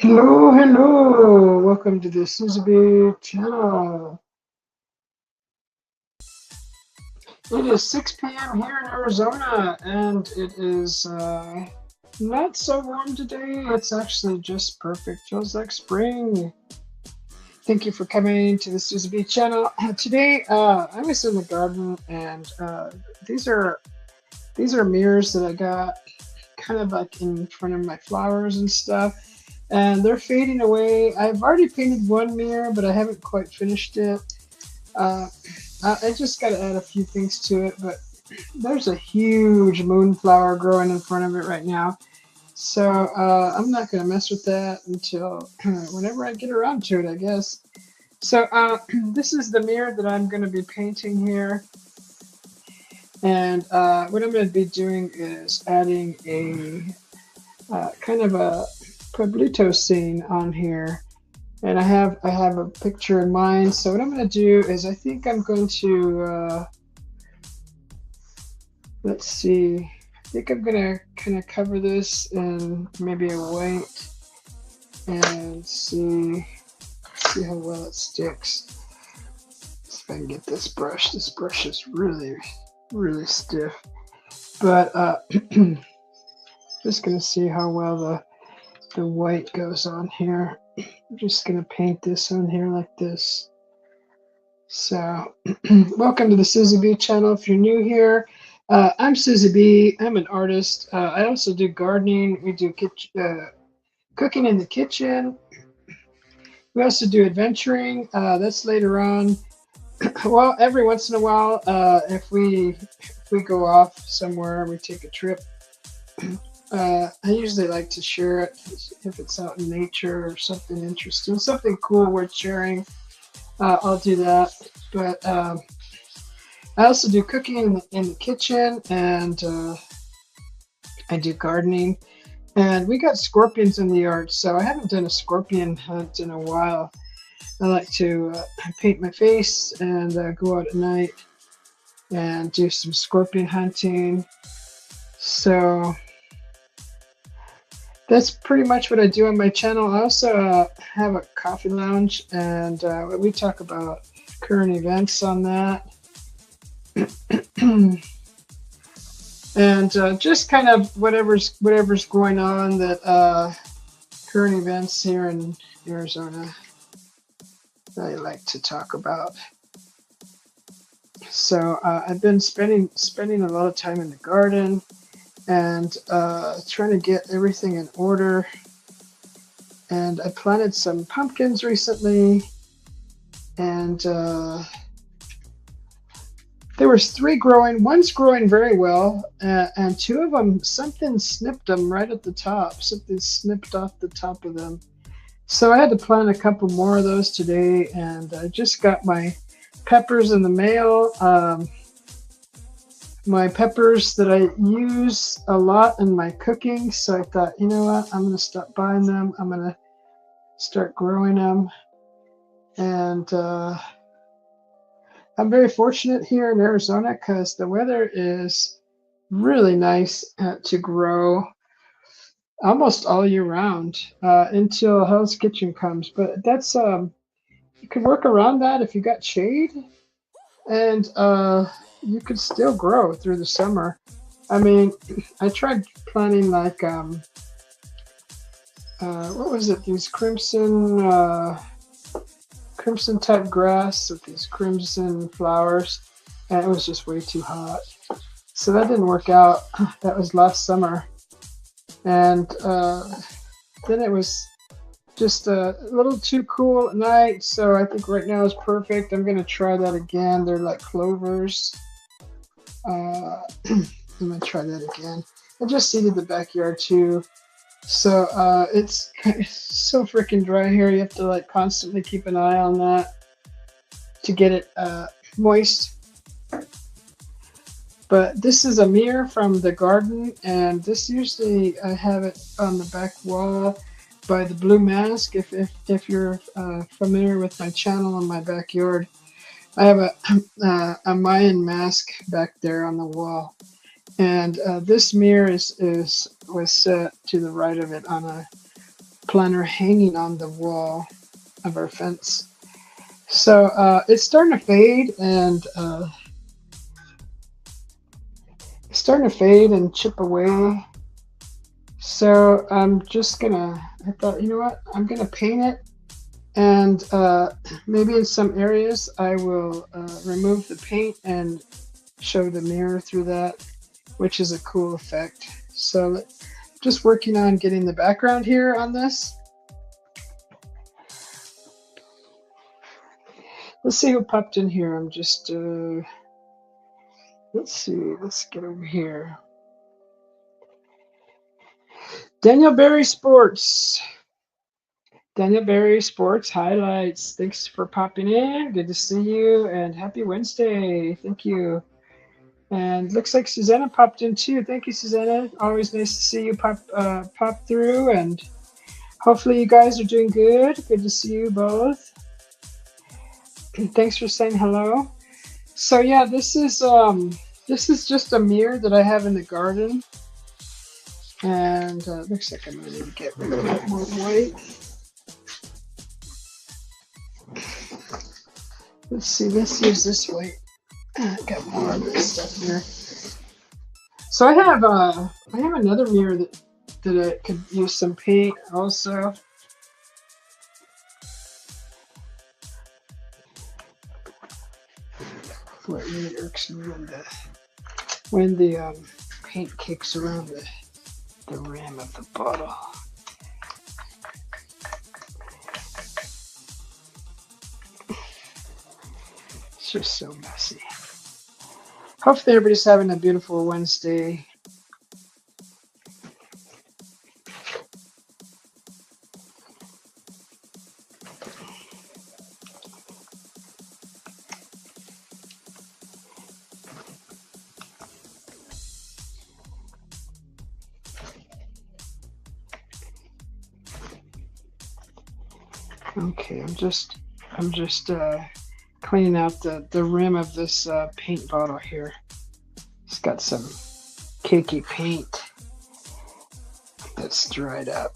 Hello, hello. Welcome to the Susie channel. It is 6 p.m. here in Arizona, and it is not so warm today. It's actually just perfect. Feels like spring. Thank you for coming to the Susie channel. Today, I was in the garden, and these are mirrors that I got, kind of like in front of my flowers and stuff. And they're fading away. I've already painted one mirror, but I haven't quite finished it. Uh, I just got to add a few things to it, but there's a huge moonflower growing in front of it right now. So I'm not going to mess with that until whenever I get around to it, I guess. So this is the mirror that I'm going to be painting here. And what I'm going to be doing is adding a kind of a Pueblito scene on here. And I have a picture in mind. So what I'm going to do is I think I'm going to let's see. I think I'm going to kind of cover this in maybe a white and see how well it sticks. See if I can get this brush. This brush is really stiff. But just going to see how well the white goes on here. I'm just going to paint this on here like this. So, welcome to the Susie B channel. If you're new here, I'm Susie B. I'm an artist. I also do gardening. We do cooking in the kitchen. We also do adventuring. That's later on. Well, every once in a while, if we go off somewhere, we take a trip. I usually like to share it if it's out in nature or something interesting, something cool worth sharing. I'll do that. But I also do cooking in the kitchen, and I do gardening. And we got scorpions in the yard, so I haven't done a scorpion hunt in a while. I like to paint my face and go out at night and do some scorpion hunting. So that's pretty much what I do on my channel. I also have a coffee lounge, and we talk about current events on that. And just kind of whatever's going on, that current events here in Arizona I like to talk about. So I've been spending a lot of time in the garden and trying to get everything in order. And I planted some pumpkins recently, and there was 3 growing. One's growing very well, and 2 of them, something snipped them right at the top. Something snipped off the top of them. So I had to plant a couple more of those today, and I just got my peppers in the mail. My peppers that I use a lot in my cooking. So I thought, you know what, I'm going to stop buying them. I'm going to start growing them. And I'm very fortunate here in Arizona because the weather is really nice to grow almost all year round until Hell's Kitchen comes. But that's you can work around that if you got shade, and you could still grow through the summer. I mean, I tried planting like what was it? These crimson type grass with these crimson flowers, and it was just way too hot. So that didn't work out. That was last summer, and then it was just a little too cool at night. So I think right now is perfect. I'm gonna try that again. They're like clovers. I'm gonna try that again. I just seeded the backyard too. So it's so freaking dry here. You have to like constantly keep an eye on that to get it moist. But this is a mirror from the garden, and this usually I have it on the back wall by the blue mask. If you're familiar with my channel in my backyard, I have a Mayan mask back there on the wall. And this mirror was set to the right of it on a planner hanging on the wall of our fence. So it's starting to fade and chip away. So I'm just gonna, I thought, you know what, I'm gonna paint it, and maybe in some areas I will remove the paint and show the mirror through that, which is a cool effect. So just working on getting the background here on this. Let's see who popped in here. I'm just, let's see, let's get over here. Daniel Berry Sports. Daniel Berry Sports Highlights. Thanks for popping in. Good to see you, and happy Wednesday. Thank you. And looks like Susanna popped in too. Thank you, Susanna. Always nice to see you pop through, and hopefully you guys are doing good. Good to see you both. Thanks for saying hello. So yeah, this is just a mirror that I have in the garden, and looks like I'm gonna need to get rid of a bit more white. Let's see. Let's use this white. Got more of this stuff here. So I have another mirror that I could use some paint also. What really irks me when the paint kicks around the rim of the bottle. It's just so messy. Hopefully everybody's having a beautiful Wednesday. Okay, I'm just cleaning out the rim of this paint bottle here. It's got some cakey paint that's dried up.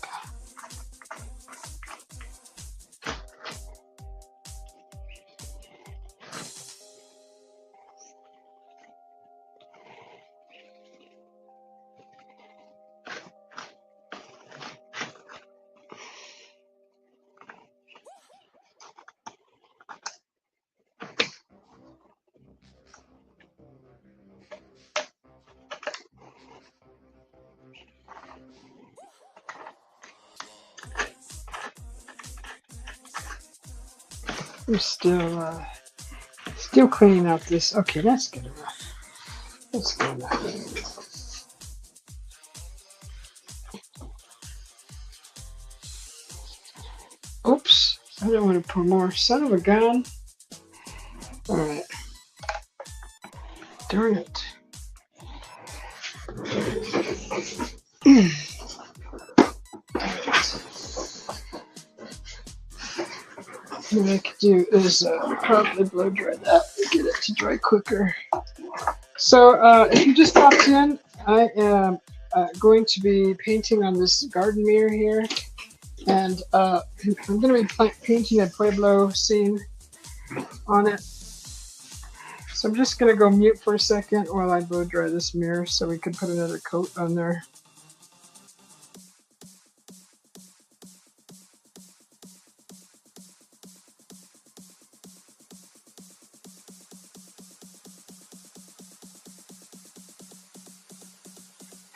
I'm still cleaning out this. Okay, that's good enough. That's good enough. Oops, I don't want to pour more. Son of a gun. All right. Darn it. What I could do is probably blow dry that and get it to dry quicker. So if you just popped in, I am going to be painting on this garden mirror here, and I'm going to be painting a Pueblo scene on it. So I'm just going to go mute for a second while I blow dry this mirror so we can put another coat on there.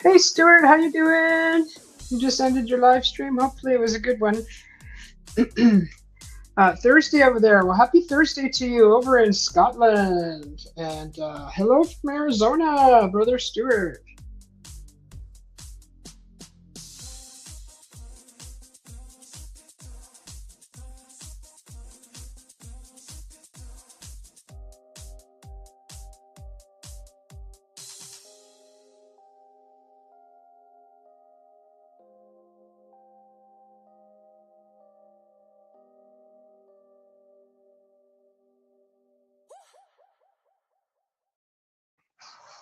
Hey Stuart, how you doing? You just ended your live stream. Hopefully it was a good one. Thursday over there. Well, happy Thursday to you over in Scotland. And hello from Arizona, Brother Stuart.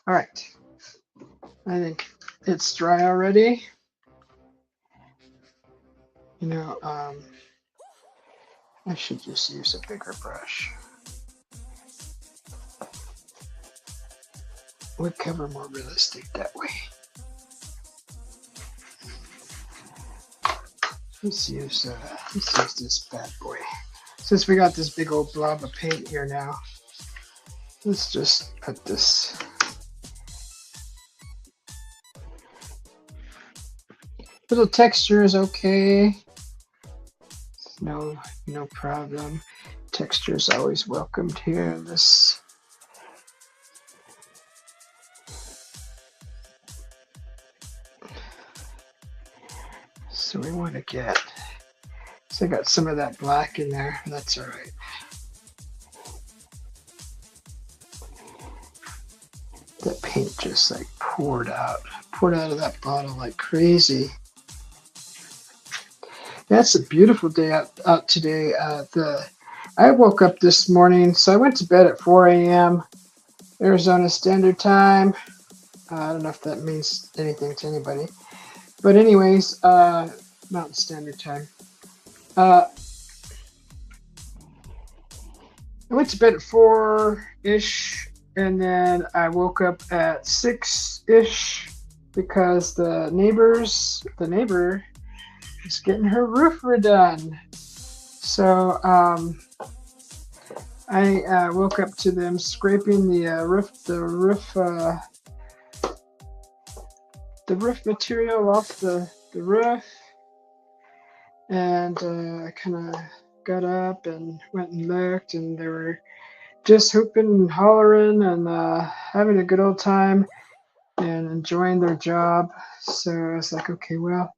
All right. I think it's dry already. You know, I should just use a bigger brush. Would cover more realistic that way. Let's use this bad boy. Since we got this big old blob of paint here now, let's just put this. Little texture is okay. No problem. Texture is always welcomed here in this. So we want to get, so I got some of that black in there. That's all right. That paint just like poured out of that bottle like crazy. That's a beautiful day out today. I woke up this morning, so I went to bed at 4 a.m. Arizona Standard Time. I don't know if that means anything to anybody. But anyways, Mountain Standard Time. I went to bed at 4-ish, and then I woke up at 6-ish because the neighbor is getting her roof redone. So I woke up to them scraping the roof material off the roof, and I kind of got up and went and looked, and they were just hooping and hollering and having a good old time and enjoying their job. So I was like, okay, well,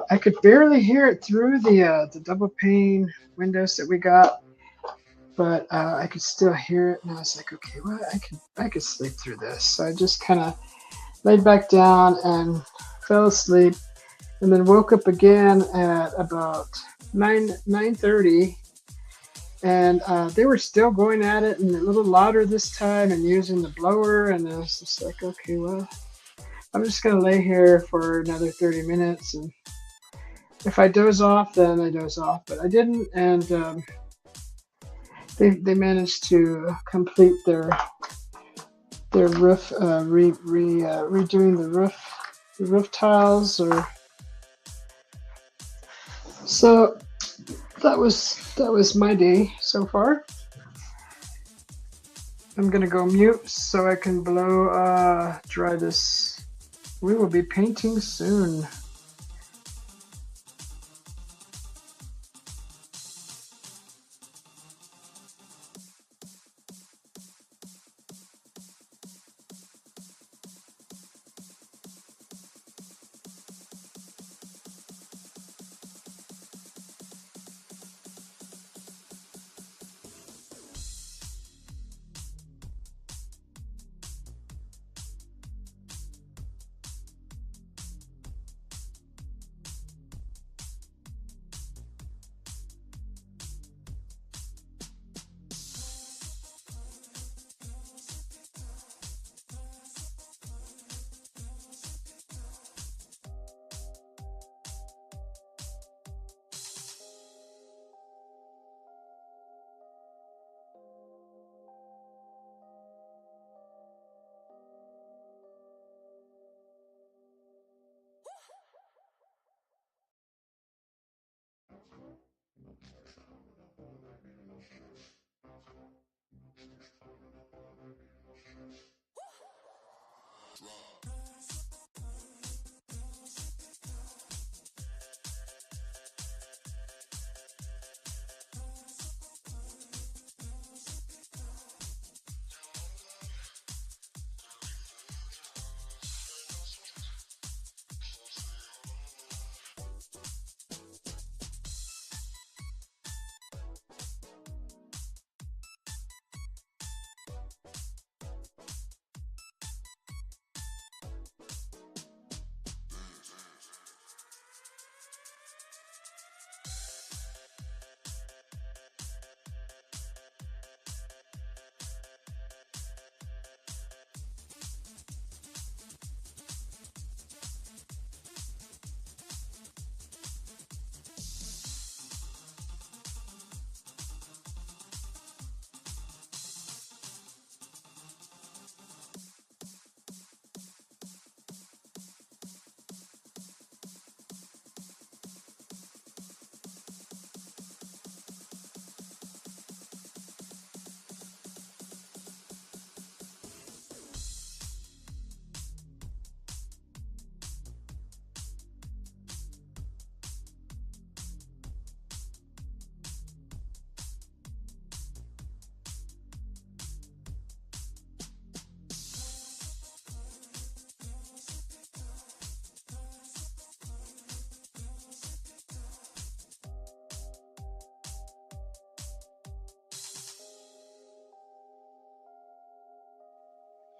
I could barely hear it through the double pane windows that we got, but I could still hear it, and I was like, okay, well, I could sleep through this. So I just kind of laid back down and fell asleep, and then woke up again at about 9:30, and they were still going at it and a little louder this time and using the blower, and I was just like, okay, well, I'm just gonna lay here for another 30 minutes, and if I doze off, then I doze off, but I didn't, and they managed to complete their roof, redoing the roof tiles, or so that was my day so far. I'm gonna go mute so I can blow dry this. We will be painting soon.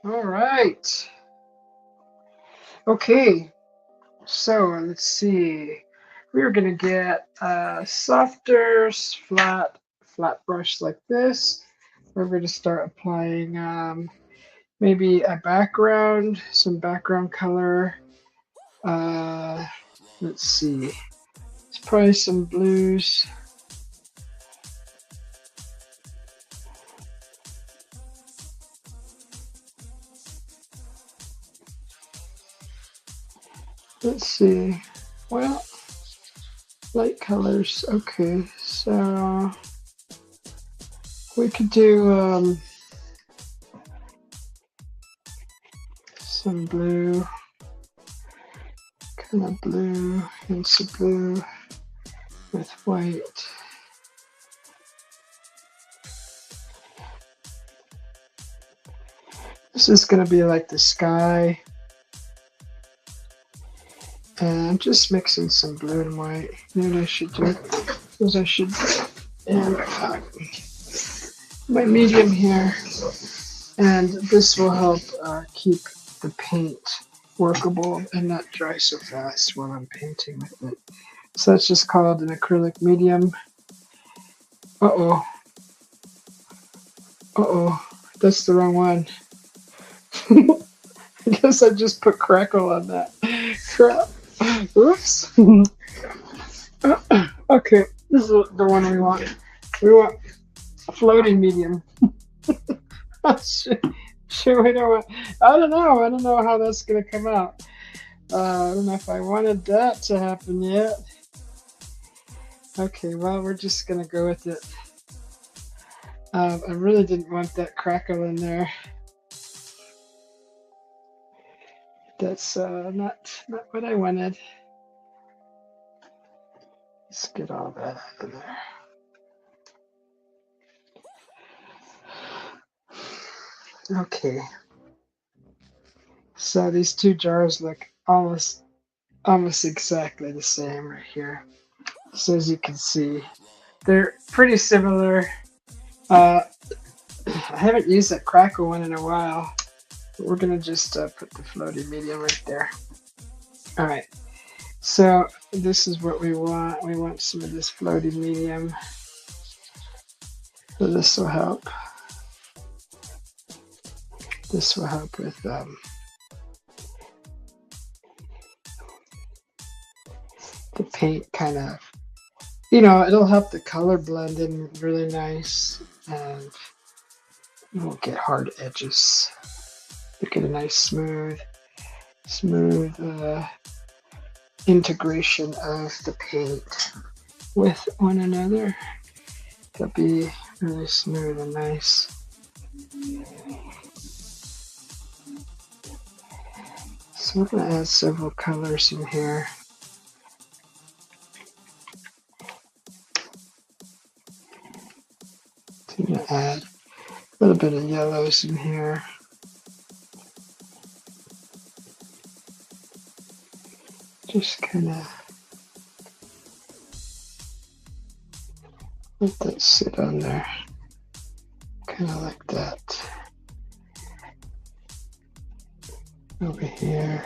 All right. Okay. So let's see. We're gonna get a softer, flat brush like this. We're going to start applying maybe a background, some background color. Let's see. It's probably some blues. Let's see. Well, light colors. Okay, so we could do some blue, kind of blue, hints of blue with white. This is going to be like the sky. And I'm just mixing some blue and white. You know what I should do? Is I should add my medium here. And this will help keep the paint workable and not dry so fast while I'm painting with it. So that's just called an acrylic medium. Uh-oh. Uh-oh. That's the wrong one. I guess I just put crackle on that. Crap. Oops. Okay, this is the one we want. We want a floating medium. Should we know what? I don't know. I don't know how that's going to come out. I don't know if I wanted that to happen yet. Okay, well, we're just going to go with it. I really didn't want that crackle in there. That's not what I wanted. Let's get all that out of there. Okay. So these two jars look almost exactly the same right here. So as you can see, they're pretty similar. I haven't used that crackle one in a while. But we're gonna just put the floating medium right there. All right. So this is what we want. We want some of this floating medium. So this will help. This will help with the paint kind of, you know, it'll help the color blend in really nice, and you won't get hard edges. You get a nice smooth integration of the paint with one another. It'll be really smooth and nice. So we're going to add several colors in here. I'm going to add a little bit of yellows in here. Just kind of let that sit on there. Kind of like that. Over here.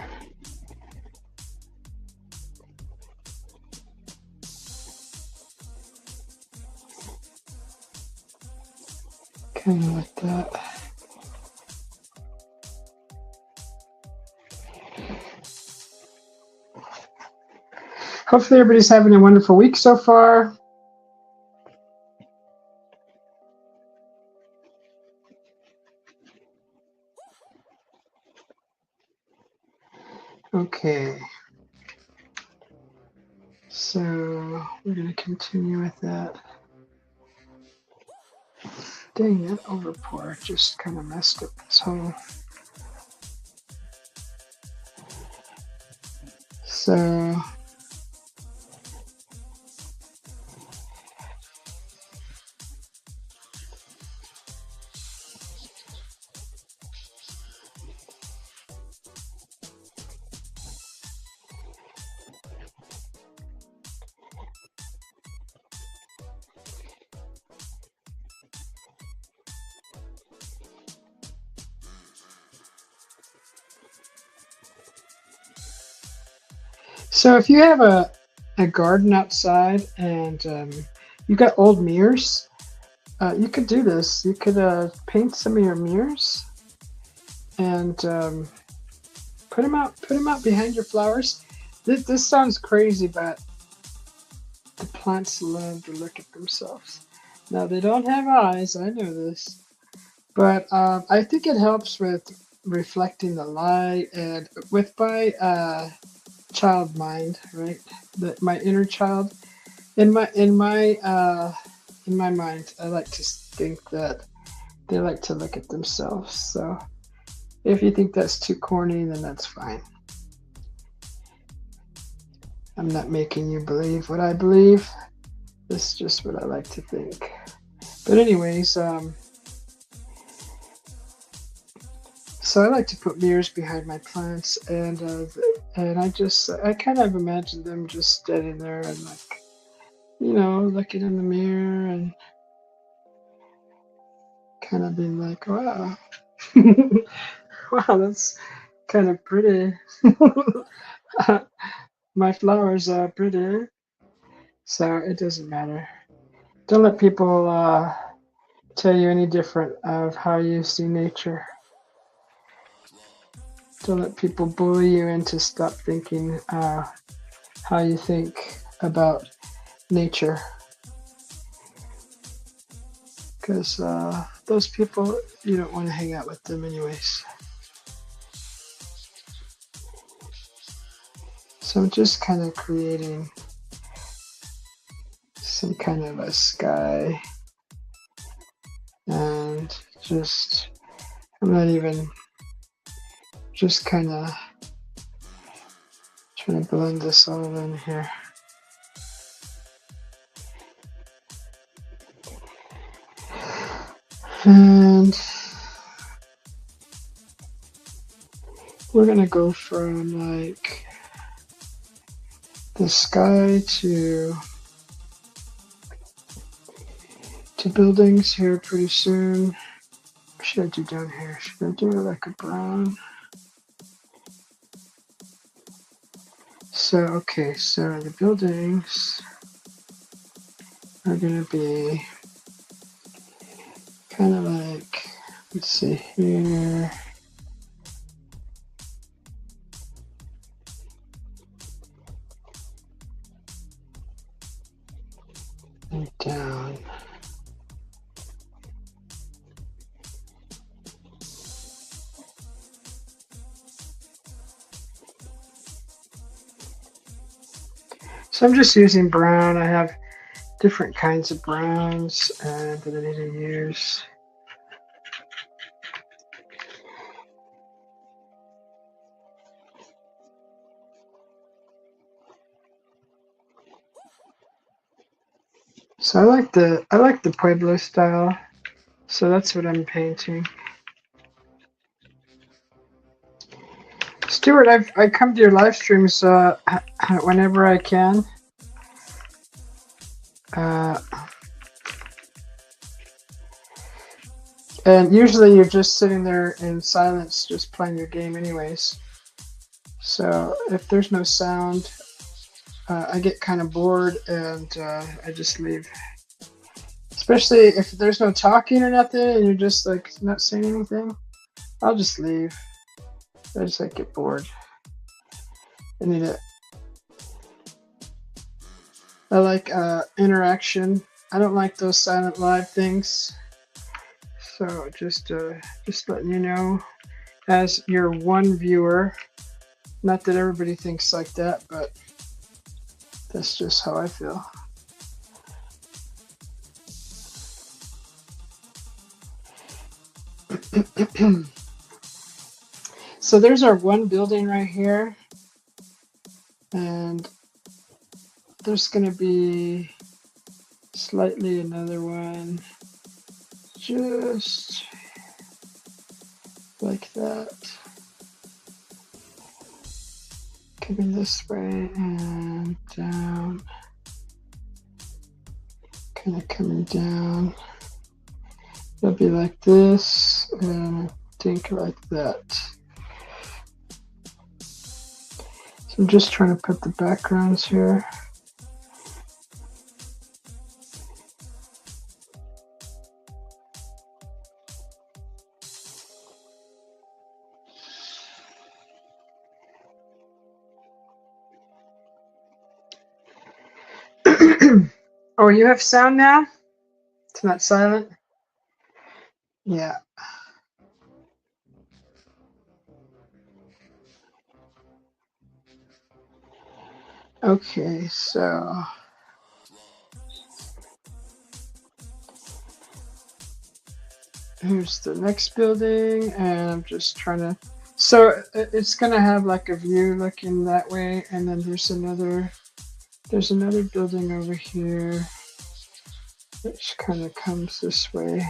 Kind of like that. Hopefully everybody's having a wonderful week so far. Okay. So we're going to continue with that. Dang, that overpour just kind of messed up this whole. So So if you have a garden outside and you got old mirrors, you could do this. You could paint some of your mirrors and put them out behind your flowers. This sounds crazy, but the plants love to look at themselves. Now they don't have eyes, I know this, but I think it helps with reflecting the light and with my child mind, right? That my inner child in my mind, I like to think that they like to look at themselves. So if you think that's too corny, then that's fine. I'm not making you believe what I believe. This is just what I like to think. But anyways, so I like to put mirrors behind my plants, and I kind of imagine them just standing there and like, looking in the mirror and kind of being like, wow, wow, that's kind of pretty. My flowers are pretty, so it doesn't matter. Don't let people tell you any different of how you see nature. Don't let people bully you into stop thinking how you think about nature. Because those people, you don't want to hang out with them anyways. So I'm just kind of creating some kind of a sky, and I'm not even, just kind of trying to blend this all in here. And we're gonna go from like the sky to buildings here pretty soon. What should I do down here? Should I do like a brown? So, okay, so the buildings are gonna be kind of like, let's see here. And down. So I'm just using brown. I have different kinds of browns that I need to use. So I like the Pueblo style. So that's what I'm painting. Stuart, I come to your live streams whenever I can. And usually you're just sitting there in silence, just playing your game anyways. So if there's no sound, I get kind of bored and I just leave. Especially if there's no talking or nothing and you're just like not saying anything, I'll just leave. I just like get bored. I need it. I like interaction. I don't like those silent live things. So just letting you know, as your one viewer, not that everybody thinks like that, but that's just how I feel. So there's our one building right here, and there's going to be slightly another one just like that, coming this way and down, kind of coming down. It'll be like this, and I think like that. So I'm just trying to put the backgrounds here. Oh, you have sound now? It's not silent? Yeah. Okay, so here's the next building, and I'm just trying to. So it's gonna have like a view looking that way, and then there's another building over here, which kind of comes this way,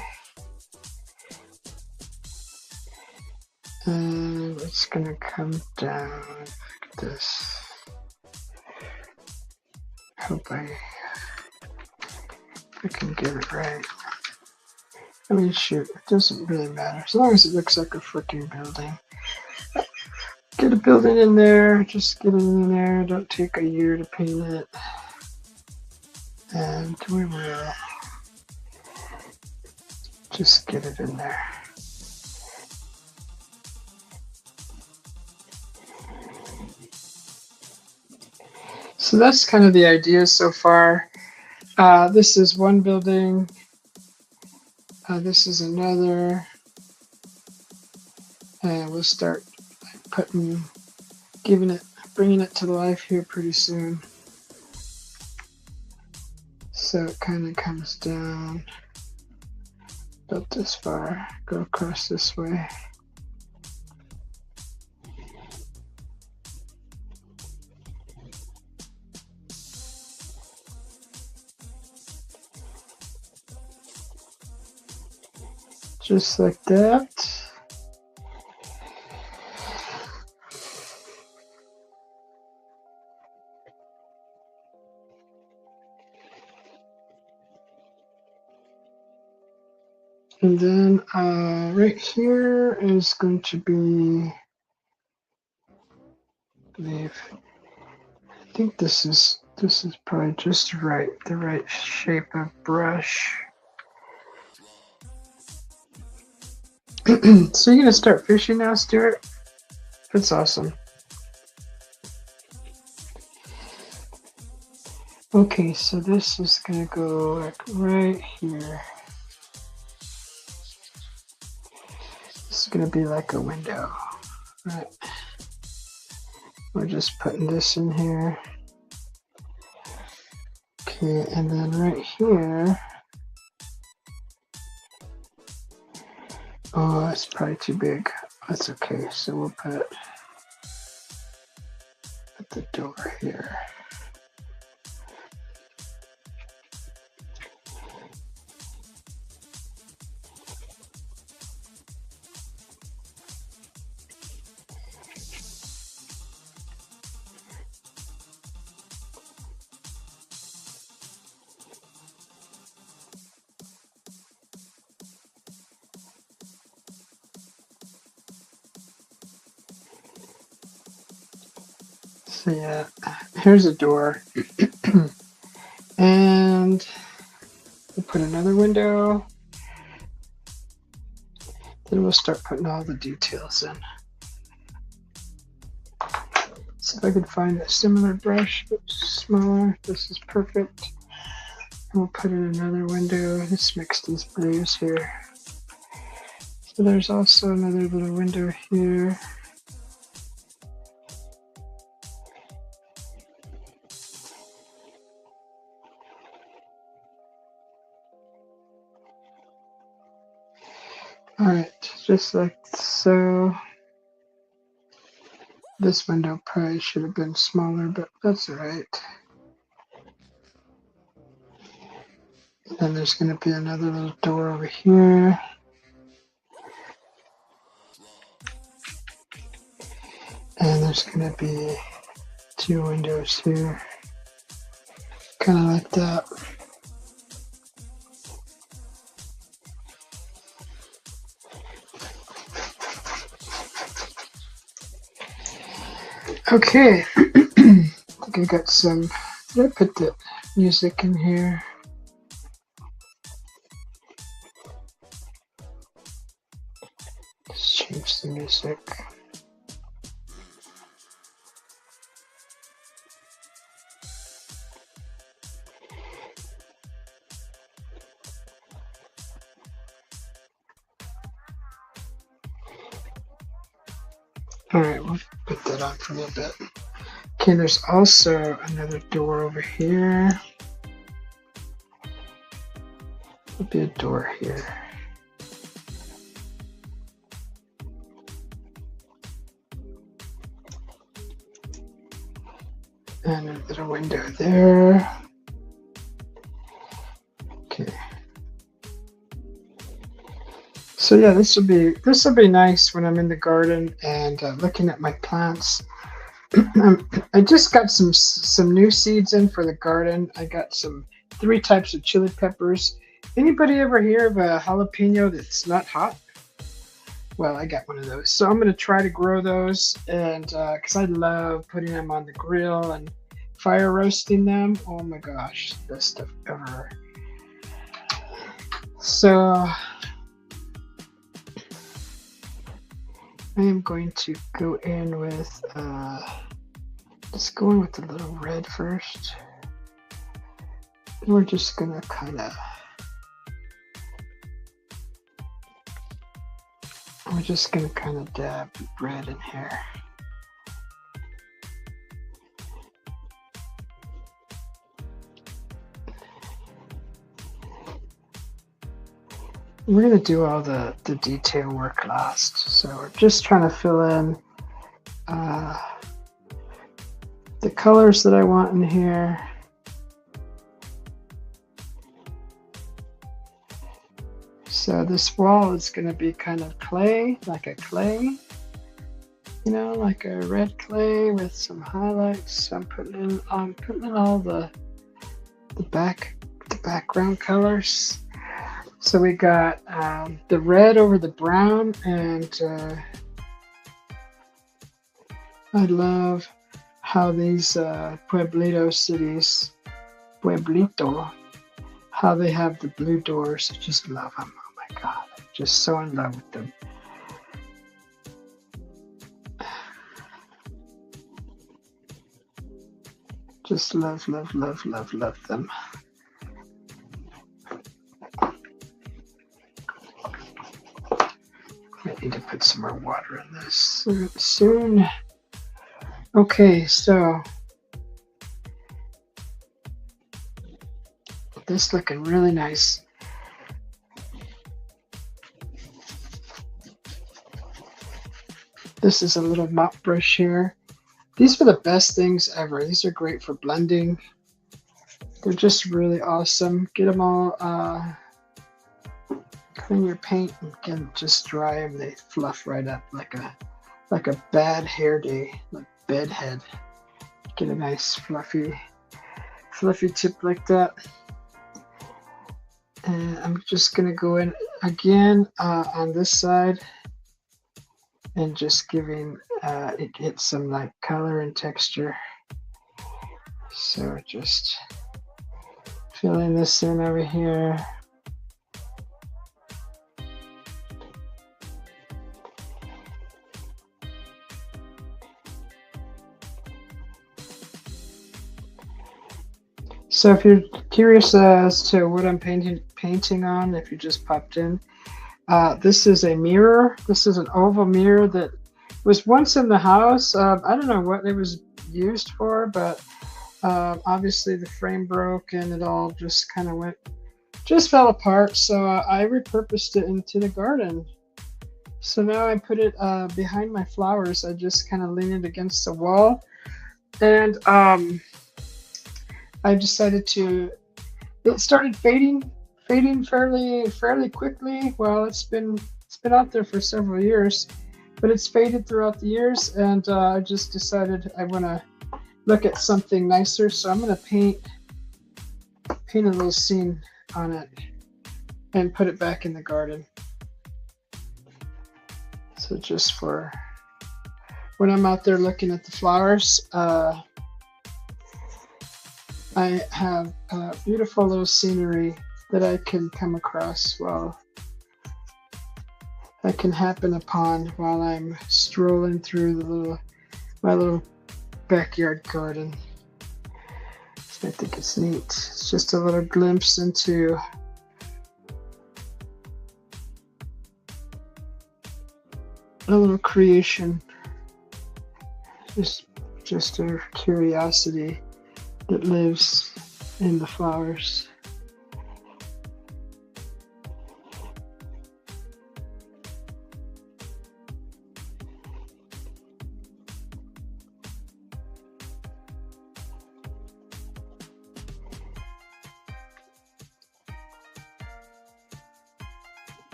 and it's gonna come down like this. I hope I can get it right. I mean, shoot, it doesn't really matter as long as it looks like a freaking building. Get a building in there, just get it in there. Don't take a year to paint it. And we will just get it in there. So that's kind of the idea so far. This is one building. This is another. And we'll start bringing it to life here pretty soon. So it kind of comes down about this far, go across this way. Just like that. And then right here is going to be, I think this is probably just right, the right shape of brush. So you're gonna start fishing now, Stuart? That's awesome. Okay, so this is gonna go like right here. This is gonna be like a window, right? We're just putting this in here. Okay, and then right here. Oh, that's probably too big. That's okay. So we'll put the door here. So yeah, here's a door. And we'll put another window. Then we'll start putting all the details in. See if I can find a similar brush, but smaller. This is perfect. And we'll put in another window. Let's mix these blues here. So there's also another little window here. Alright, just like so. This window probably should have been smaller, but that's alright. Then there's going to be another little door over here. And there's going to be 2 windows here. Kind of like that. Okay, I think I got some. Did I put the music in here? Let's change the music. Alright, we'll put that on for a little bit. Okay, there's also another door over here. There'll be a door here. And a little window there. Okay. So yeah, this will be nice when I'm in the garden and looking at my plants. I just got some new seeds in for the garden. I got 3 types of chili peppers. Anybody ever hear of a jalapeno that's not hot? Well, I got one of those. So I'm going to try to grow those, and because I love putting them on the grill and fire roasting them. Oh my gosh, best stuff ever. So I am going to go in with, let's go in with a little red first. And we're just going to kind of, dab red in here. We're going to do all the detail work last. So we're just trying to fill in the colors that I want in here. So this wall is going to be kind of clay, like a clay, you know, like a red clay with some highlights. So I'm putting in all the background colors. So we got the red over the brown, and I love how these Pueblito cities, how they have the blue doors. I just love them. Oh my God, I'm just so in love with them. Just love them. I need to put some more water in this soon. Okay, so this is looking really nice. This is a little mop brush here. These are the best things ever. These are great for blending. They're just really awesome. Get them all, clean your paint and get them just dry them. They fluff right up like a bad hair day, like bedhead. Get a nice fluffy tip like that. And I'm just gonna go in again on this side and just giving it some like color and texture. So just filling this in over here. So if you're curious as to what I'm painting on, if you just popped in, this is a mirror. This is an oval mirror that was once in the house. I don't know what it was used for, but obviously the frame broke and it all just kind of fell apart. So I repurposed it into the garden. So now I put it behind my flowers. I just kind of lean it against the wall, and I decided it started fading fairly quickly. Well, it's been out there for several years, but it's faded throughout the years, and I just decided I want to look at something nicer. So I'm going to paint a little scene on it and put it back in the garden. So just for when I'm out there looking at the flowers, I have beautiful little scenery that I can come across I can happen upon while I'm strolling through my little backyard garden. I think it's neat. It's just a little glimpse into a little creation. Just a curiosity that lives in the flowers.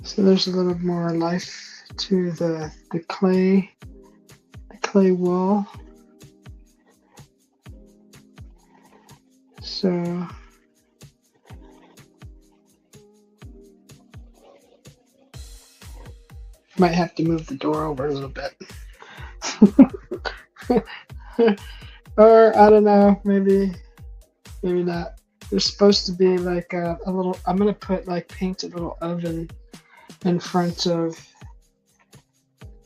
So there's a little more life to the clay wall. So might have to move the door over a little bit. Or I don't know, maybe not. There's supposed to be like a little, I'm gonna put like paint a little oven in front of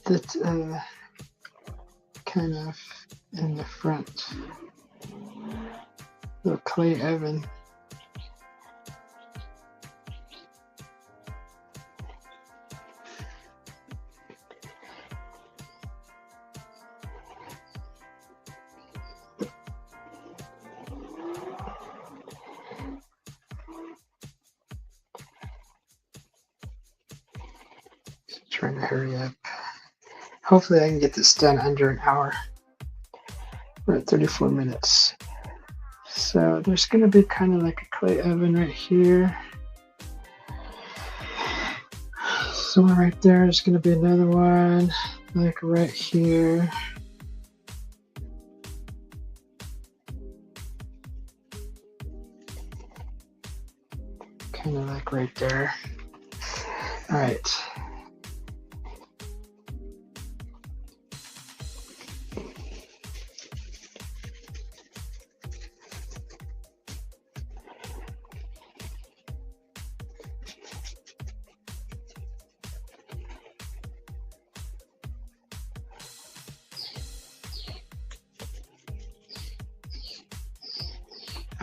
the kind of in the front, the clay oven. Trying to hurry up. Hopefully I can get this done under an hour. We're at 34 minutes. So there's going to be kind of like a clay oven right here. So right there is going to be another one, like right here. Kind of like right there. All right.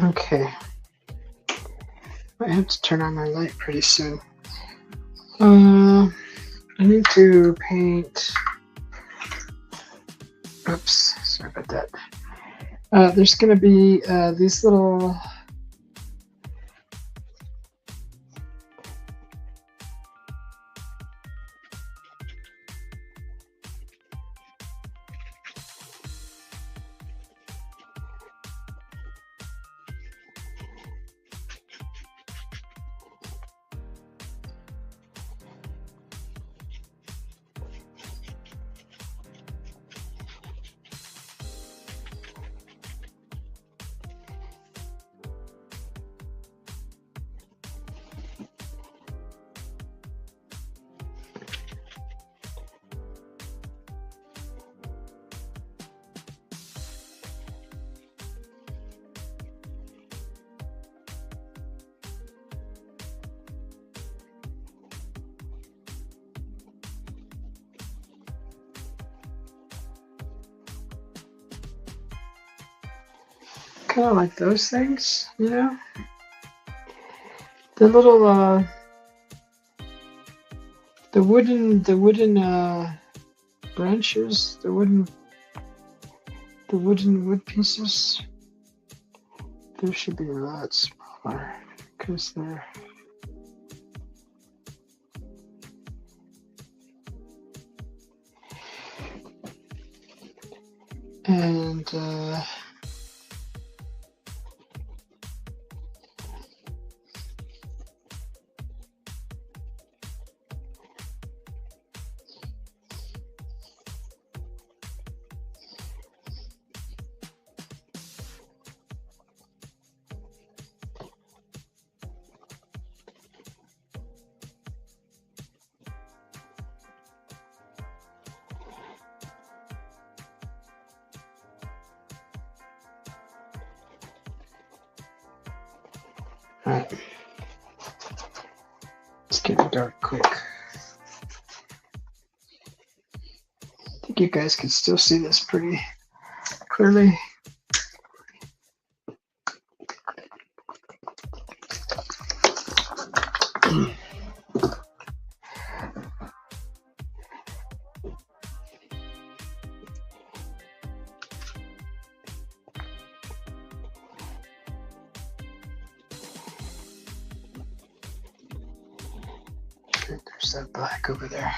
Okay, I have to turn on my light pretty soon. I need to paint. Oops, sorry about that. There's going to be these little kind of like those things, you know? The little the wooden branches, the wooden wood pieces. There should be a lot smaller because they're and Alright. It's getting dark quick. I think you guys can still see this pretty clearly. There's that black over there.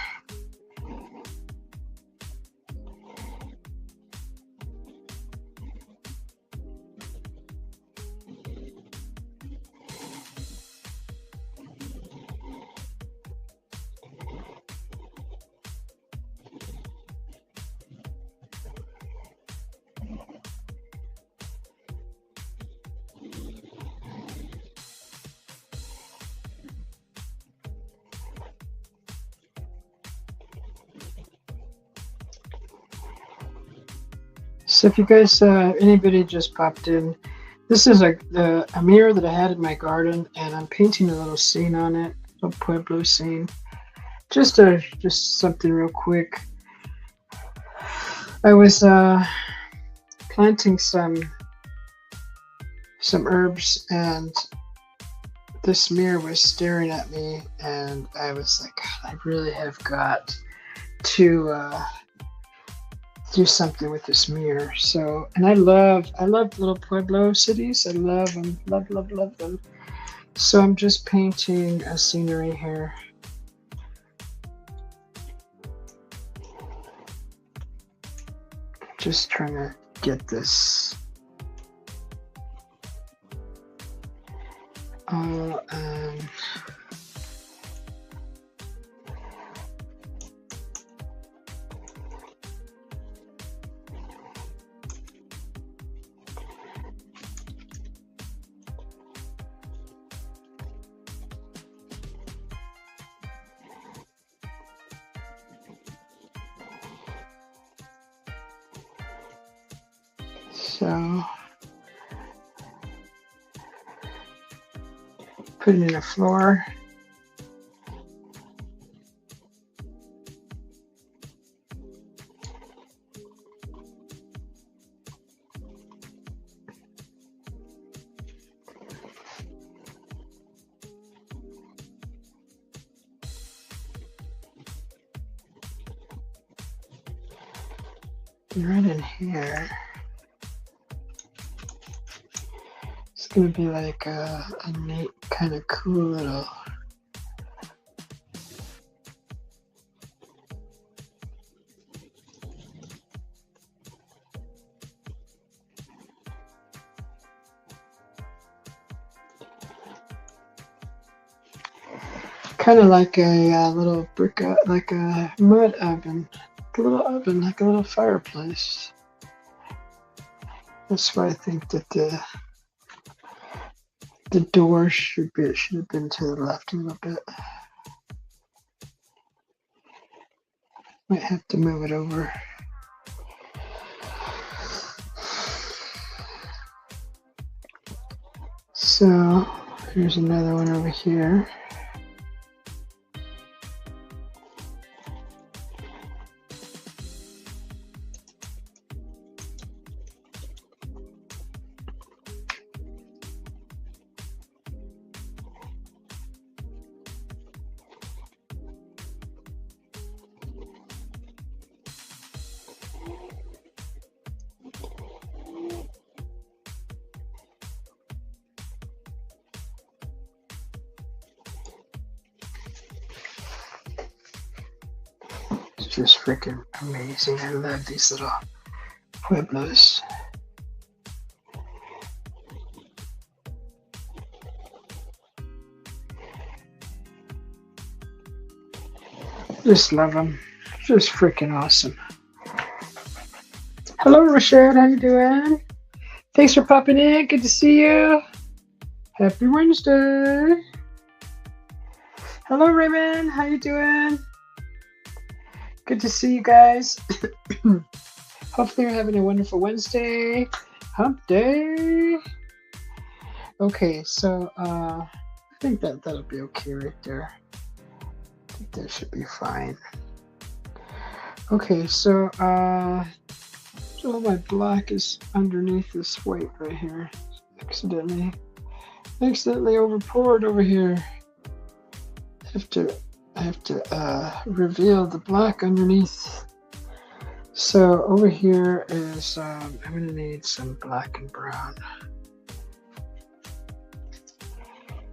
So if you guys, anybody just popped in, this is a mirror that I had in my garden, and I'm painting a little scene on it, a Pueblo scene. Just something real quick. I was planting some herbs, and this mirror was staring at me, and I was like, God, I really have got to do something with this mirror. So, and I love little Pueblo cities. I love them, love them. So I'm just painting a scenery here. Just trying to get this all so put it in the floor. And right in here, it's going to be like a neat, kind of cool little kind of like a little brick, like a mud oven, a little oven, like a little fireplace. That's why I think that the door should have been to the left a little bit. Might have to move it over. So here's another one over here. It's just freaking amazing. I love these little Pueblos. Just love them. Just freaking awesome. Hello, Rochelle. How you doing? Thanks for popping in. Good to see you. Happy Wednesday. Hello, Raymond. How you doing? Good to see you guys. Hopefully you're having a wonderful Wednesday. Hump day. Okay, so I think that'll be okay right there. I think that should be fine. Okay, so my black is underneath this white right here. Accidentally over poured over here. I have to reveal the black underneath. So over here is I'm gonna need some black and brown.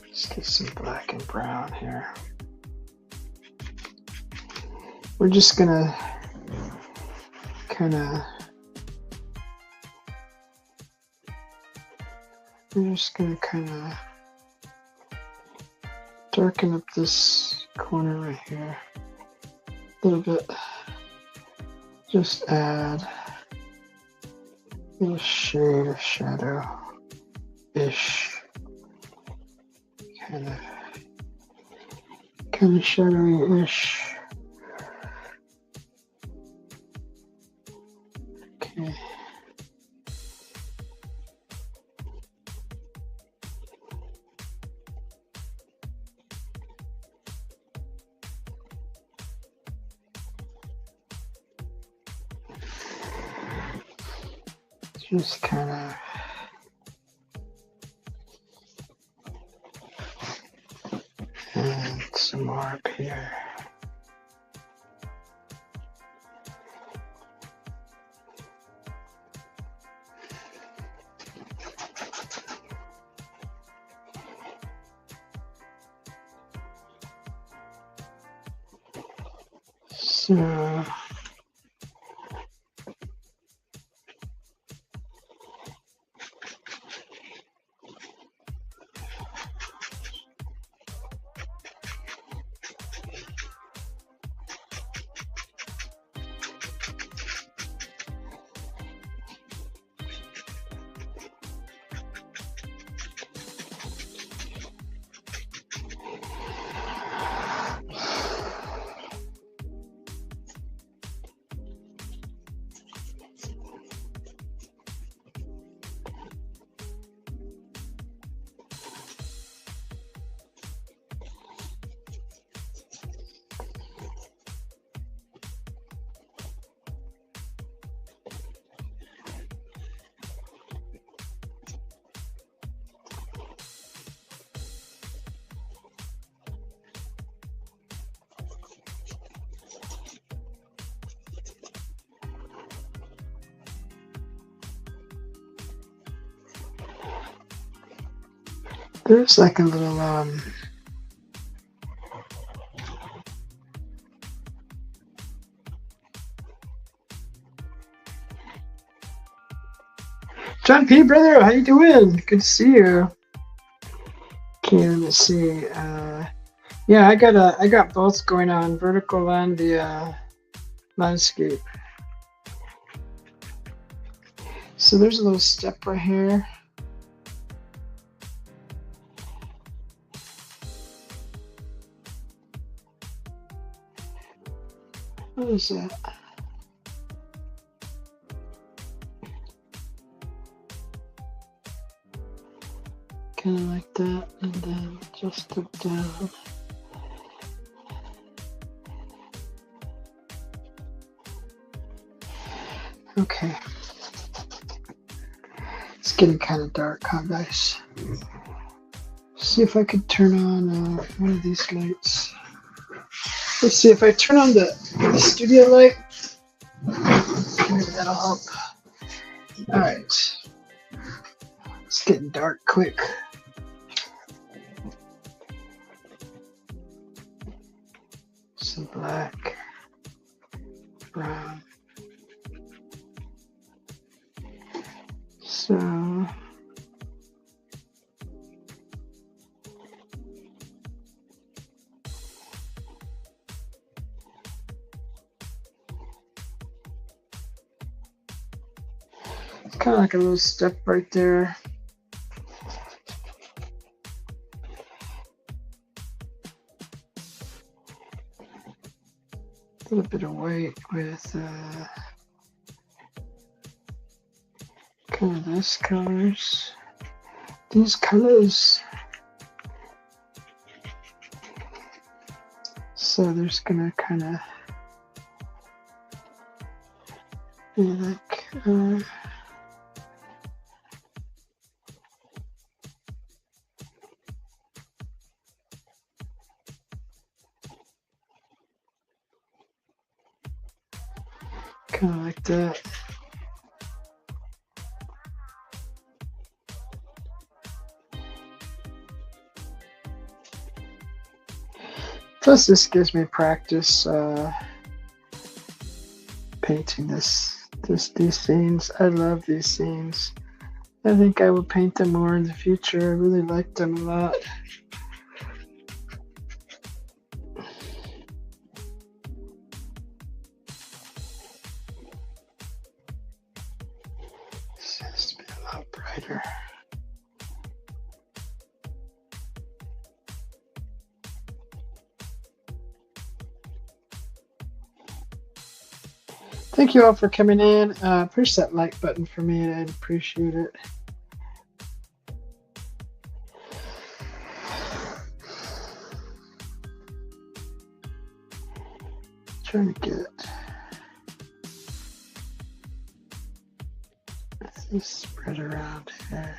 Let's get some black and brown here. We're just gonna kind of darken up this corner right here a little bit. Just add a little shade of shadow-ish, kind of shadowy-ish. Okay. Just kind of and some more up here. So there's like a little John P. brother, how you doing? Good to see you. Okay, let me see. Yeah, I got both going on, vertical and the landscape. So there's a little step right here. What is that? Kind of like that, and then just step down. Okay. It's getting kind of dark, huh, guys? See if I could turn on one of these lights. Let's see if I turn on the studio light. Maybe that'll help. All right. It's getting dark quick. Some black, brown. So it's kind of like a little step right there. A little bit of white with kind of this colors. these colors. So there's gonna kind of be like kind of like that. Plus, this gives me practice painting these scenes. I love these scenes. I think I will paint them more in the future. I really like them a lot. This has to be a lot brighter. Thank you all for coming in. Push that like button for me. I'd appreciate it. Trying to get this spread around here.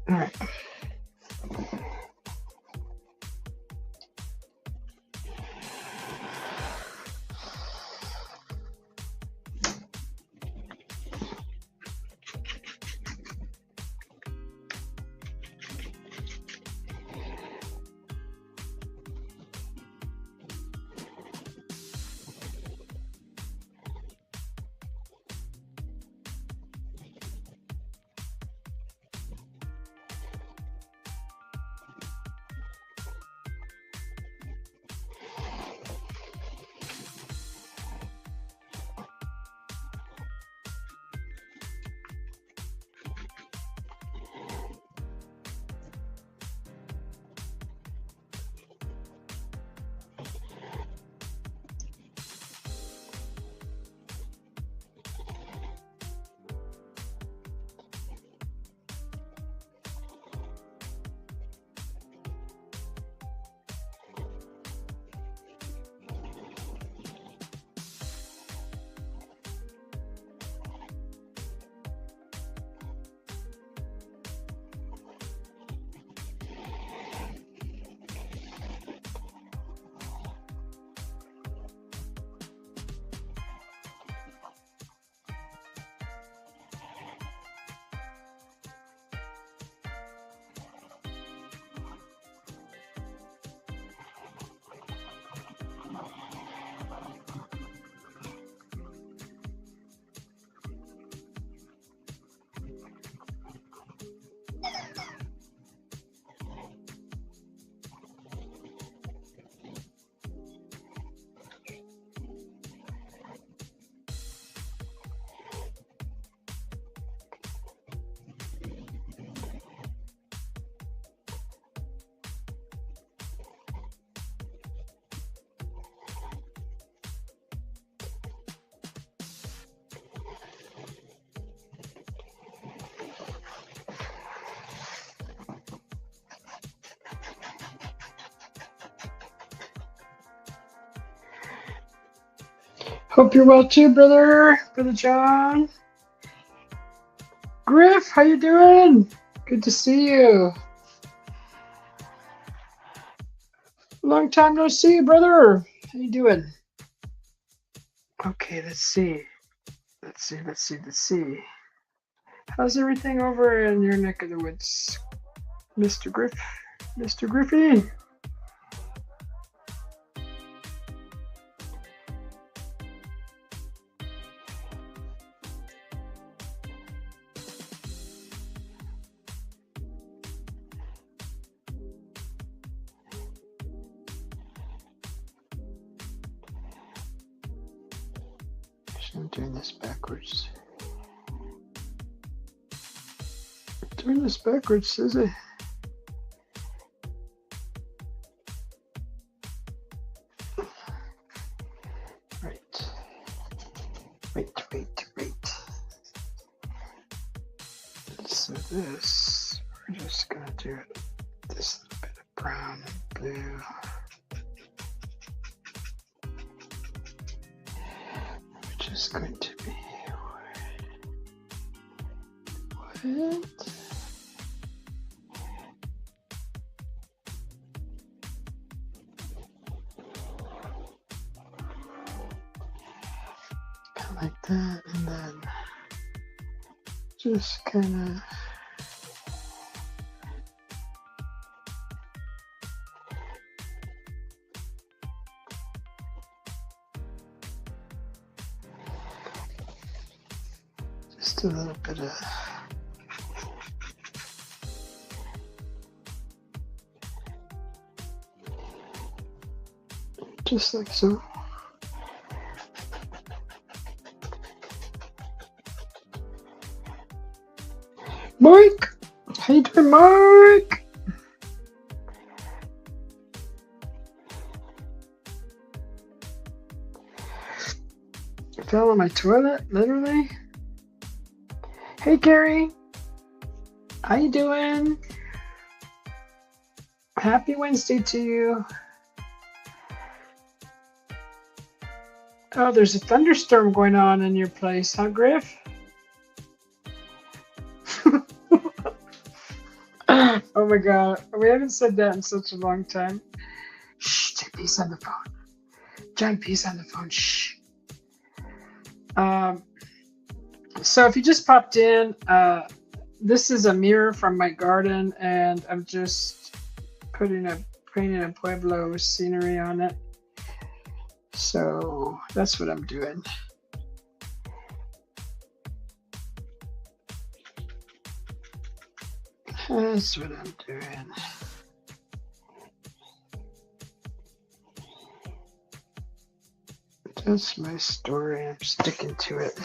All right. Hope you're well too, brother. Brother John. Griff, how you doing? Good to see you. Long time no see, brother. How you doing? Okay, let's see. Let's see. How's everything over in your neck of the woods, Mr. Griff? Mr. Griffey? I'm doing this backwards. Doing this backwards, Susie. Right. Wait. So this, we're just gonna do this little bit of brown and blue. Which is going to be what? Like that, and then just kind of just a little bit of just like so. Mike, how you doing, Mike? I fell on my toilet, literally. Hey, Gary, how you doing? Happy Wednesday to you. Oh, there's a thunderstorm going on in your place, huh, Griff? Oh my god, we haven't said that in such a long time. Shh, take peace on the phone. John, peace on the phone, shh. So if you just popped in, this is a mirror from my garden, and I'm just painting a Pueblo scenery on it. So that's what I'm doing. That's what I'm doing. That's my story. I'm sticking to it.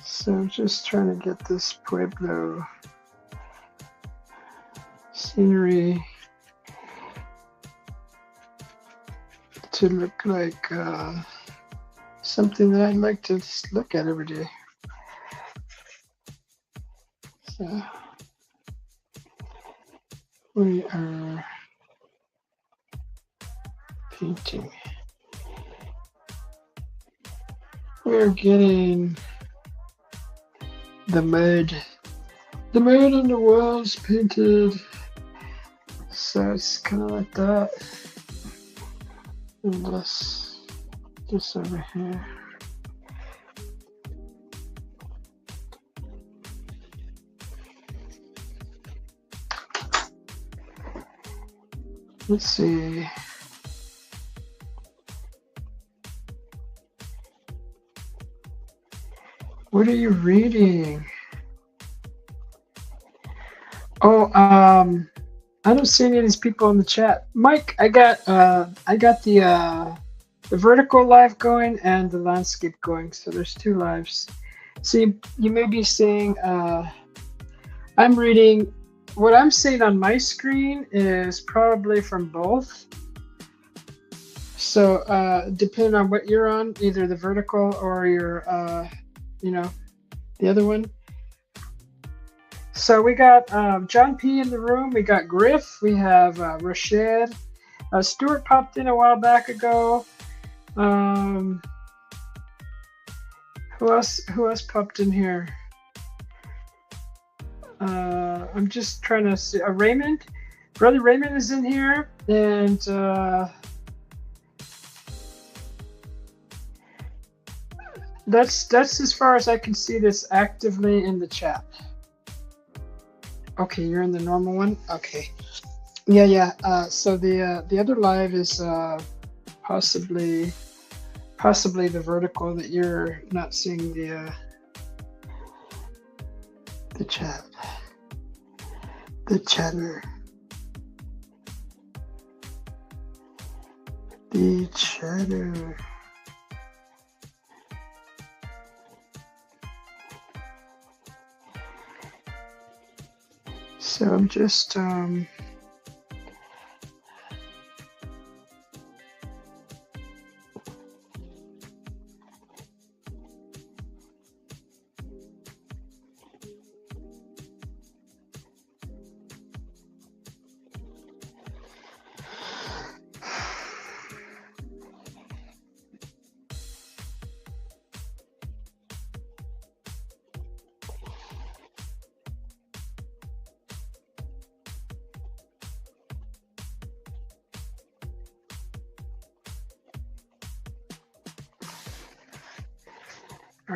So I'm just trying to get this Pueblo scenery to look like something that I'd like to just look at every day. So we are painting. We're getting the mud on the walls painted. So it's kind of like that. And this over here. Let's see. What are you reading? Oh, I don't see any of these people in the chat. Mike, I got the vertical live going and the landscape going. So there's two lives. So you may be seeing. I'm reading. What I'm seeing on my screen is probably from both. So depending on what you're on, either the vertical or your, the other one. So we got John P. in the room. We got Griff. We have Rashid. Stuart popped in a while back ago. Um, who else? Who else popped in here? I'm just trying to see. Raymond, brother Raymond is in here, and that's as far as I can see this actively in the chat. Okay, you're in the normal one. Okay. Yeah. So the other live is possibly the vertical that you're not seeing the chat, the chatter, the chatter. So I'm just all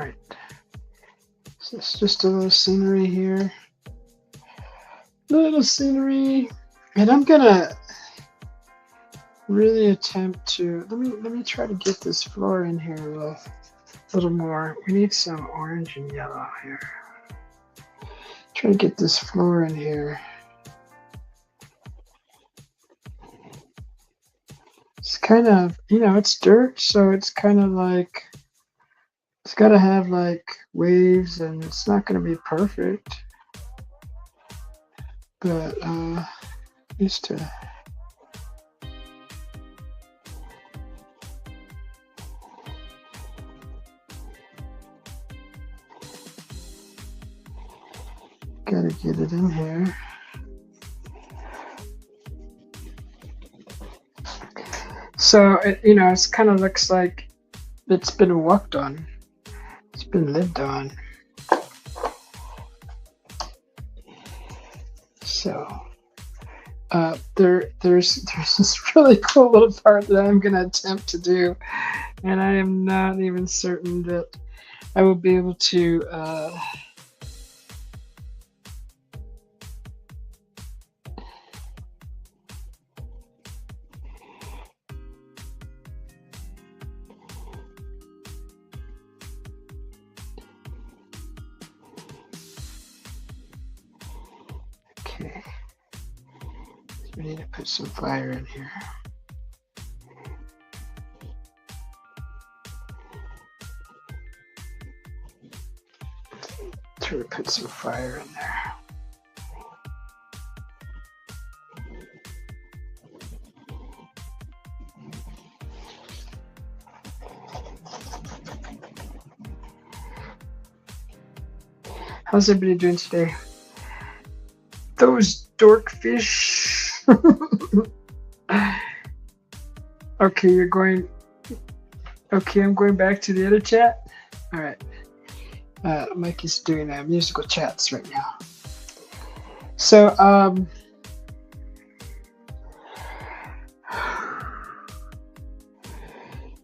right. So it's just a little scenery here. Little scenery. And I'm gonna really attempt to let me try to get this floor in here a little more. We need some orange and yellow here. Try to get this floor in here. It's kind of, it's dirt, so it's kind of like it's got to have like waves, and it's not going to be perfect, but used to. Gotta get it in here. So it kind of looks like it's been walked on. It's been lived on. So there's this really cool little part that I'm gonna attempt to do, and I am not even certain that I will be able to okay. We need to put some fire in here. Try to put some fire in there. How's everybody doing today? Those dorkfish. Okay, you're going. Okay, I'm going back to the other chat. All right. Mikey's doing musical chats right now. So,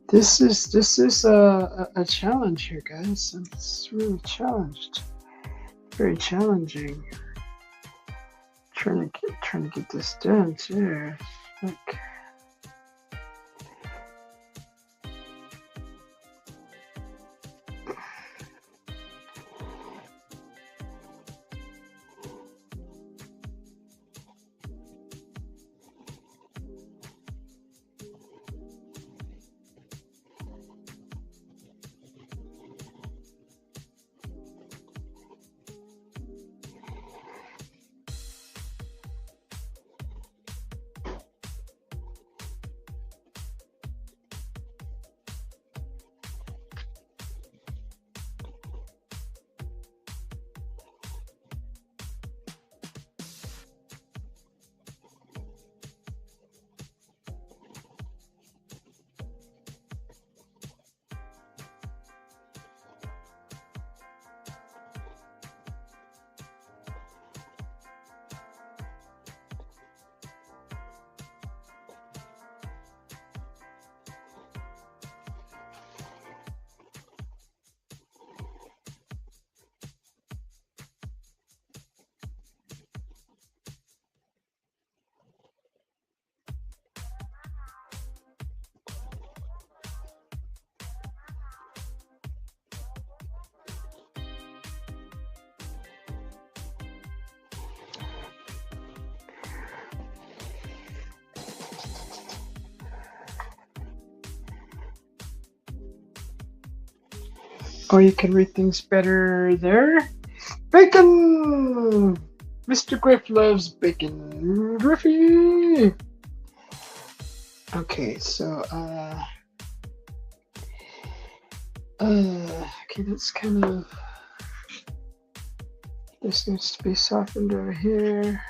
this is a challenge here, guys. It's really challenged. Very challenging. Trying to get this done too. Like, Oh, you can read things better there. Bacon! Mr. Griff loves bacon. Griffy! Okay, so, okay, that's kind of, this needs to be softened over here.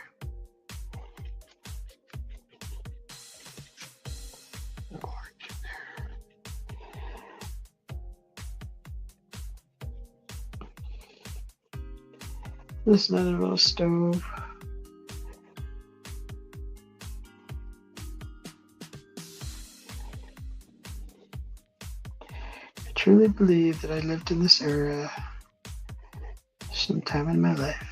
This another little stove. I truly believe that I lived in this era sometime in my life.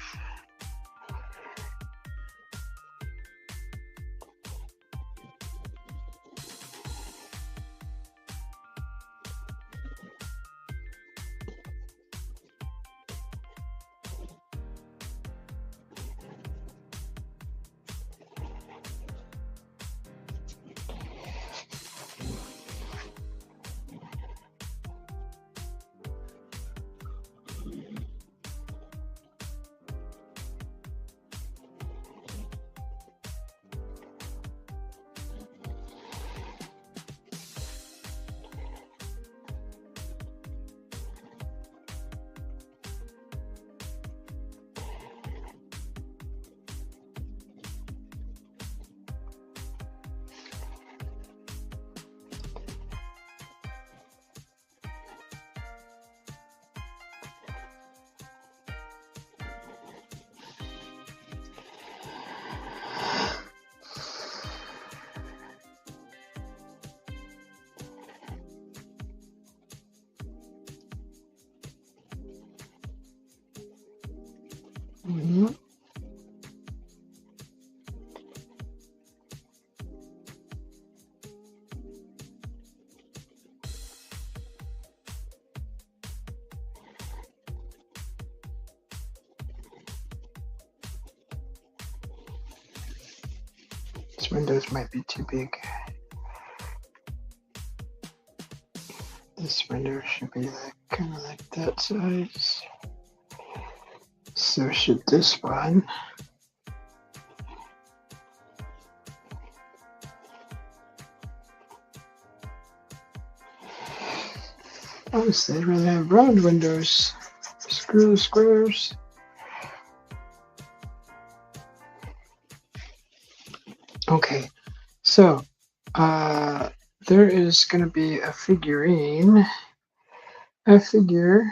Mm-hmm. These windows might be too big. This window should be like kind of like that size. So should this one. Honestly, I'd rather have round windows. Screw the squares. Okay, so there is going to be a figurine, a figure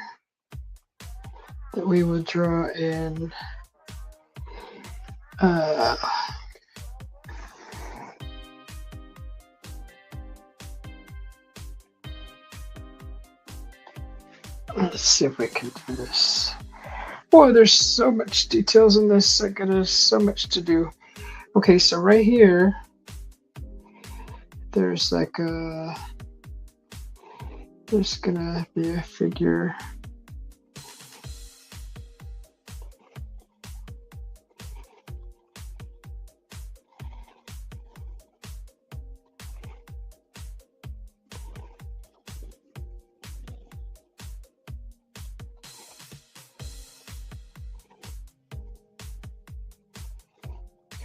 that we will draw in let's see if we can do this. Boy, there's so much details in this. I got so much to do. Okay, so right here, there's like there's gonna be a figure.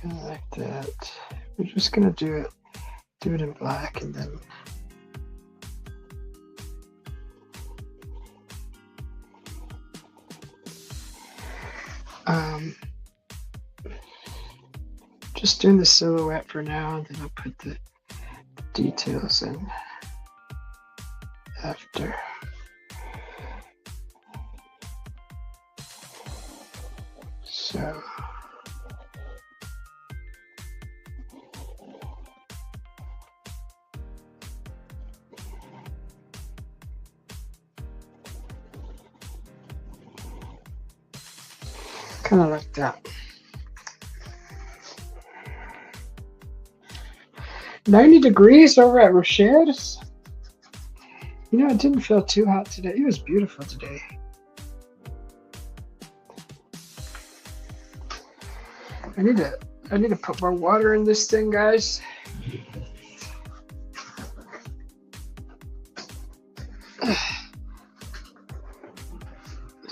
Kind of like that. We're just gonna do it in black, and then just doing the silhouette for now, and then I'll put the details in after. So kind of like that. 90 degrees over at Rochet's. You know, it didn't feel too hot today. It was beautiful today. I need to put more water in this thing, guys.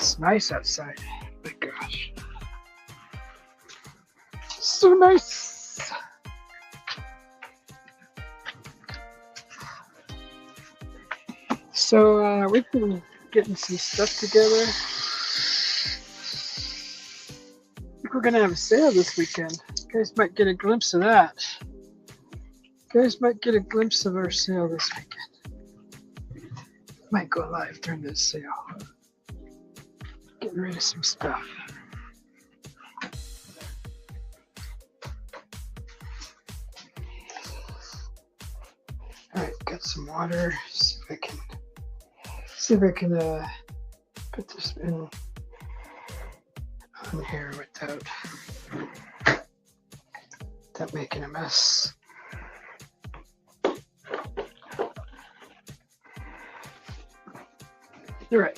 It's nice outside. My gosh. So nice. So we've been getting some stuff together. I think we're gonna have a sale this weekend. You guys might get a glimpse of that. You guys might get a glimpse of our sale this weekend. Might go live during this sale. Getting rid of some stuff. Alright, got some water. See if I can put this in on here without making a mess. All right.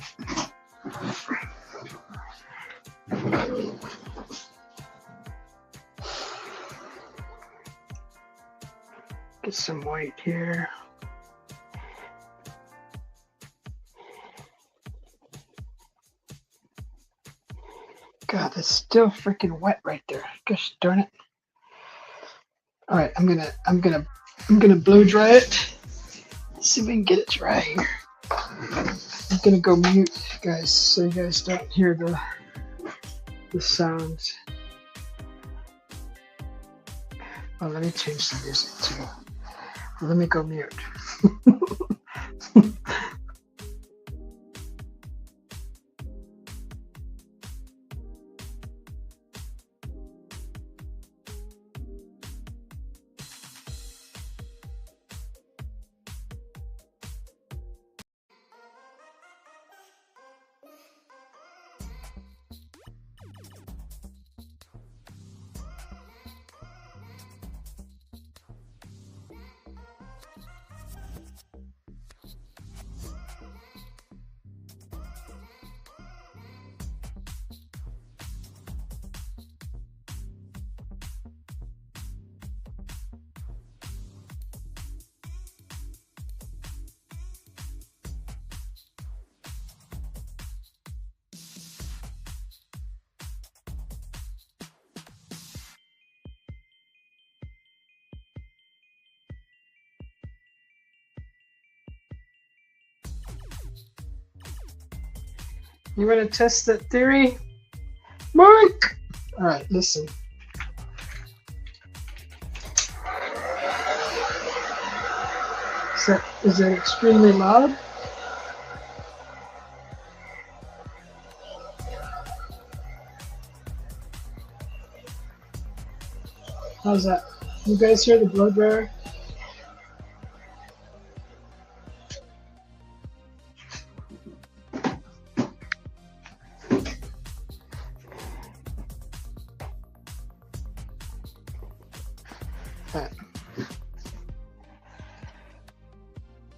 Get some white here. God, that's still freaking wet right there. Gosh darn it. All right, I'm gonna blow dry it. Let's see if we can get it dry here. I'm gonna go mute, guys, so you guys don't hear the sounds. Oh, let me change the music too. Let me go mute. You want to test that theory, Mark? All right, listen. Is that extremely loud? How's that? You guys hear the blow dryer?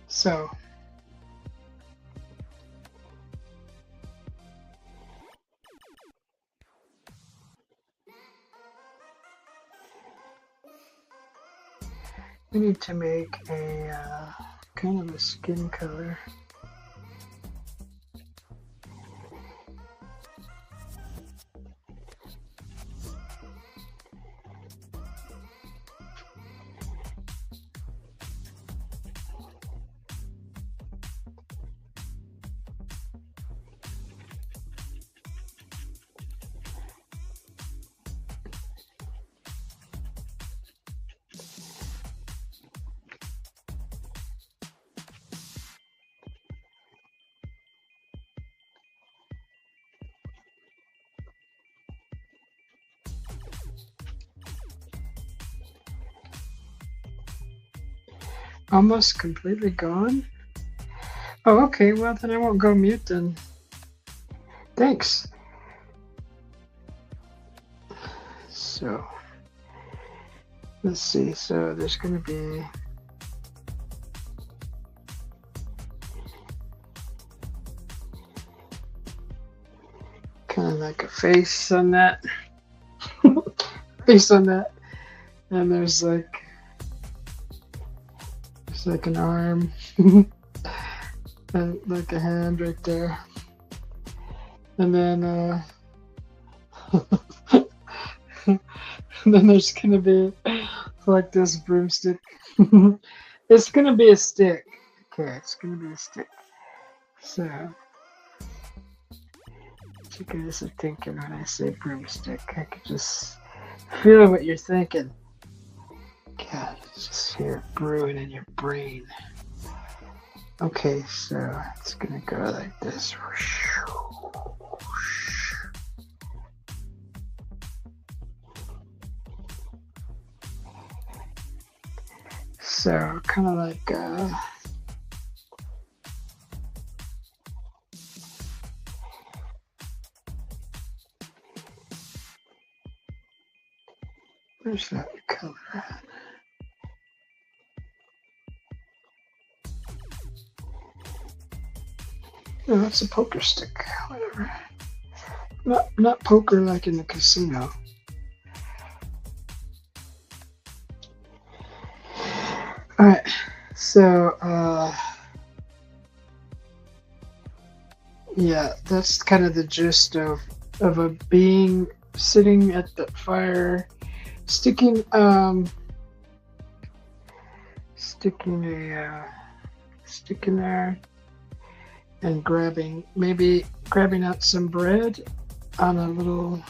So we need to make a kind of a skin color. Almost completely gone? Oh, okay, well then I won't go mute then. Thanks. So, let's see, so there's gonna be kind of like a face on that. Face on that. And there's like an arm and like a hand right there. And then then there's gonna be like this broomstick. It's gonna be a stick. Okay, it's gonna be a stick. So, what you guys are thinking when I say broomstick? I could just feel what you're thinking. God, it's just here brewing in your brain. Okay, so it's gonna go like this. So, kind of like, where's that color at? No, it's a poker stick. Whatever. Not poker like in the casino. Alright, so, yeah, that's kind of the gist of a being sitting at the fire, sticking a stick in there, and maybe grabbing out some bread on a little,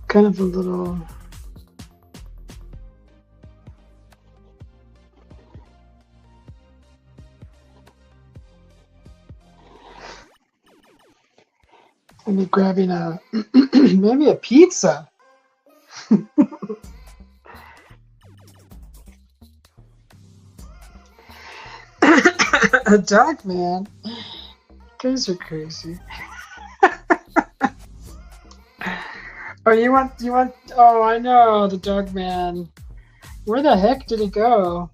kind of a little, maybe grabbing a, maybe a pizza. A dog man. You guys are crazy. Oh, you want, oh, I know, the dog man. Where the heck did he go?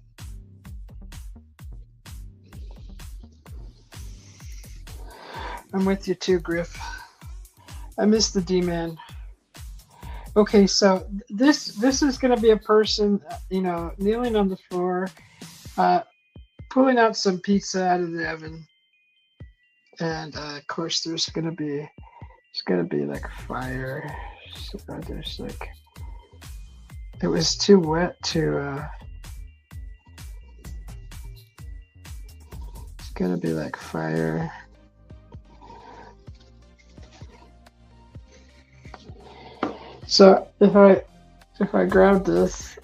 I'm with you too, Griff. I miss the D-man. Okay, so this is gonna be a person, kneeling on the floor, pulling out some pizza out of the oven, and of course there's gonna be like fire. So there's like, it was too wet to. It's gonna be like fire. So if I grab this,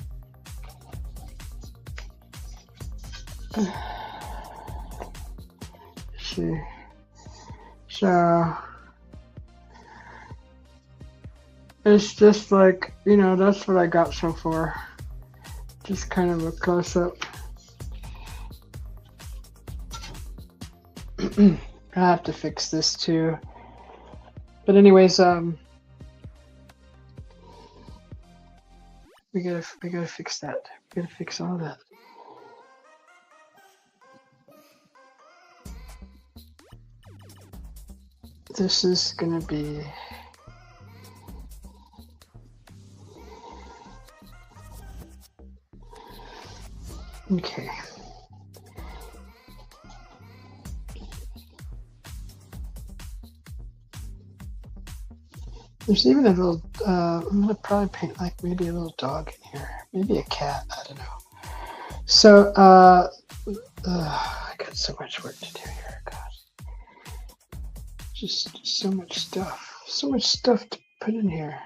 see, so it's just like, that's what I got so far. Just kind of a close up. I have to fix this too. But anyways, we gotta fix that. We gotta fix all that. This is gonna be okay. There's even a little, I'm gonna probably paint like maybe a little dog in here. Maybe a cat, I don't know. So, I got so much work to do here, God. Just so much stuff to put in here.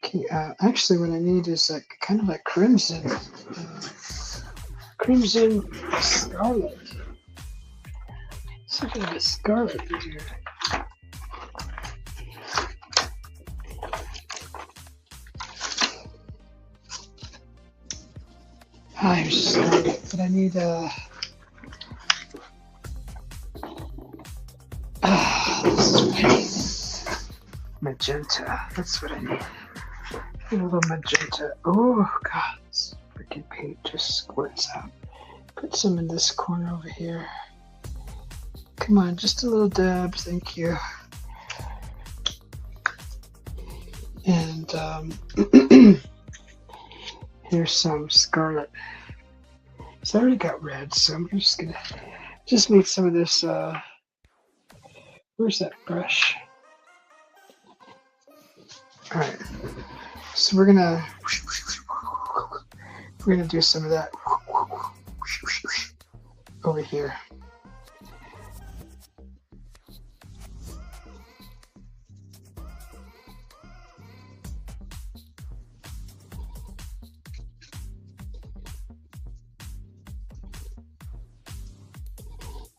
Okay, actually what I need is like, kind of like crimson scarlet. It's like a bit scarlet in here. I'm sorry, but I need this is what I need. Magenta. That's what I need. A little magenta. Oh God, this freaking paint just squirts out. Put some in this corner over here. Come on, just a little dab. Thank you. And here's some scarlet. So I already got red, so I'm just gonna need some of this Where's that brush? All right. So we're gonna do some of that over here.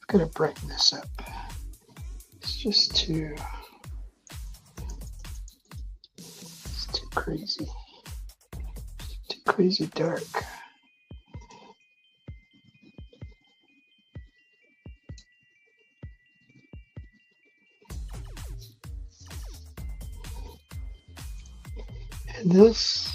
I'm gonna brighten this up. It's just too crazy. Too crazy dark. And this,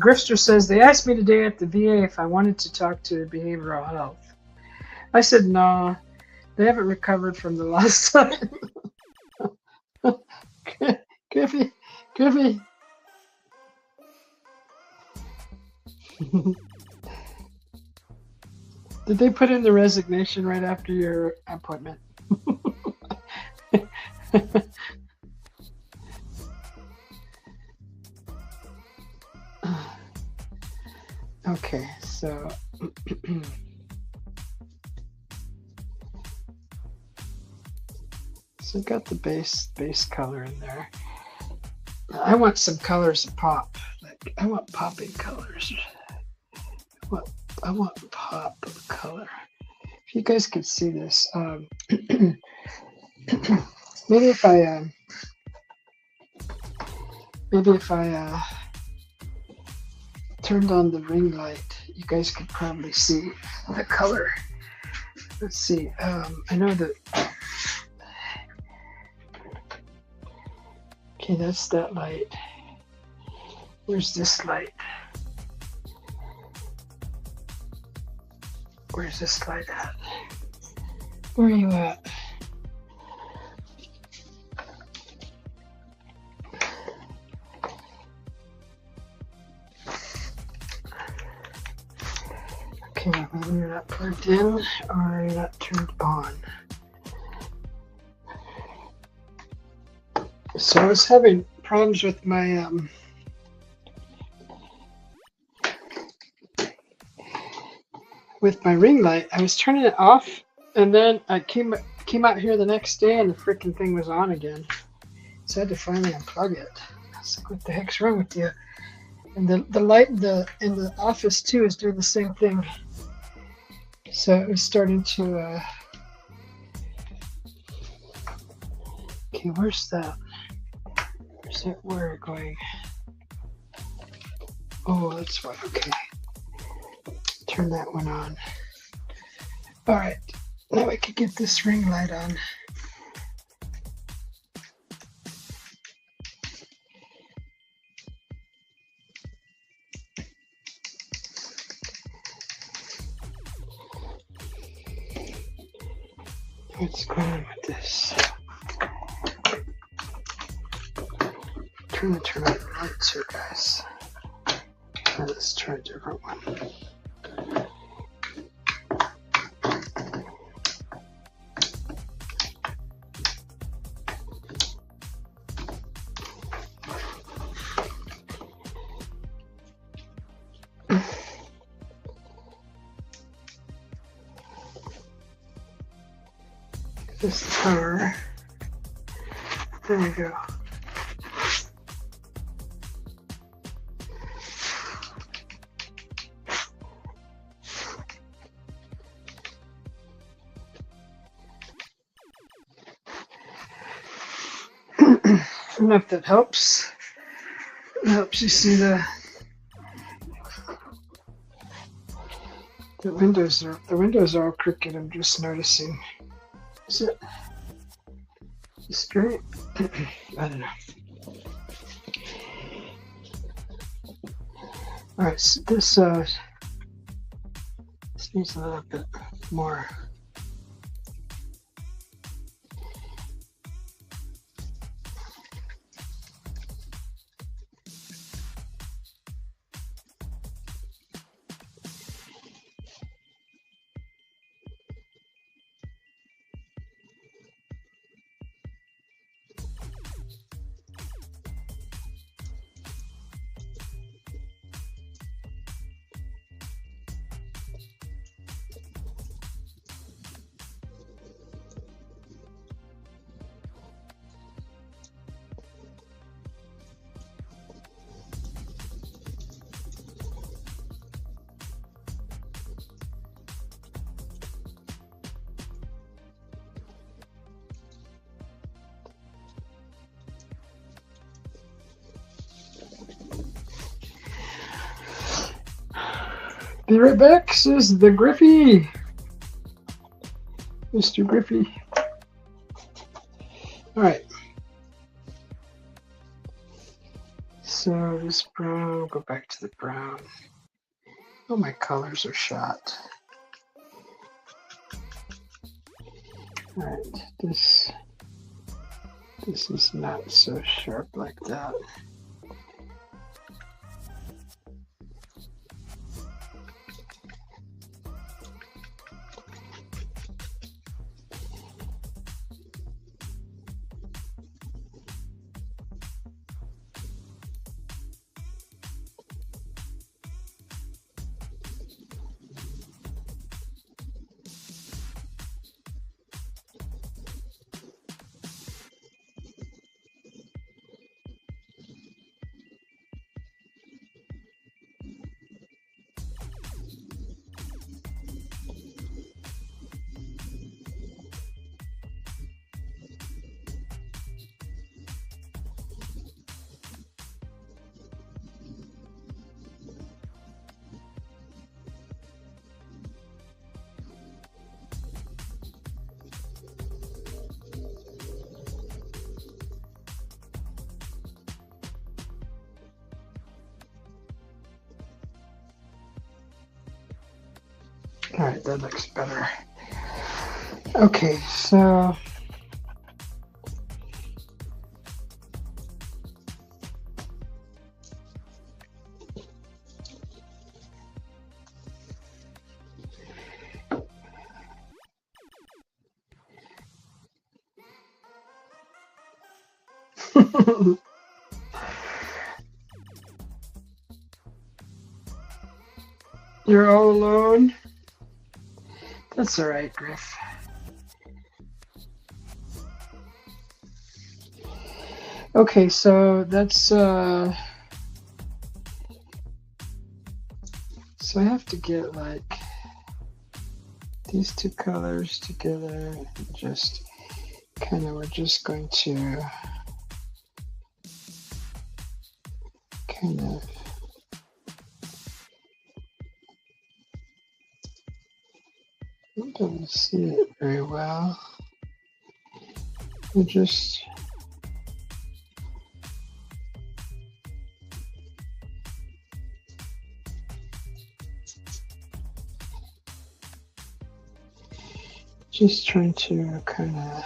Grifter says, they asked me today at the VA if I wanted to talk to behavioral health. I said, no, they haven't recovered from the last time. Griffy. Did they put in the resignation right after your appointment? Okay, so so I've got the base color in there. I want some colors to pop. Like I want popping colors. I want pop of color. If you guys could see this, maybe if I turned on the ring light, you guys could probably see the color. Let's see. I know that. Okay, that's that light. Where's this light? Where's this light at? Where are you at? Okay, maybe you're not plugged in or you're not turned on. So I was having problems with my ring light. I was turning it off, and then I came out here the next day, and the freaking thing was on again. So I had to finally unplug it. I was like, "What the heck's wrong with you?" And the light in the office too is doing the same thing. So it was starting to. Okay, where's that? Where's that wire going? Oh, that's why. Okay. Turn that one on. All right, now I can get this ring light on. What's going on with this? Turn on the lights here, guys. Let's try a different one. This power. There we go. I don't know if that helps. It helps you see the The windows are all crooked. I'm just noticing. Is it straight? I don't know. All right, so this needs a little bit more. Be right back, says the Griffey. Mr. Griffey. Alright. So this brown, go back to the brown. Oh, my colors are shot. Alright, this is not so sharp like that. All right, that looks better. Okay, so you're all alone? That's all right, Griff. Okay, so that's so I have to get like these two colors together and just kind of, we're just going to kind of I don't see it very well. We just trying to kind of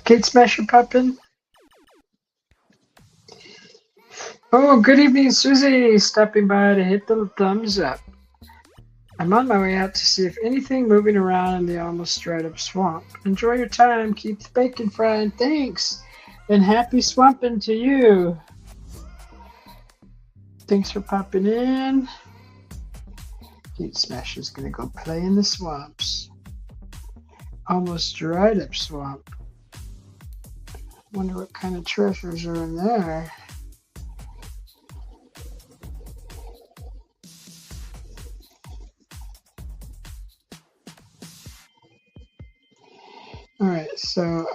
Kate Smasher poppin'. Oh, good evening, Susie. Stopping by to hit the thumbs up. I'm on my way out to see if anything moving around in the almost dried up swamp. Enjoy your time. Keep the bacon frying. Thanks. And happy swamping to you. Thanks for popping in. Kate Smasher's gonna go play in the swamps. Almost dried up swamp. Wonder what kind of treasures are in there. Alright, so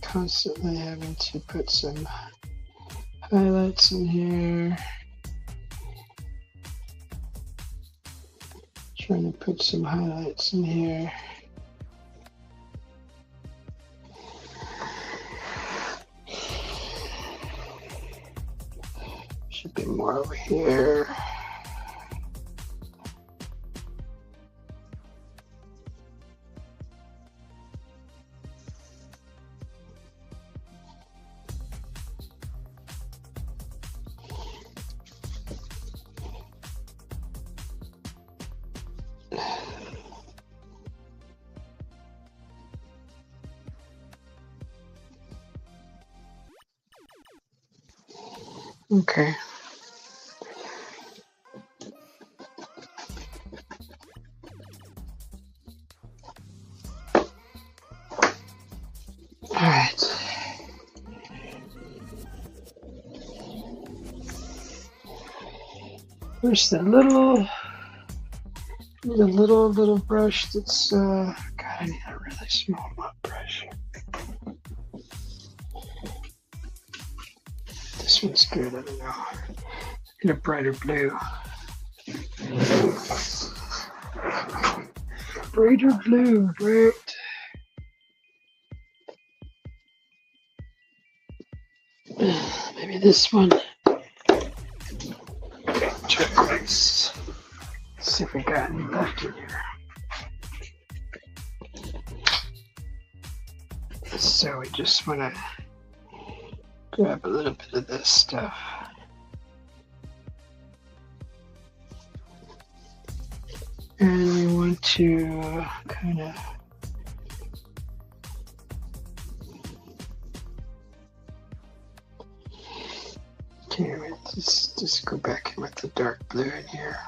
constantly having to put some highlights in here. Trying to put some highlights in here. Should be more over here. Okay. All right. There's the little, need a little brush that's, God, I need a really small mop brush. This one's good, I don't know. Get a brighter blue. Brighter blue, right? Maybe this one. Turquoise. Let's see if we got any left in here. So we just want to grab a little bit of this stuff. And we want to kind of just go back in with the dark blue in here.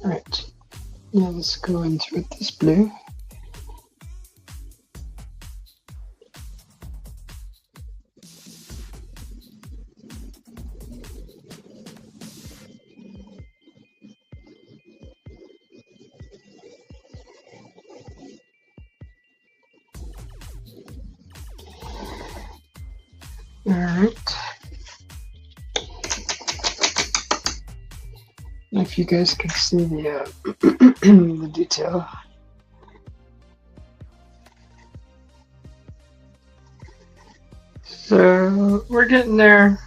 All right, now let's go in with this blue. All right. If you guys can see the the detail. So we're getting there.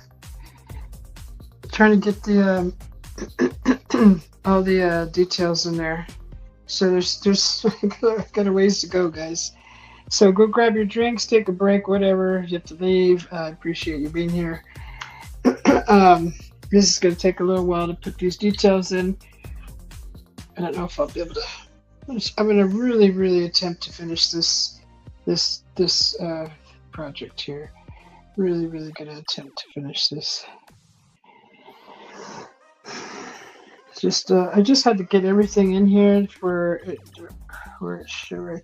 Trying to get the all the details in there. So there's got a ways to go, guys. So go grab your drinks, take a break, whatever. You have to leave. I appreciate you being here. This is going to take a little while to put these details in. I don't know if I'll be able to. I'm going to really attempt to finish this project here. Really going to attempt to finish this. Just I just had to get everything in here where I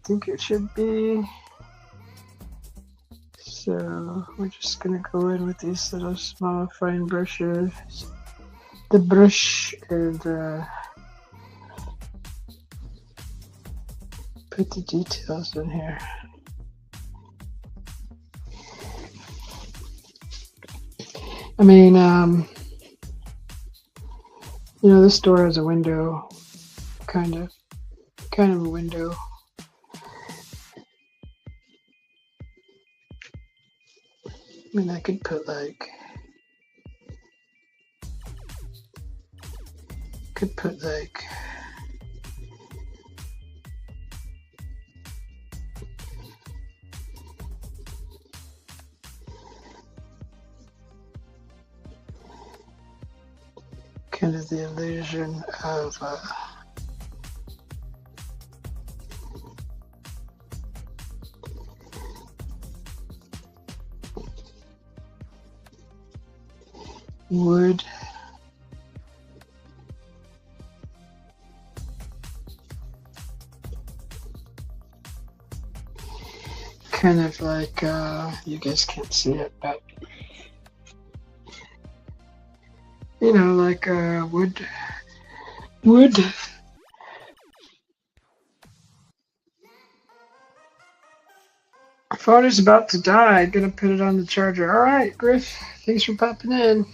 think it should be. So we're just gonna go in with these little small fine brushes, the brush, and put the details in here. I mean, you know, this door has a window, kind of a window. I mean, I could put like, kind of the illusion of wood. Kind of like, you guys can't see it, but you know, like wood. Phone is about to die. I'm gonna put it on the charger. All right, Griff. Thanks for popping in.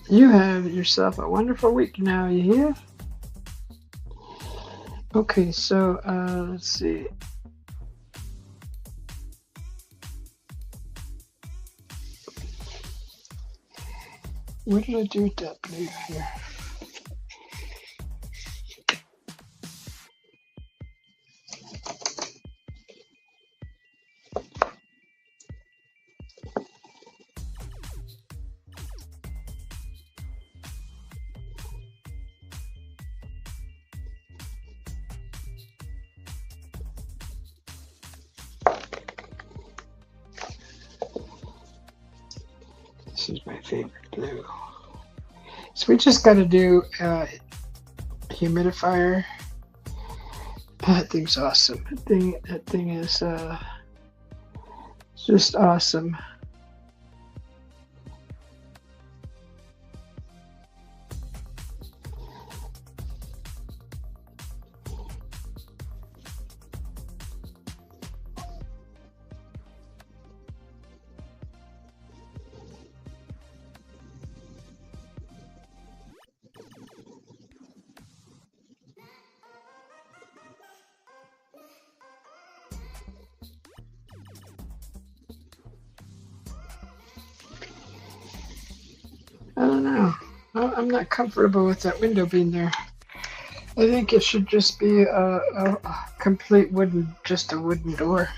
You have yourself a wonderful week now, you hear? Okay, so let's see. What did I do with that blue here? This is my favorite blue. So we just got to do humidifier. That thing's awesome. That thing is just awesome. I don't know. I'm not comfortable with that window being there. I think it should just be a complete just a wooden door.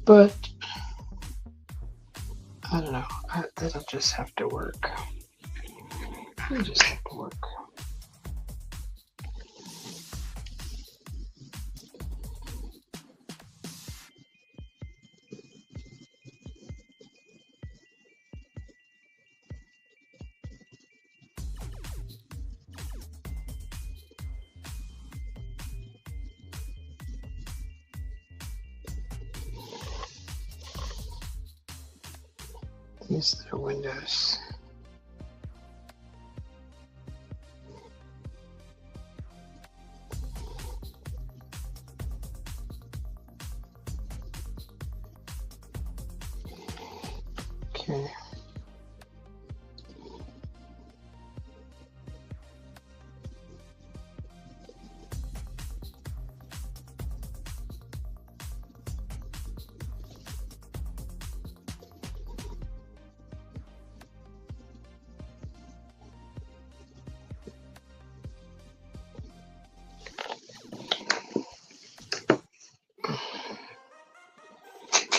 But I don't know. That'll just have to work. It'll just have to work. These little windows. Okay.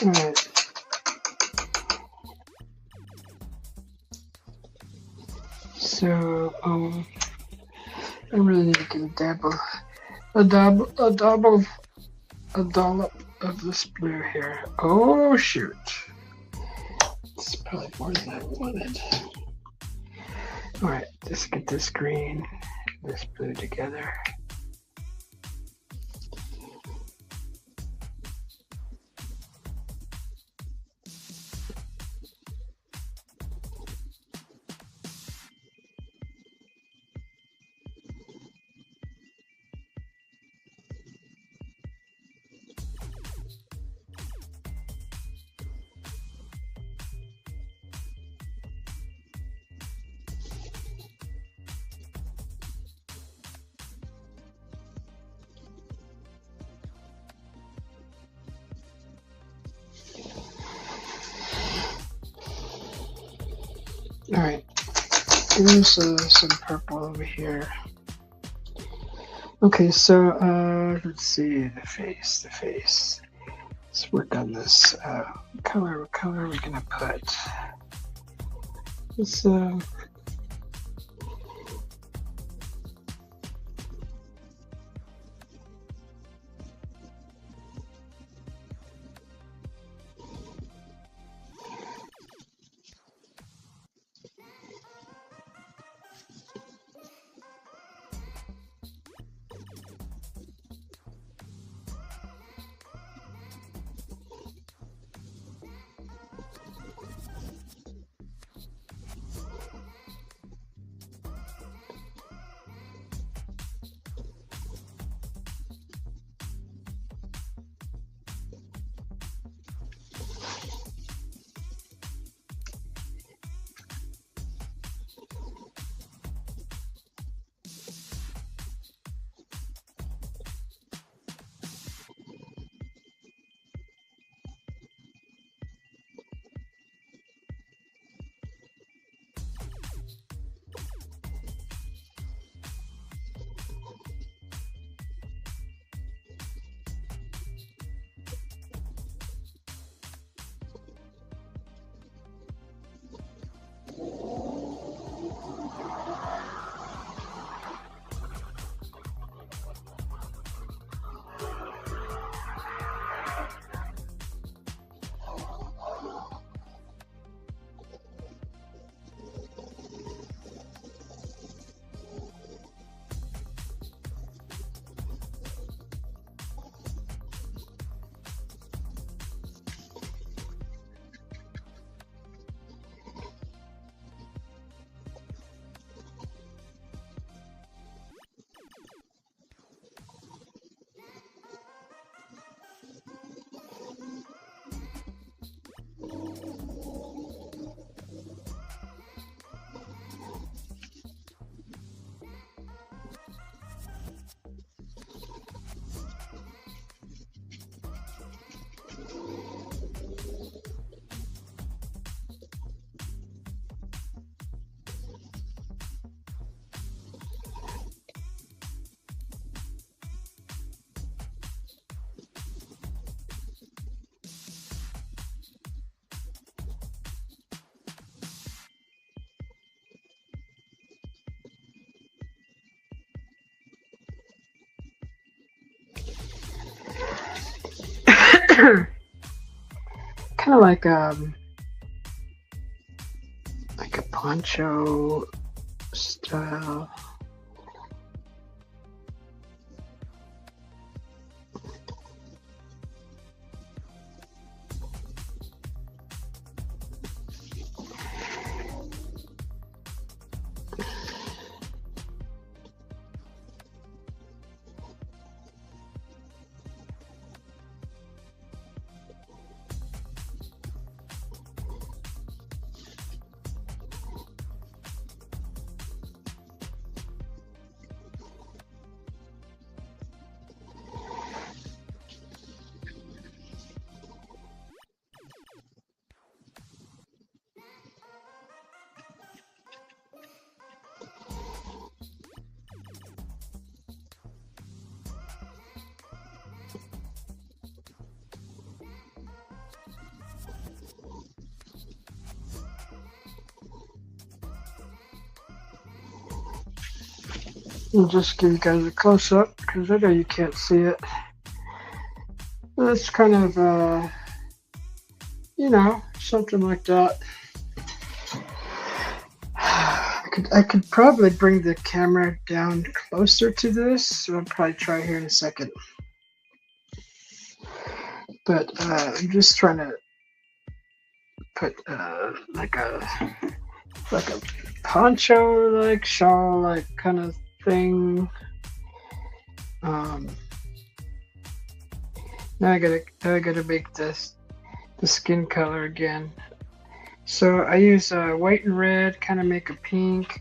All right. So, I really need to get a a dollop of this blue here. Oh shoot. It's probably more than I wanted. Alright, let's get this green, this blue together. Alright, there's some purple over here. Okay, so let's see, the face. Let's work on this. Color are we gonna put? This kind of like a poncho style. I'll just give you guys a close-up. because I know you can't see it. That's kind of, you know, something like that. I could probably bring the camera down closer to this, so I'll probably try here in a second. But I'm just trying to put like a poncho, like shawl, like kind of thing. Now I gotta make this the skin color again. So I use white and red, kind of make a pink,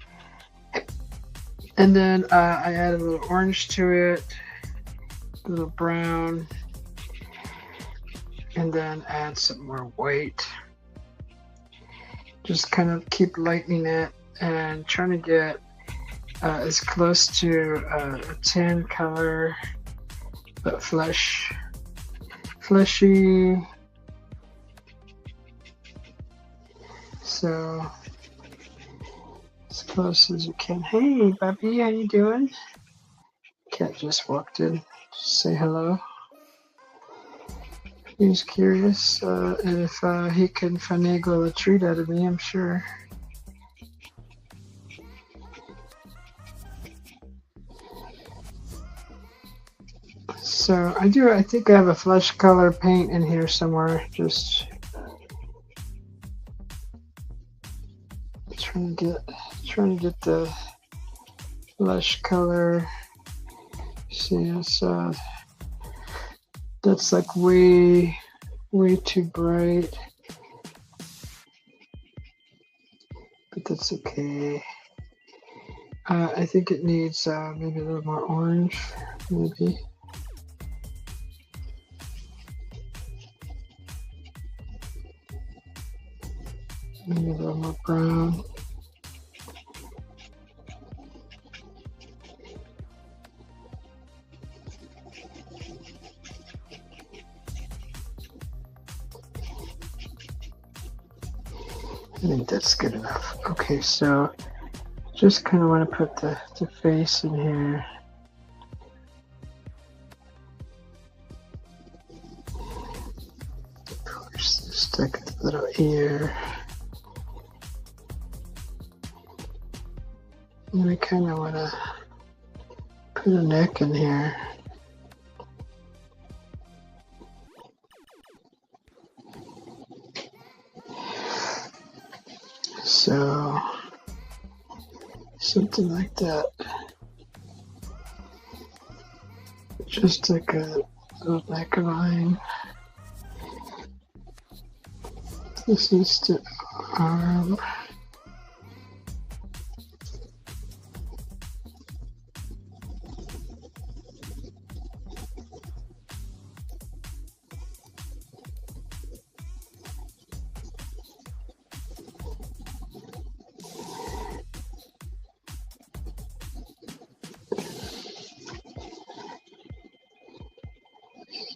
and then I add a little orange to it, a little brown, and then add some more white. Just kind of keep lightening it and trying to get as close to a tan color, but fleshy. So as close as you can. Hey, Bubby, how you doing? Cat just walked in. Just say hello. He's curious, and if he can finagle a treat out of me, I'm sure. So I think I have a flesh color paint in here somewhere. Just trying to get the flesh color. See, it's that's like way too bright, but that's okay. I think it needs maybe a little more orange, maybe. Maybe a little more brown. I think that's good enough. Okay, so just kind of want to put the face in here. Stick a little ear. And I kind of want to put a neck in here. So something like that. Just like a little neckline. This is the arm.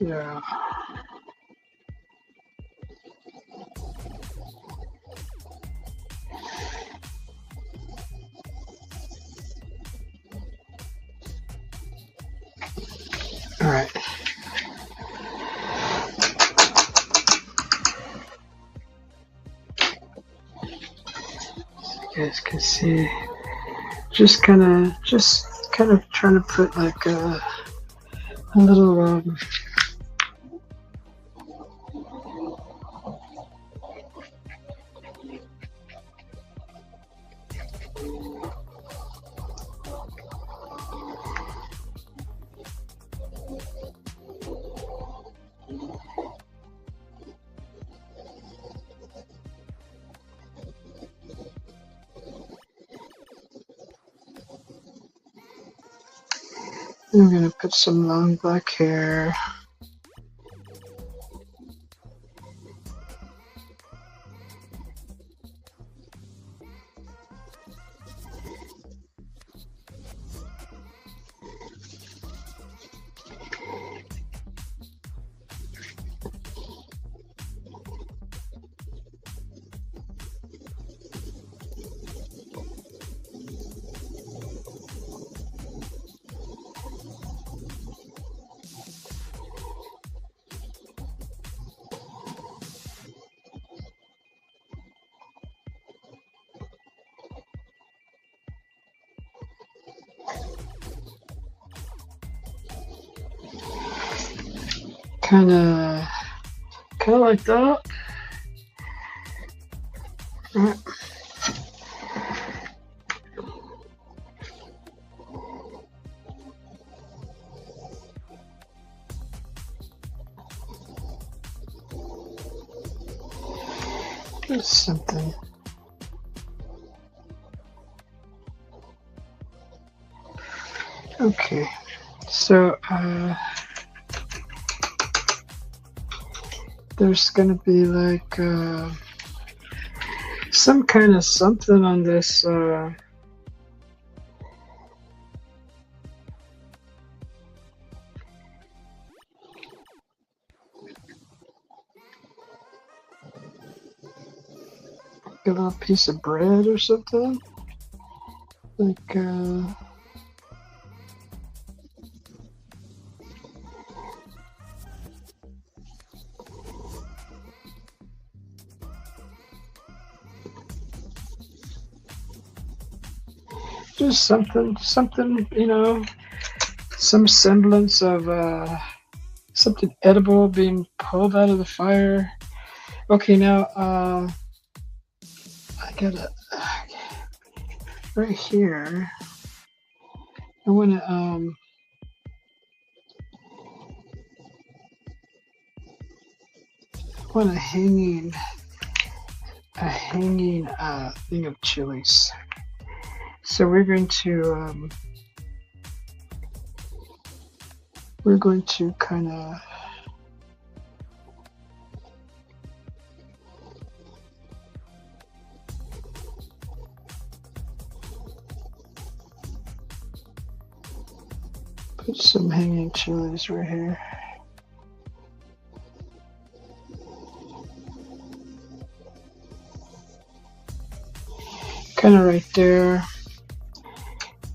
Yeah. All right. You guys can see, just kind of trying to put like a little I'm gonna put some long black hair. kind of like that. Right. Just something. Okay, so there's gonna be like some kind of something on this a little piece of bread or something, like just something, you know, some semblance of something edible being pulled out of the fire. Okay, now I gotta right here. I wanna a hanging thing of chilies. So we're going to kind of put some hanging chilies right here. Kind of right there,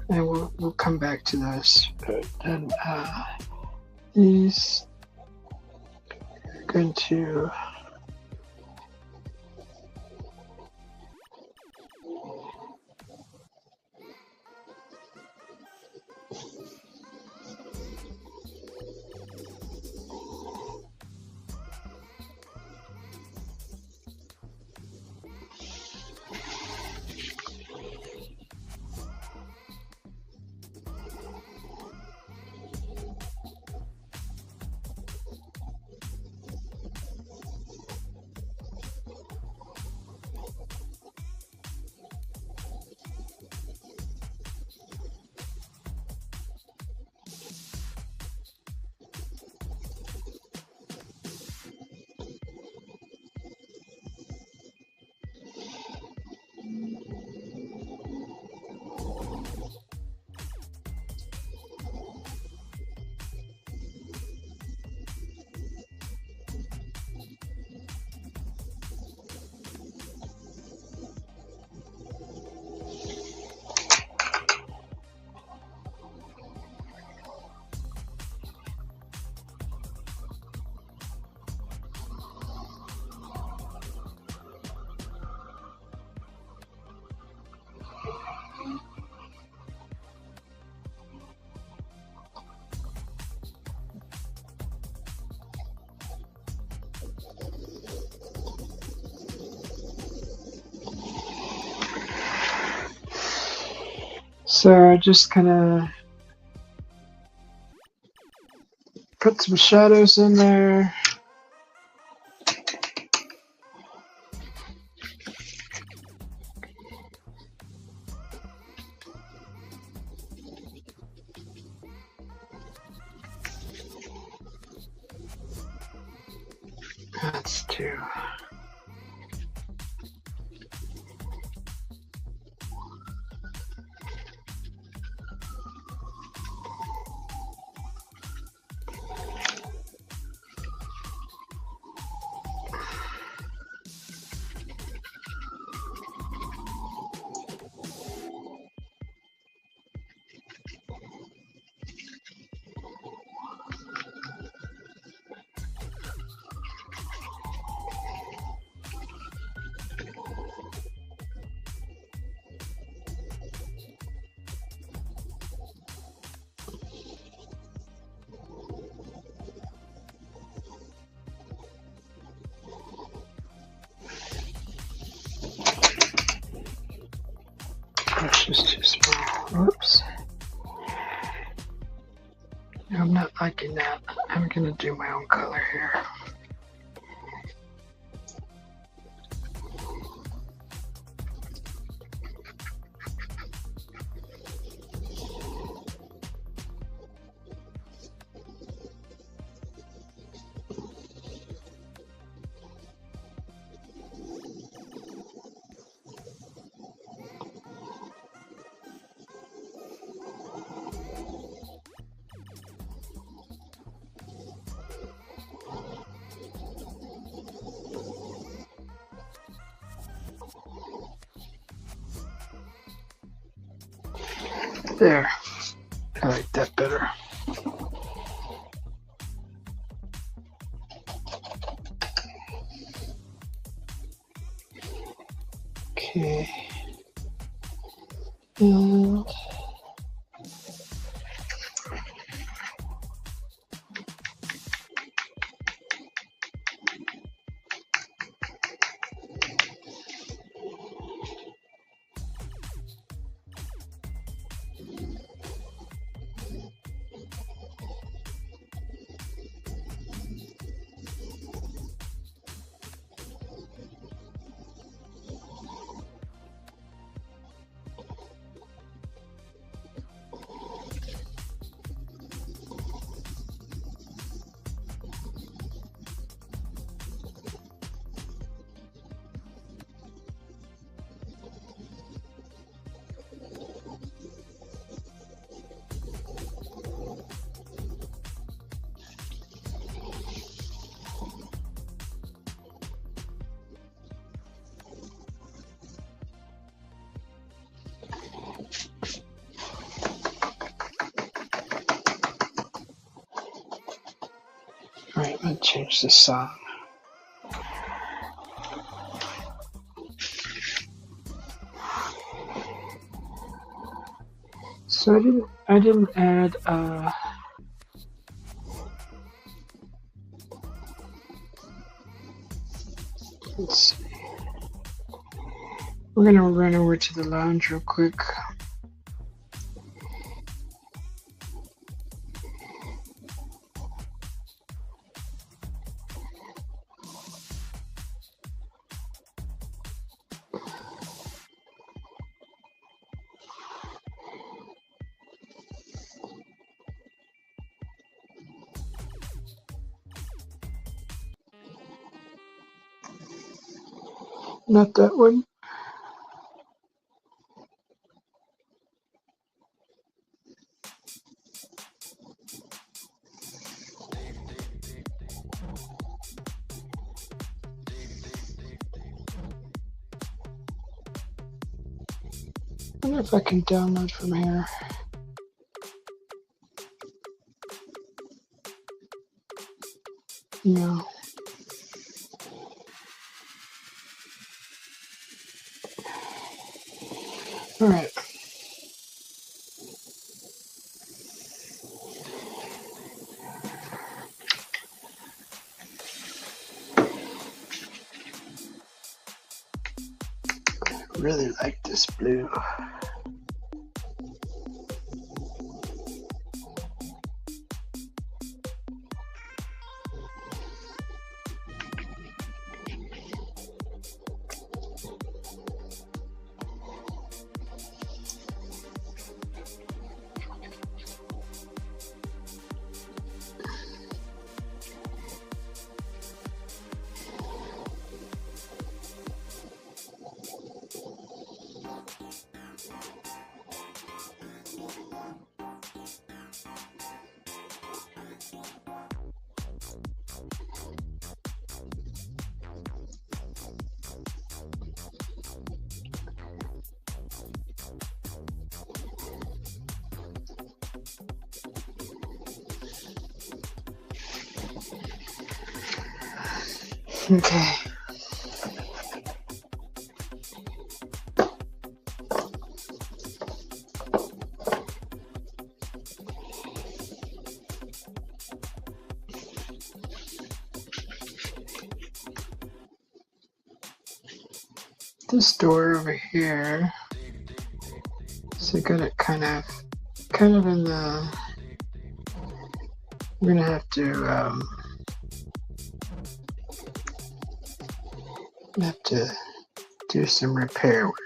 and we'll come back to this. And these are going to so just kind of put some shadows in there. That's two. liking that. I'm gonna do my own color here. There, I like that better. Okay. And alright, I'm gonna change the song. So I didn't add let's see. We're gonna run over to the lounge real quick. Not that one. I wonder if I can download from here. No. Alright. I really like this blue. Okay. This door over here, so I got it kind of in the We're gonna have to do some repair work.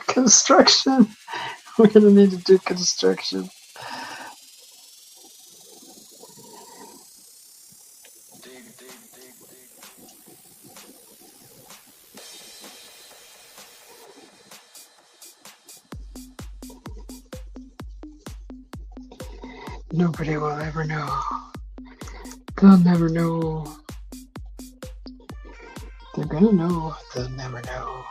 Construction. We're gonna need to do construction. Nobody will ever know. They'll never know. They're gonna know. They'll never know.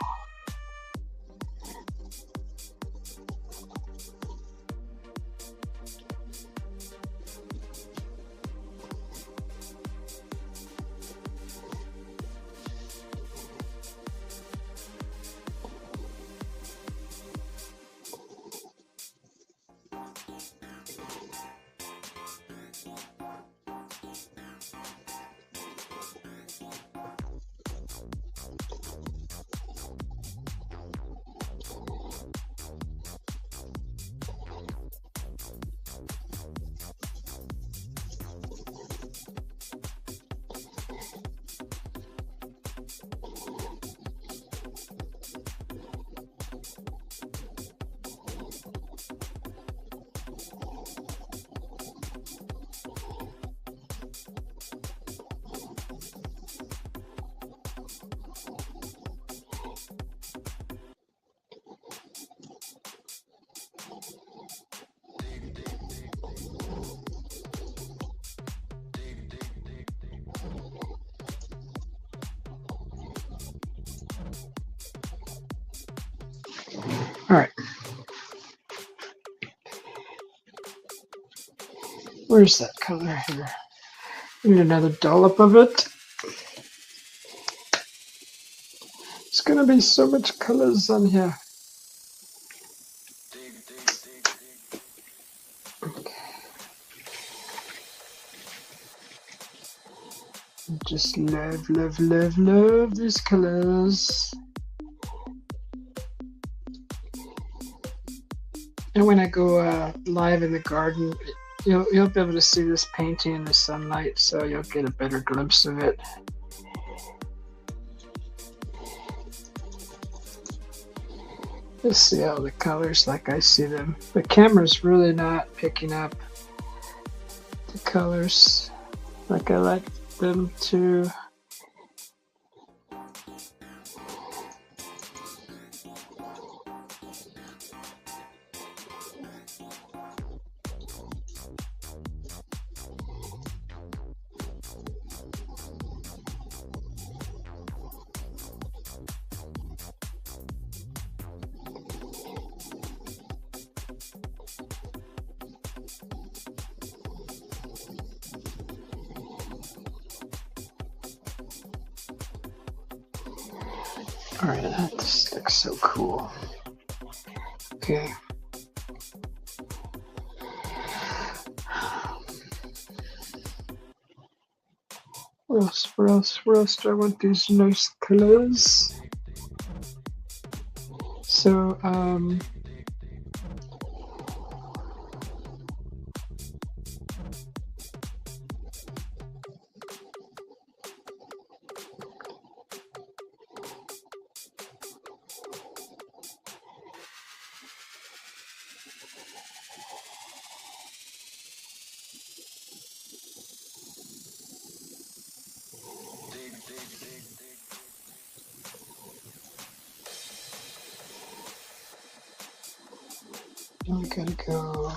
All right. Where's that color here? I need another dollop of it. It's gonna be so much colors on here. Okay. Just love, love, love, love these colors. And when I go live in the garden, you'll be able to see this painting in the sunlight, so you'll get a better glimpse of it. You'll see all the colors like I see them. The camera's really not picking up the colors like I like them to. Alright, that just looks so cool. Okay. Where else do I want these nice colors? So, we gotta go.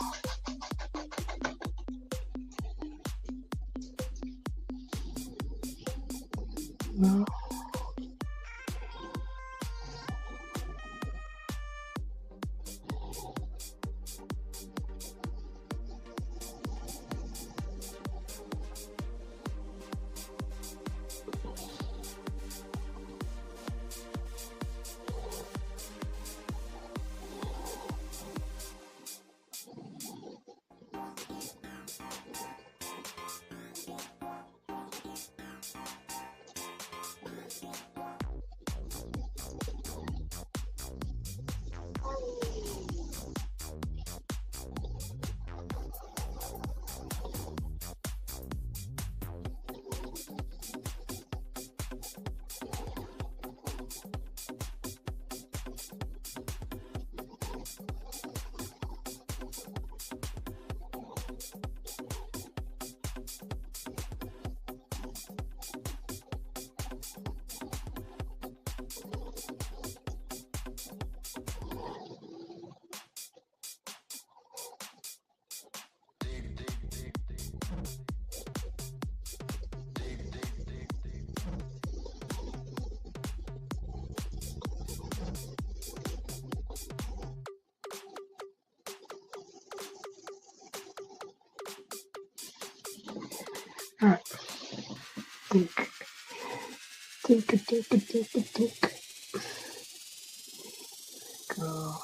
No. Alright. Think. Go.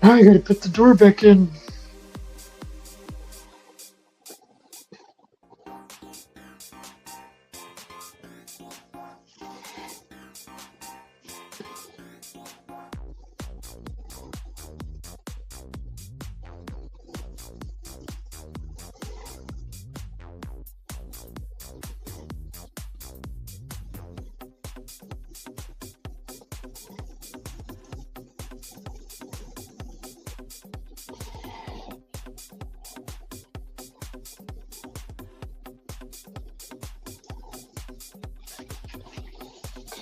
Now I gotta put the door back in.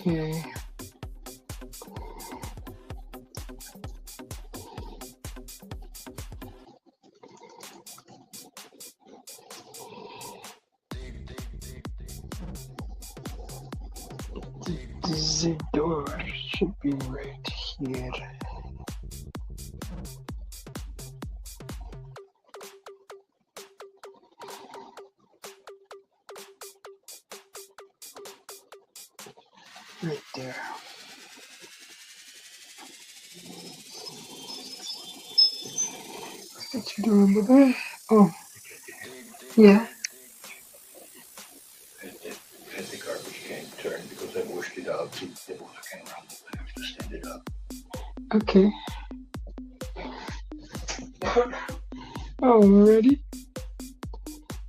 Okay. The door should be right here. Right there. What you doing, baby? Oh, yeah. Had the garbage can turned because I washed it out. The water came around. I have to stand it up. Okay. Alrighty.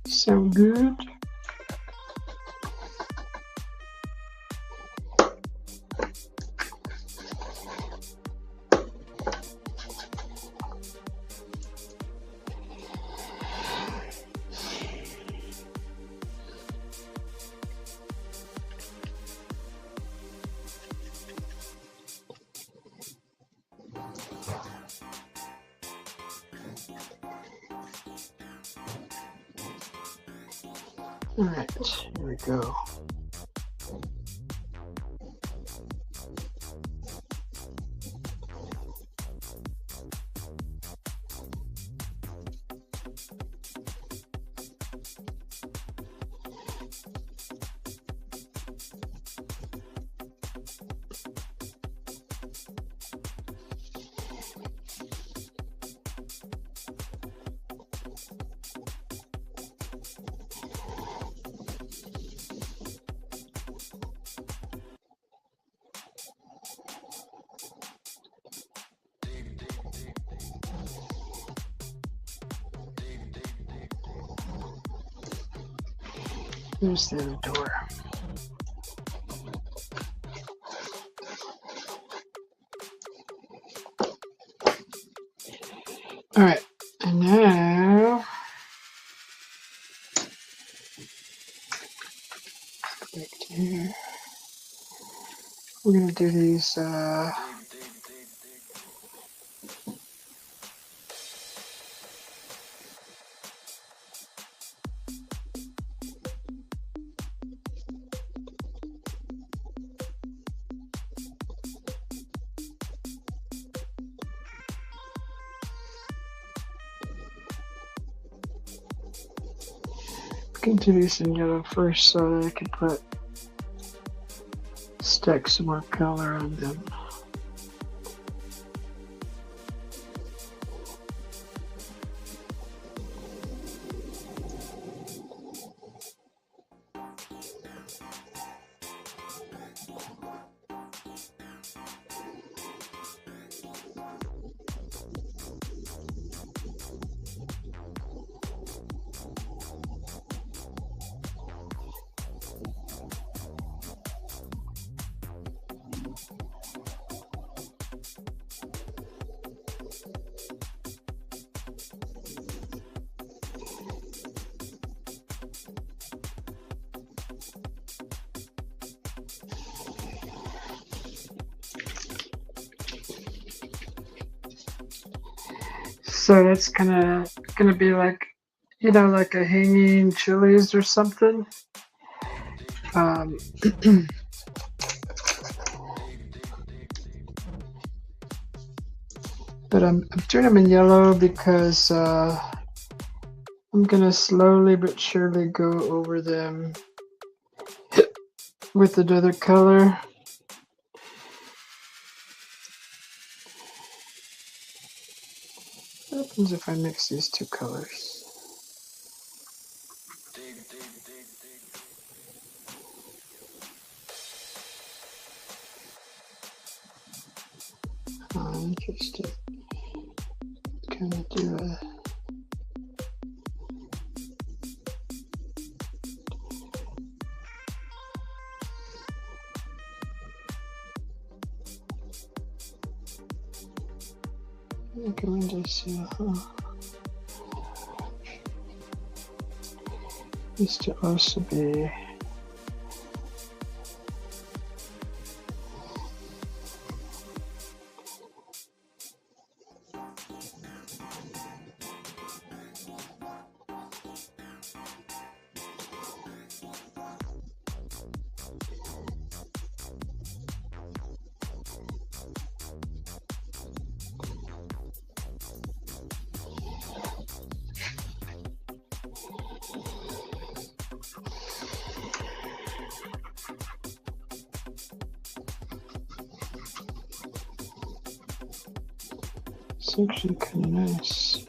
Sound good. Alright, here we go. There's the other door. Alright, and now back to here. We're gonna do these in yellow first so that I can stack some more color on them. So that's gonna be like, like a hanging chilies or something. Um, but I'm doing them in yellow because I'm gonna slowly but surely go over them with another color. What happens if I mix these two colors? Interesting. Kind of do a. I'm going to see. This to also be. It's actually kind of nice.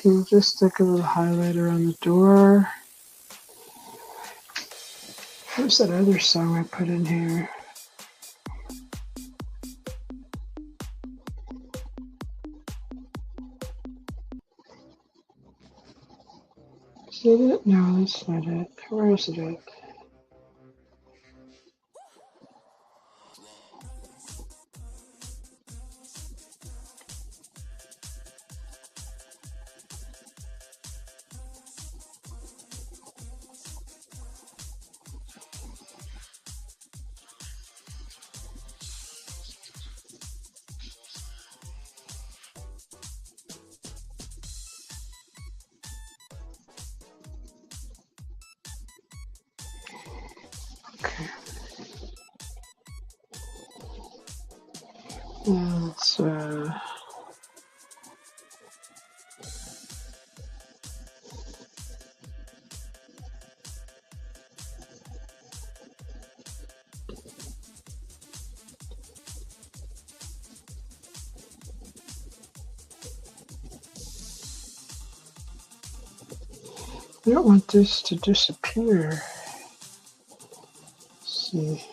Okay, just stick a little highlighter on the door. Where's that other song I put in here? Is that it? No, that's not it. Where is it at? Okay. Let's I don't want this to disappear. Let's see.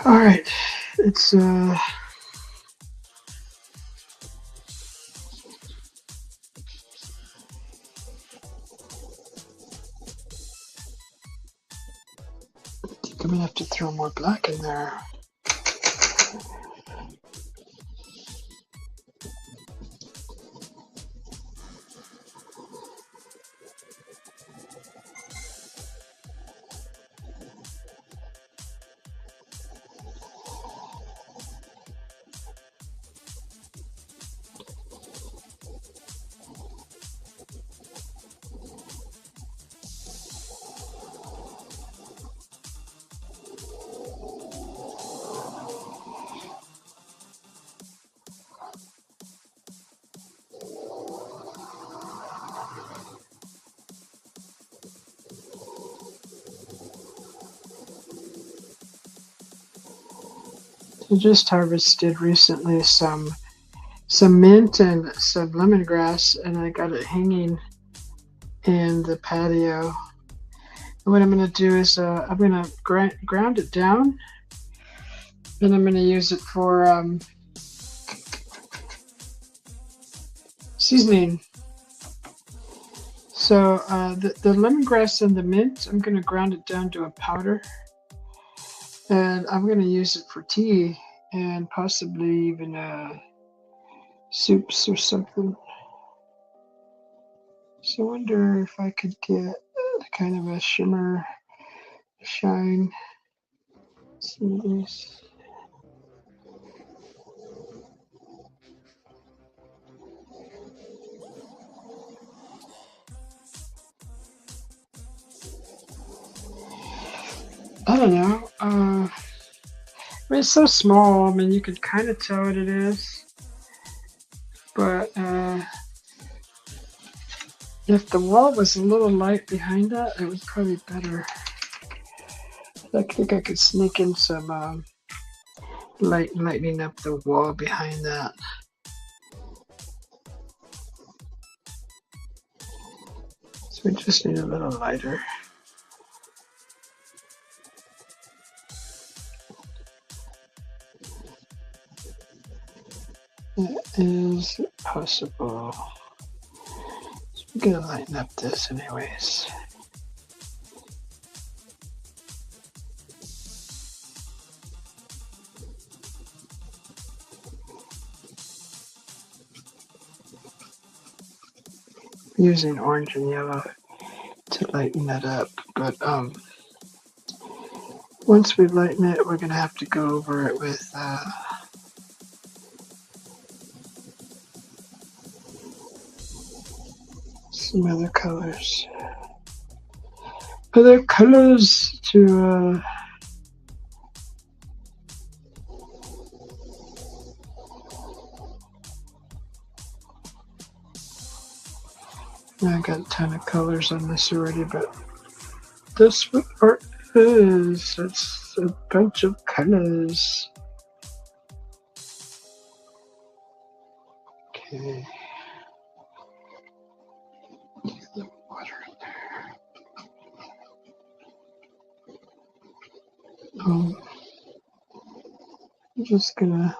All right, it's I think I'm gonna have to throw more black in there. I just harvested recently some mint and some lemongrass, and I got it hanging in the patio. And what I'm going to do is I'm going to ground it down, and I'm going to use it for seasoning. So the lemongrass and the mint, I'm going to ground it down to a powder, and I'm going to use it for tea and possibly even soups or something. So I wonder if I could get kind of a shimmer, shine. Some of these. I don't know. I mean, it's so small. I mean, you could kind of tell what it is. But if the wall was a little light behind that, it would probably be better. I think I could sneak in some lightening up the wall behind that. So we just need a little lighter. It is possible. So we're gonna lighten up this anyways. Using orange and yellow to lighten that up, but once we lighten it, we're gonna have to go over it with some other colors. Other colors to I got a ton of colors on this already, but that's what art is. It's a bunch of colors. Okay. Get a little water in there. I'm just gonna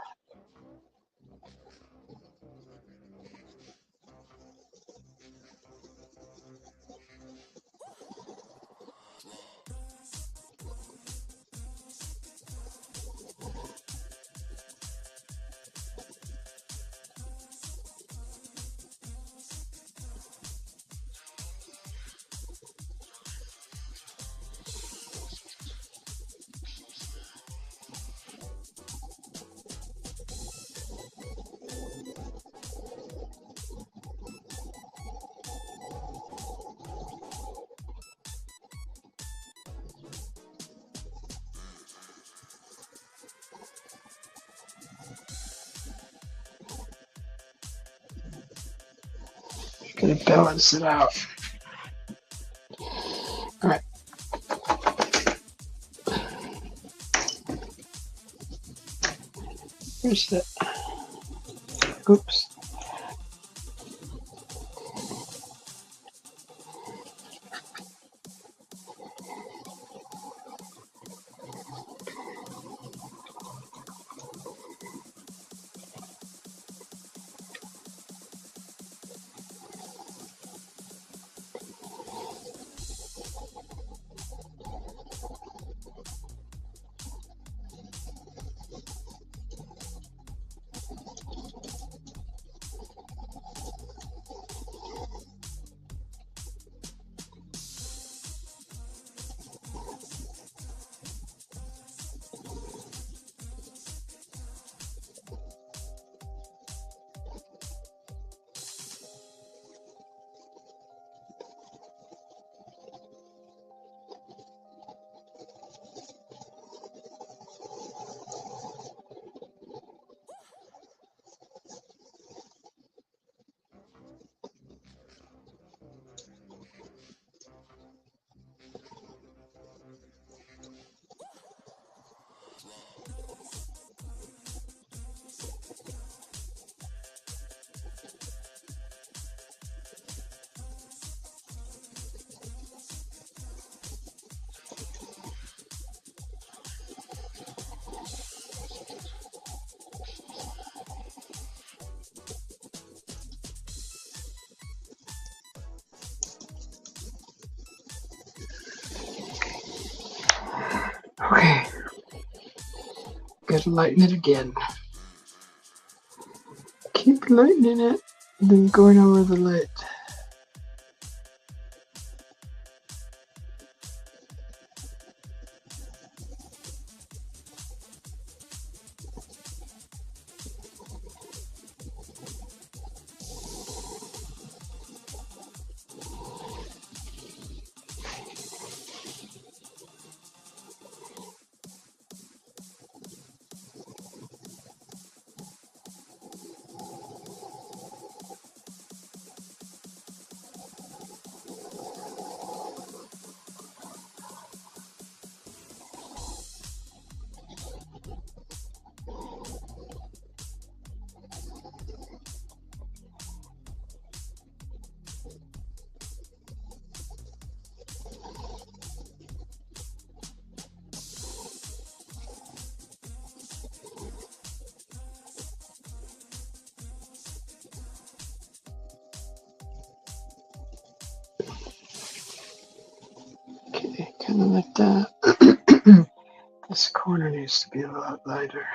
balance it out. All right. Where's that? Oops. Okay. Gotta lighten it again. Keep lightening it, then going over the light. Okay, kind of like that. This corner needs to be a lot lighter.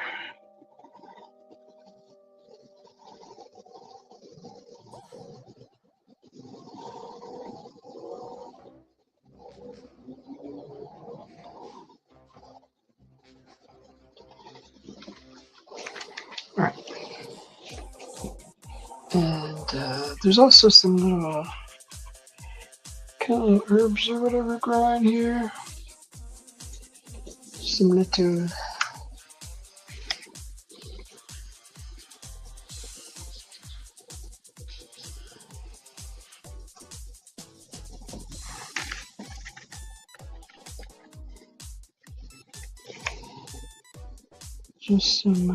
All right. And there's also some little kind of little herbs or whatever growing here. Some little just some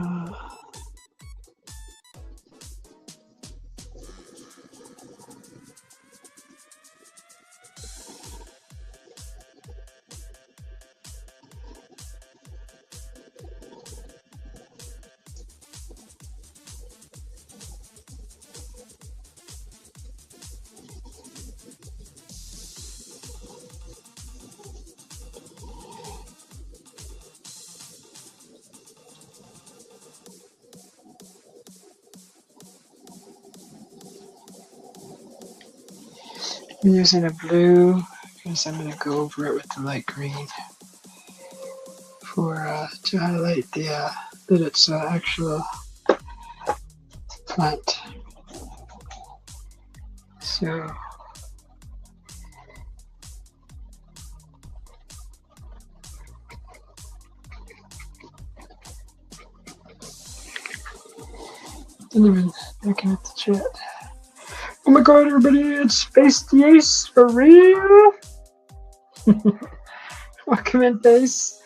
I'm using a blue because I'm going to go over it with the light green for to highlight the that it's actual plant. So didn't even looking at the chat. Oh my god, everybody, it's Space the Ace for real! Welcome in, Face.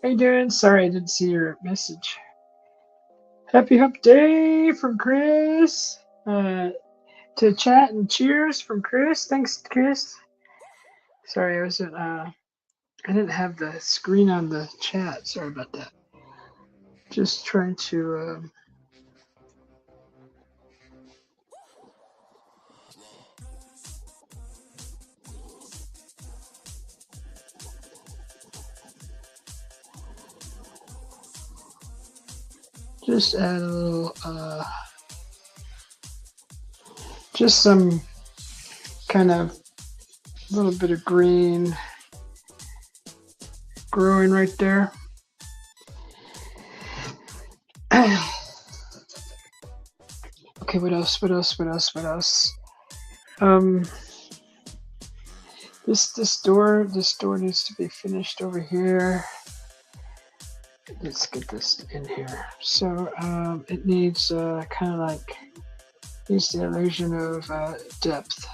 How you doing? Sorry, I didn't see your message. Happy Hump Day from Chris. To chat and cheers from Chris. Thanks, Chris. Sorry, I wasn't. I didn't have the screen on the chat. Sorry about that. Just trying to. Just add a little, just some kind of little bit of green growing right there. Okay, what else? This door needs to be finished over here. Let's get this in here. So it needs kind of like needs the illusion of depth.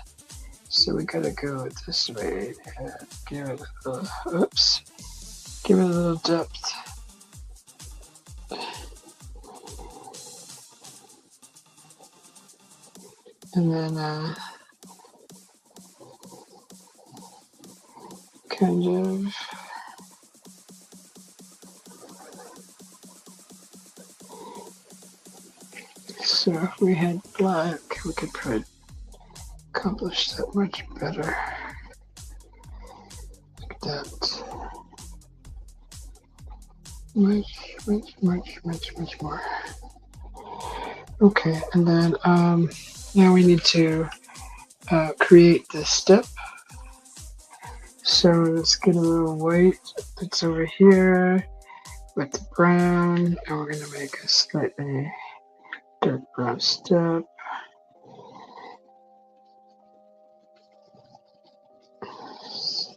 So we gotta go this way and give it a little, give it a little depth. And then kind of so if we had black, we could probably accomplish that much better. Like that. much more. Okay, and then now we need to create this step. So let's get a little white that's over here with the brown, and we're going to make a slightly dark brown step. A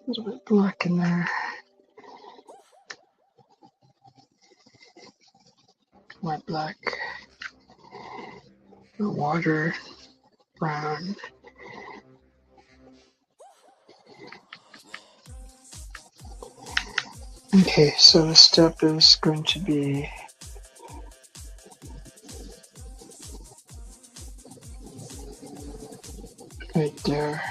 little bit black in there. More black. Water, brown. Okay, so the step is going to be right there.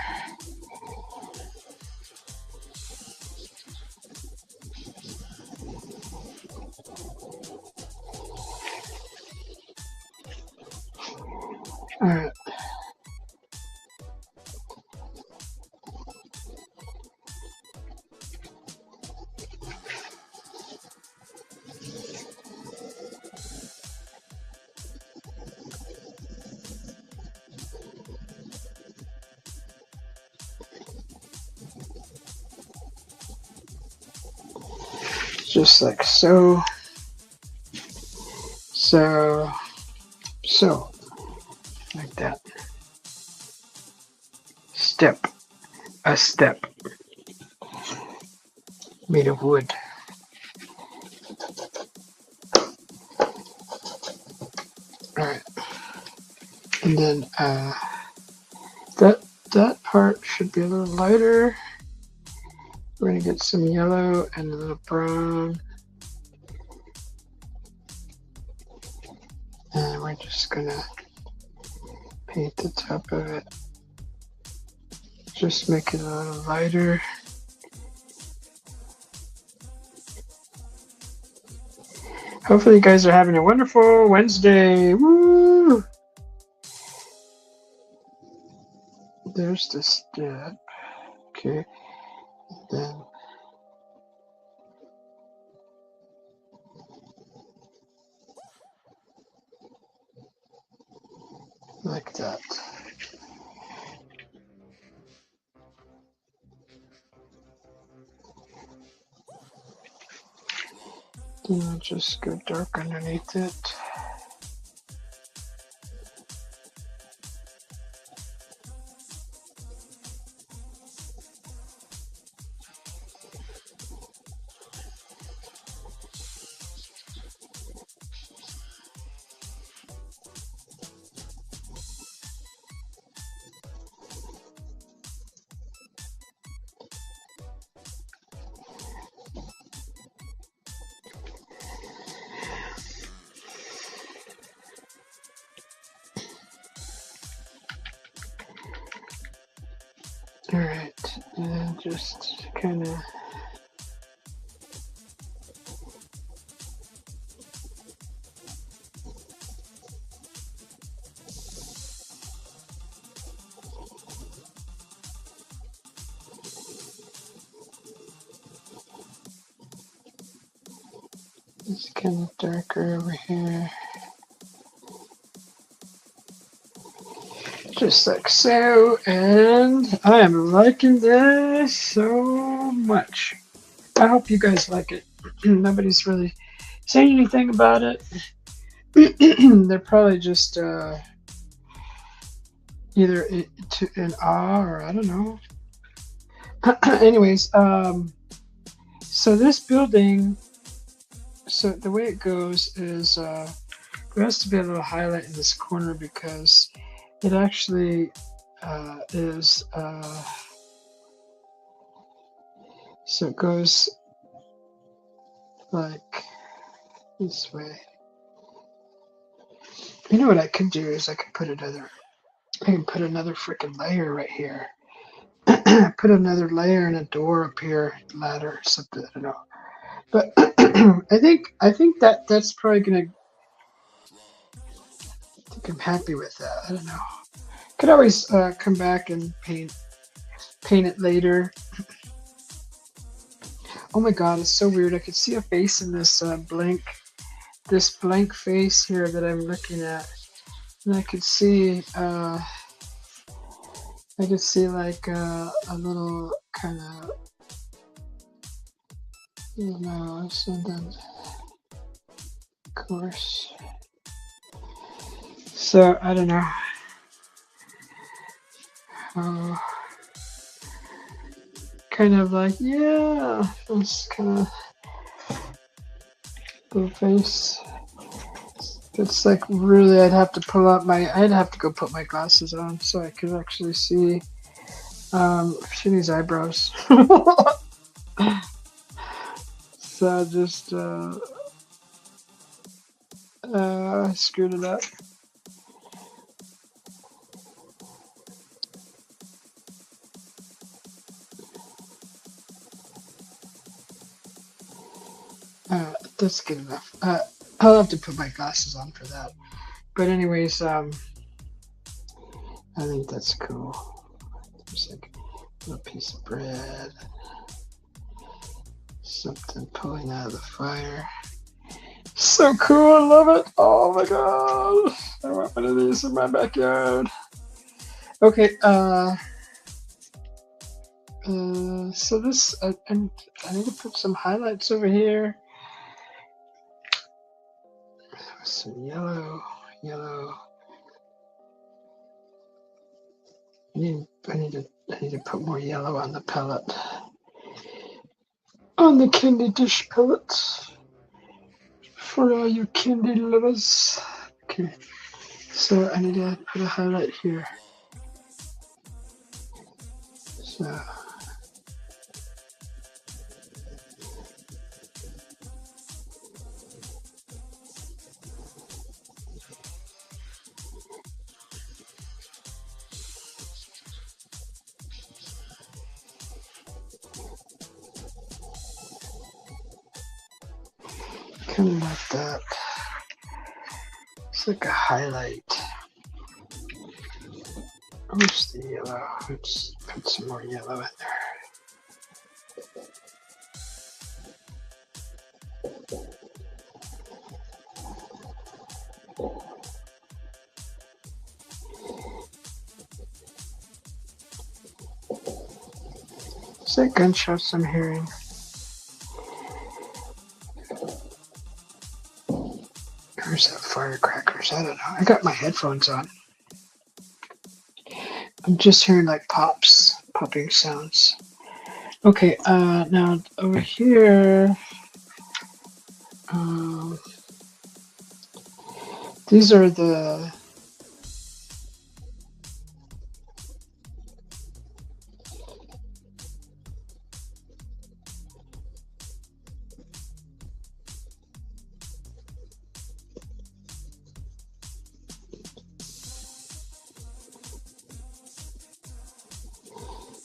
Alright. Just like so. So. Like that. Step. A step. Made of wood. Alright. And then that part should be a little lighter. We're going to get some yellow and a little brown. And we're just going to paint the top of it. Just make it a little lighter. Hopefully you guys are having a wonderful Wednesday. Woo! There's the step. Okay. Then like that. Then I'll just go dark underneath it. Alright, and just kind of it's kind of darker over here. Just like so, and I am liking this so much. I hope you guys like it. Nobody's really saying anything about it. They're probably just either in awe or I don't know. Anyways, so this building, so the way it goes is there has to be a little highlight in this corner because it actually is, so it goes like this way. You know what I could do is I can put another freaking layer right here. Put another layer and a door up here, ladder, something, I don't know. But I think that's probably gonna, I think I'm happy with that. I don't know. Could always come back and paint it later. Oh my god, it's so weird. I could see a face in this blank face here that I'm looking at. And I could see like a little kind of, you know, something, of course. So I don't know how, kind of like, yeah, this kind of little face. It's like really, I'd have to go put my glasses on so I could actually see Shinny's eyebrows. So I just screwed it up. That's good enough. I'll have to put my glasses on for that. But anyways, I think that's cool. There's like a little piece of bread. Something pulling out of the fire. So cool, I love it. Oh my god. I want one of these in my backyard. Okay, so this, I need to put some highlights over here. Some yellow. I need to put more yellow on the palette. On the candy dish pellets. For all you candy lovers. Okay, so I need to put a highlight here. So kind of like that. It's like a highlight. Where's the yellow? Let's put some more yellow in there. Is that gunshots I'm hearing? Or is that firecrackers? I don't know. I got my headphones on. I'm just hearing like popping sounds. Okay, now over here, these are the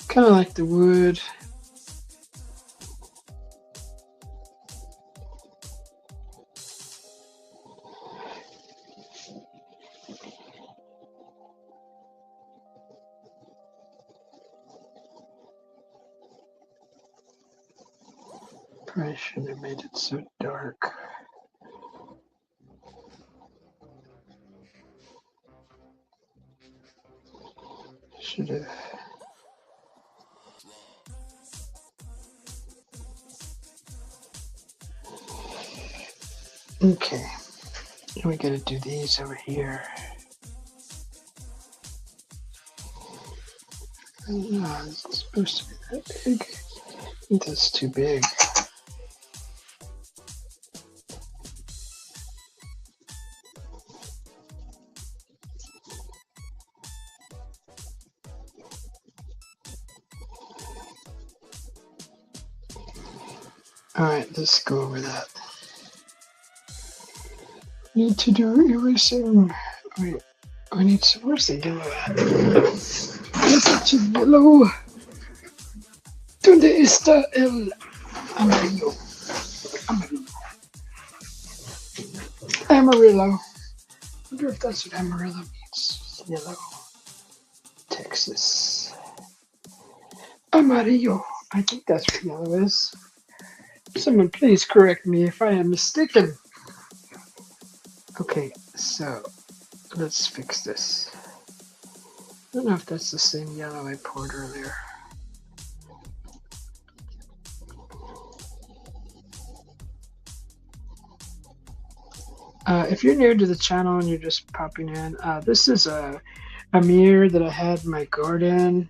kind of like the wood. Probably shouldn't have made it so dark. Should have. Okay, we gotta do these over here. No, it's supposed to be that big. I think that's too big. Alright, let's go over that. Need to do erasing. Wait, I need some. Where's the yellow at? Where's the yellow? ¿Dónde está el amarillo? Amarillo. I wonder if that's what Amarillo means. Yellow. Texas. Amarillo. I think that's what yellow is. Someone please correct me if I am mistaken. Okay, so let's fix this. I don't know if that's the same yellow I poured earlier. If you're new to the channel and you're just popping in, this is a mirror that I had in my garden,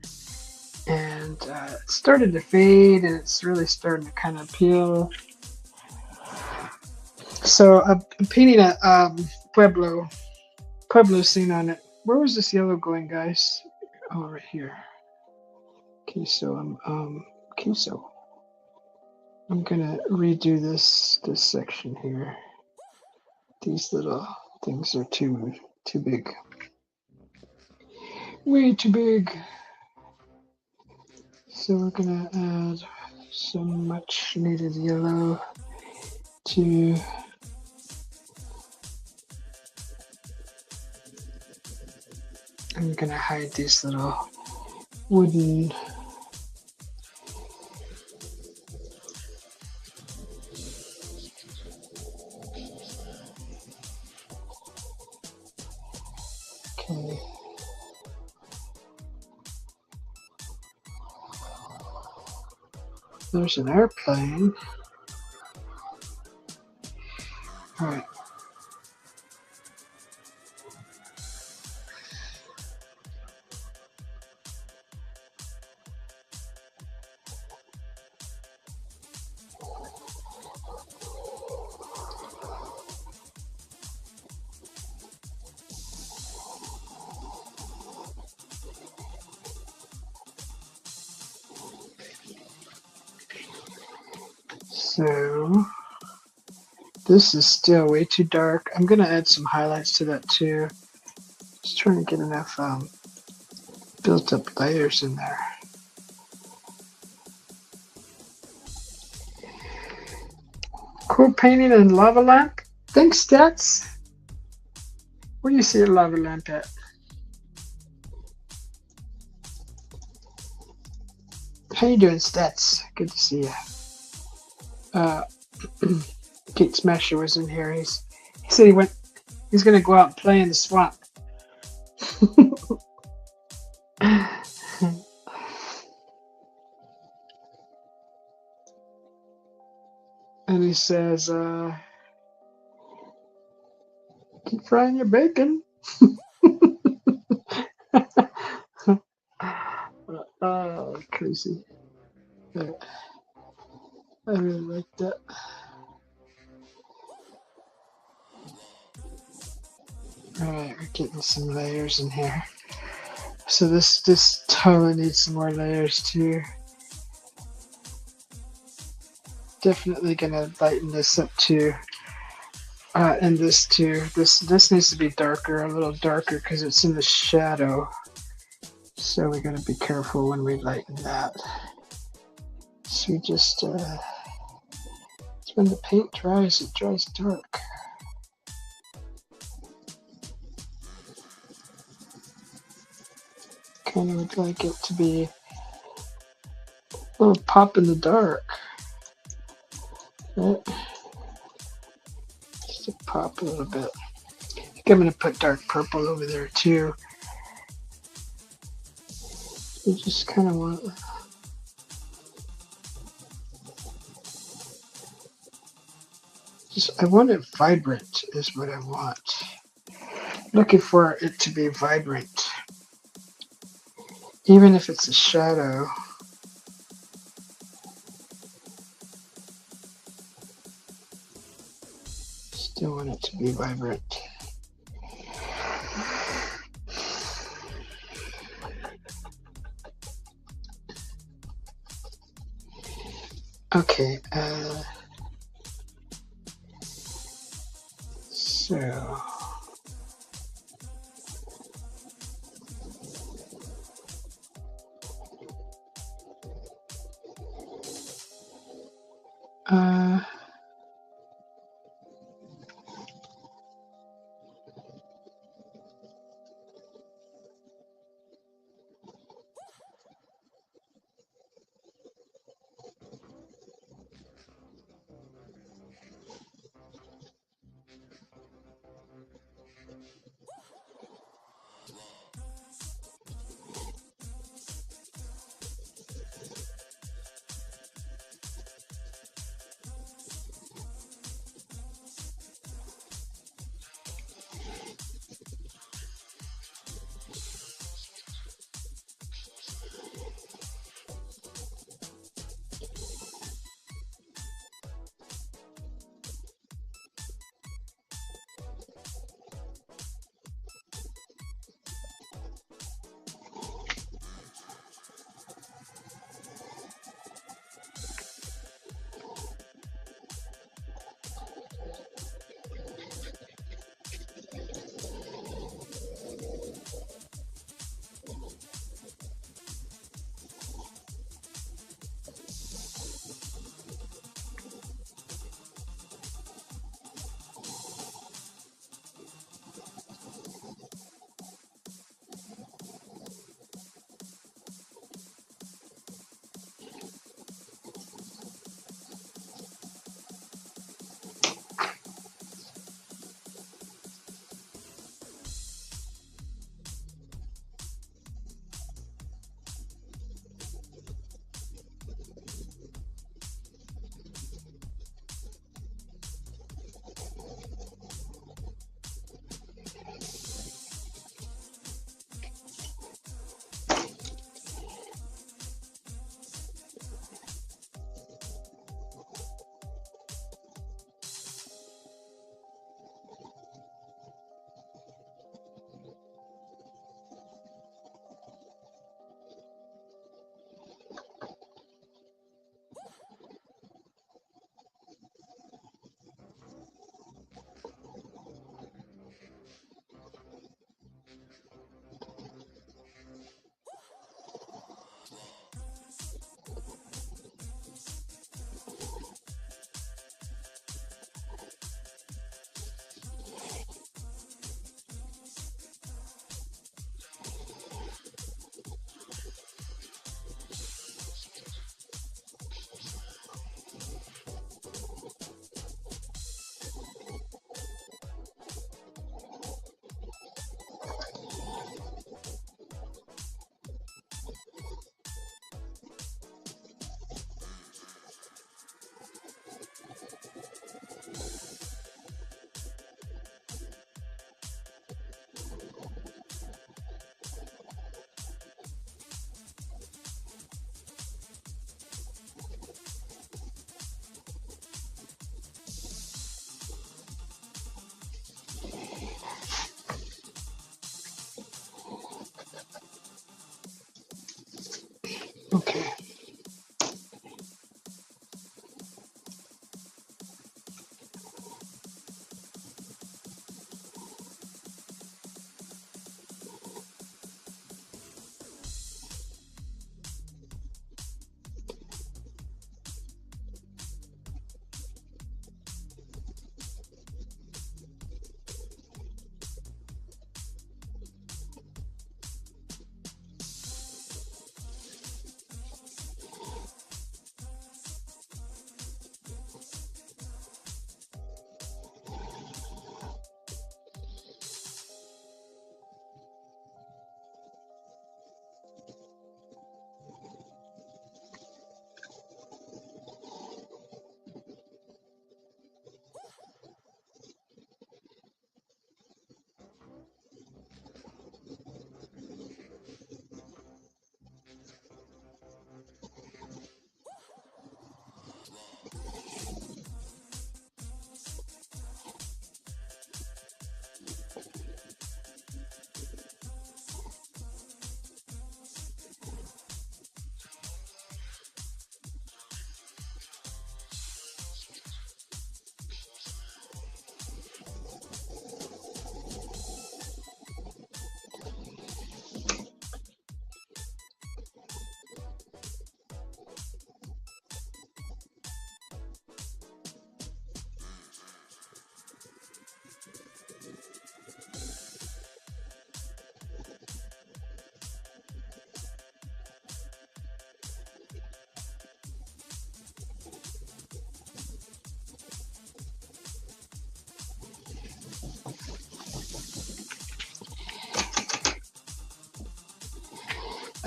and it started to fade and it's really starting to kind of peel. So I'm painting a Pueblo scene on it. Where was this yellow going, guys? Oh, right here. Okay, so I'm gonna redo this section here. These little things are too big. Way too big. So we're gonna add some much needed yellow to I'm gonna hide these little wooden okay. There's an airplane. Alright. So this is still way too dark. I'm gonna add some highlights to that too. Just trying to get enough built up layers in there. Cool painting and lava lamp. Thanks, Stats. Where do you see a lava lamp at? How you doing, Stats? Good to see you. Kate Smasher was in here. He said he's gonna go out and play in the swamp. And he says, keep frying your bacon. Crazy. Yeah, I really like that. Alright, we're getting some layers in here. So this totally needs some more layers too. Definitely gonna lighten this up too. And this too. This needs to be darker, a little darker, because it's in the shadow. So we gotta be careful when we lighten that. So we just when the paint dries, it dries dark. Kind of would like it to be a little pop in the dark. Right? Just to pop a little bit. I think I'm going to put dark purple over there too. You just kind of want I want it vibrant is what I want. Looking for it to be vibrant. Even if it's a shadow. Still want it to be vibrant. Okay, so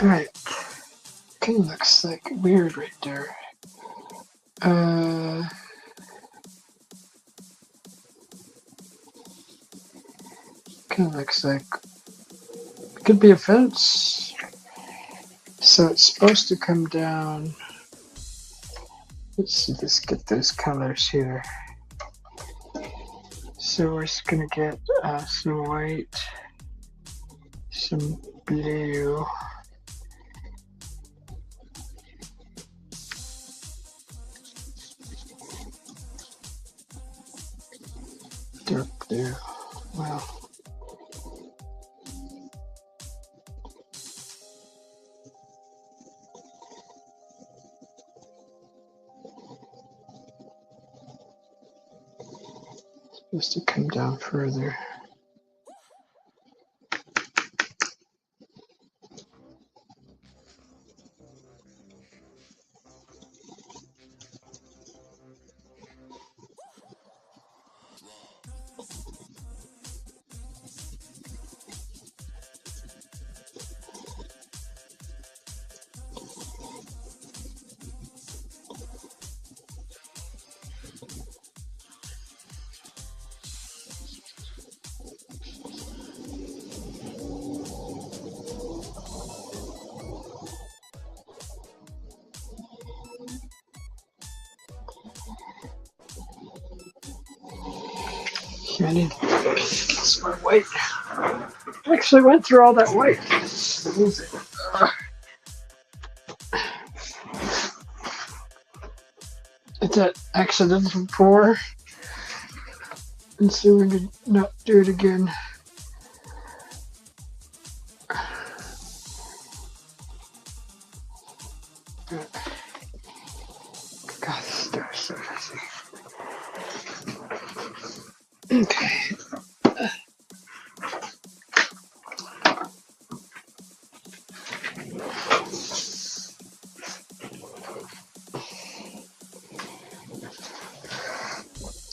Alright. Kind of looks like weird right there. Kind of looks like it could be a fence. So it's supposed to come down. Let's see, let's get those colors here. So we're just gonna get some white, some blue. Dark blue. Wow. Supposed to come down further. I need some more white. Actually went through all that white. It's that accident from before. And see if we can not do it again. God, this stuff is so messy. Okay.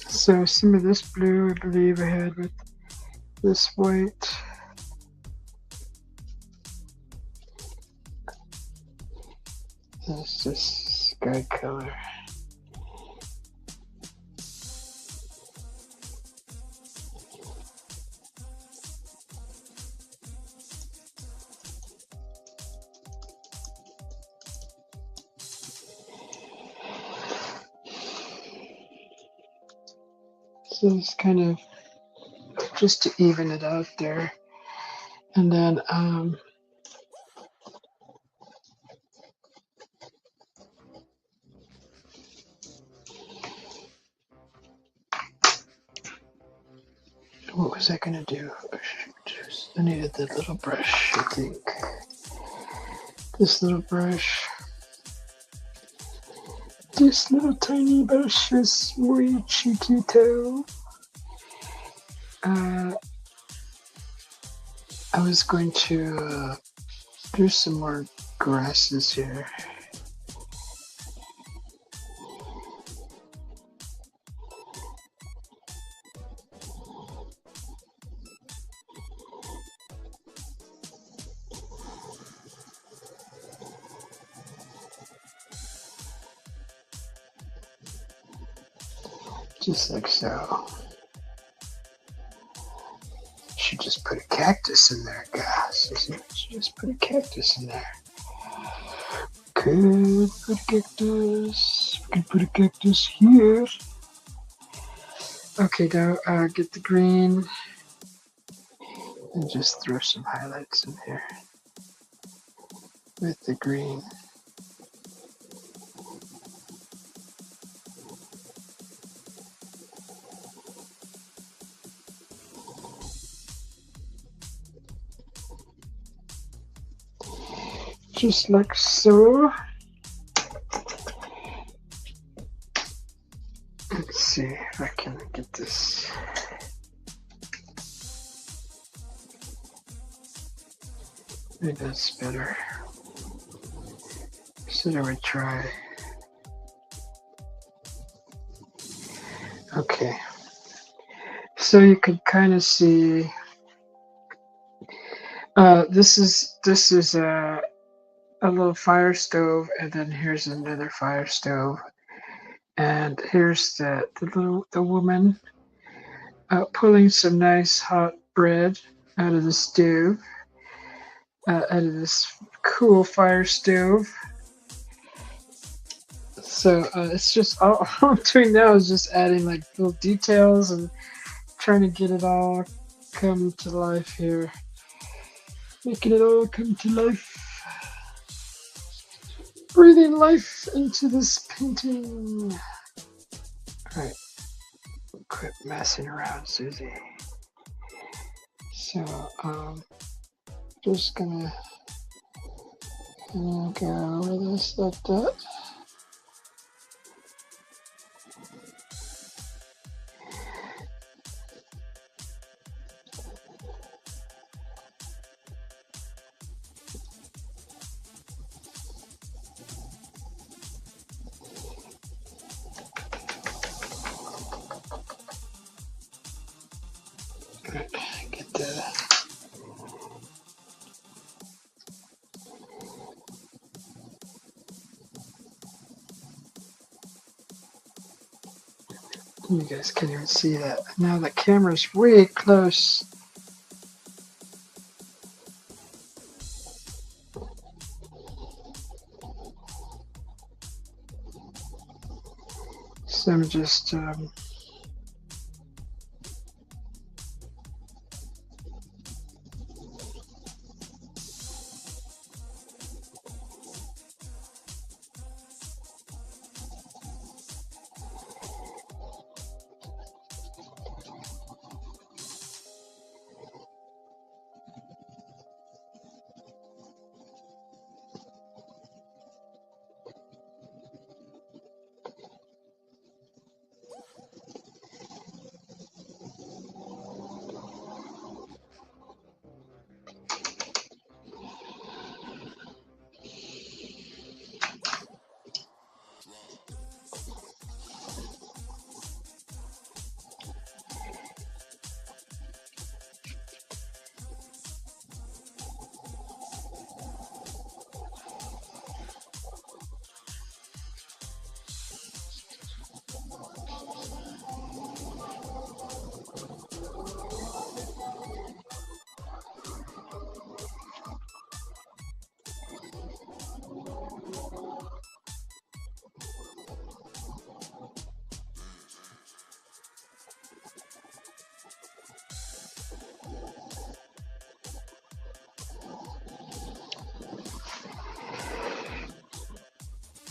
So some of this blue, I believe I had with this white. That's just sky color. So it's kind of just to even it out there. And then what was I gonna do? I needed that little brush, I think. This little brush. This little tiny brush is muy chiquito. I was going to do some more grasses here. Just like so. Should just put a cactus in there, guys. Should just put a cactus in there. Could put a cactus. We could put a cactus here. Okay, now get the green and just throw some highlights in here with the green. Just like so. Let's see if I can get this. Maybe that's better. So I would try. Okay. So you can kind of see. This is a little fire stove, and then here's another fire stove, and here's the woman pulling some nice hot bread out of the stove, out of this cool fire stove. So it's just all I'm doing now is just adding like little details and trying to get it all come to life here, making it all come to life, breathing life into this painting. All right, quit messing around, Susie. So just gonna go over this like that. Get the you guys can't even see that. Now the camera's way close. So I'm just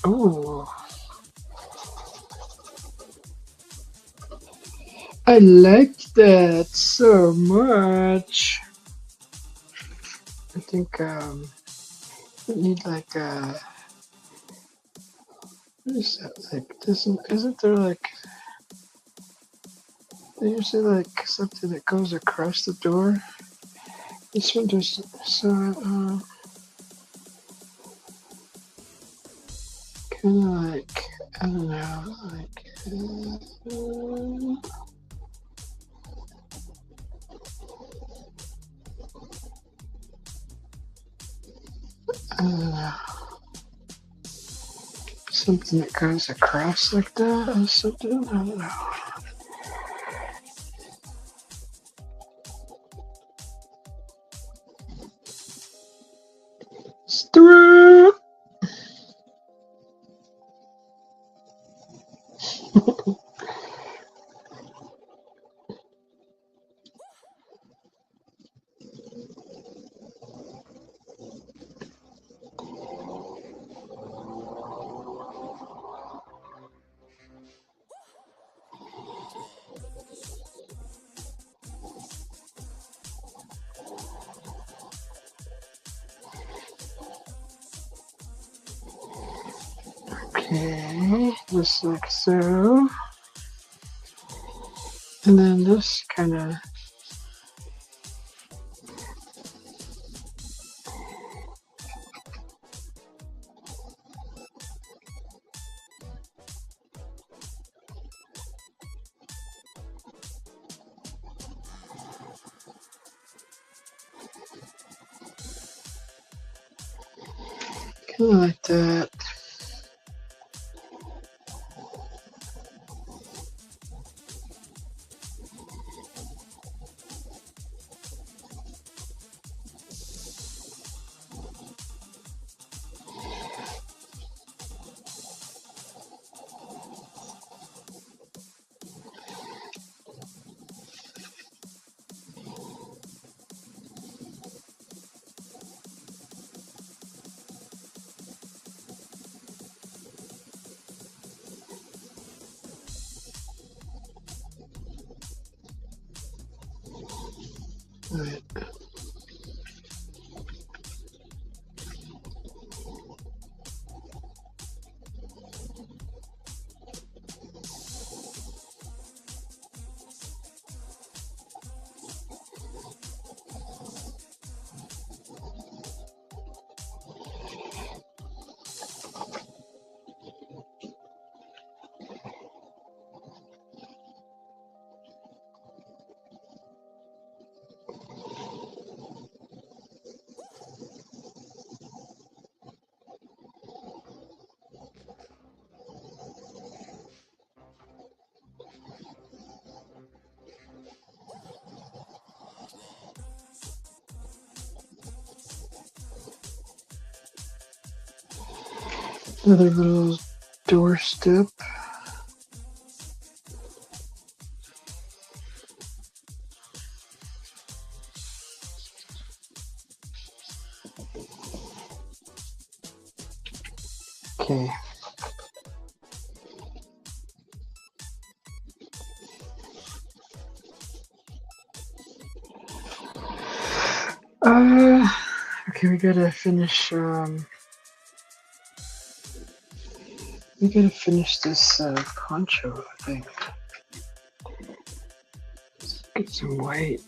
oh, I like that so much. I think we need like what is that like? Isn't there like they usually like something that goes across the door? This one just so kind of like I don't know like. I don't know. Something that goes across like that or something. I don't know. It's through. Okay, just like so. And then this kind of Kind of like that. Right. Another little doorstep. Okay. Okay, we gotta finish, this, poncho, I think. Let's get some white.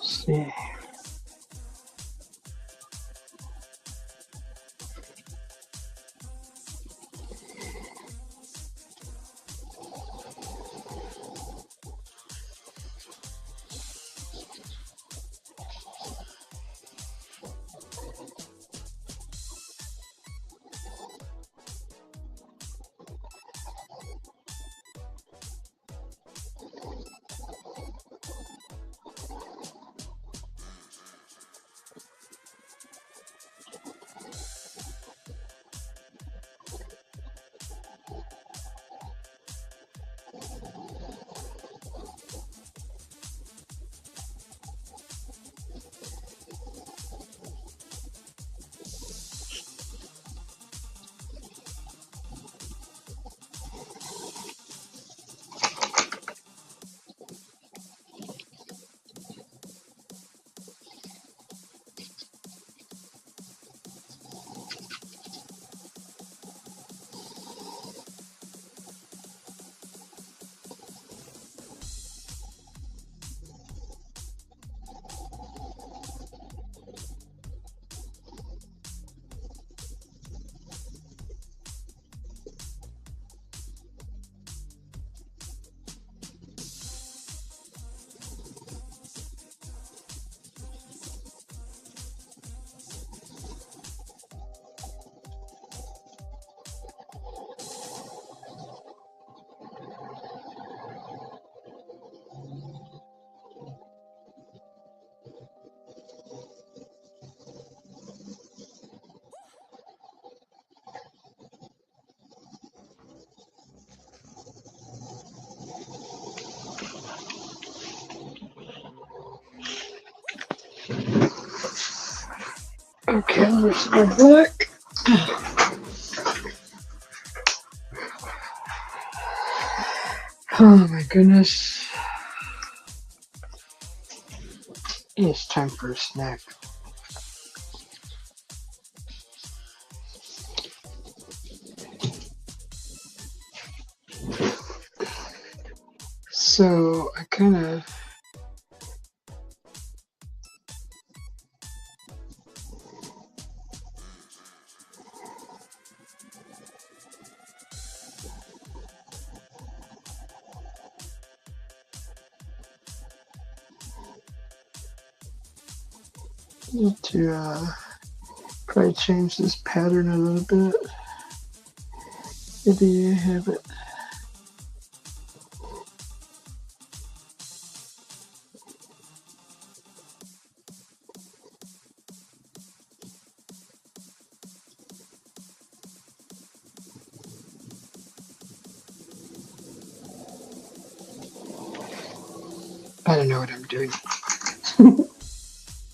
Let's see. Okay, where's my black? Oh my goodness. It's time for a snack. So I kind of need to probably change this pattern a little bit. Maybe I have it. I don't know what I'm doing.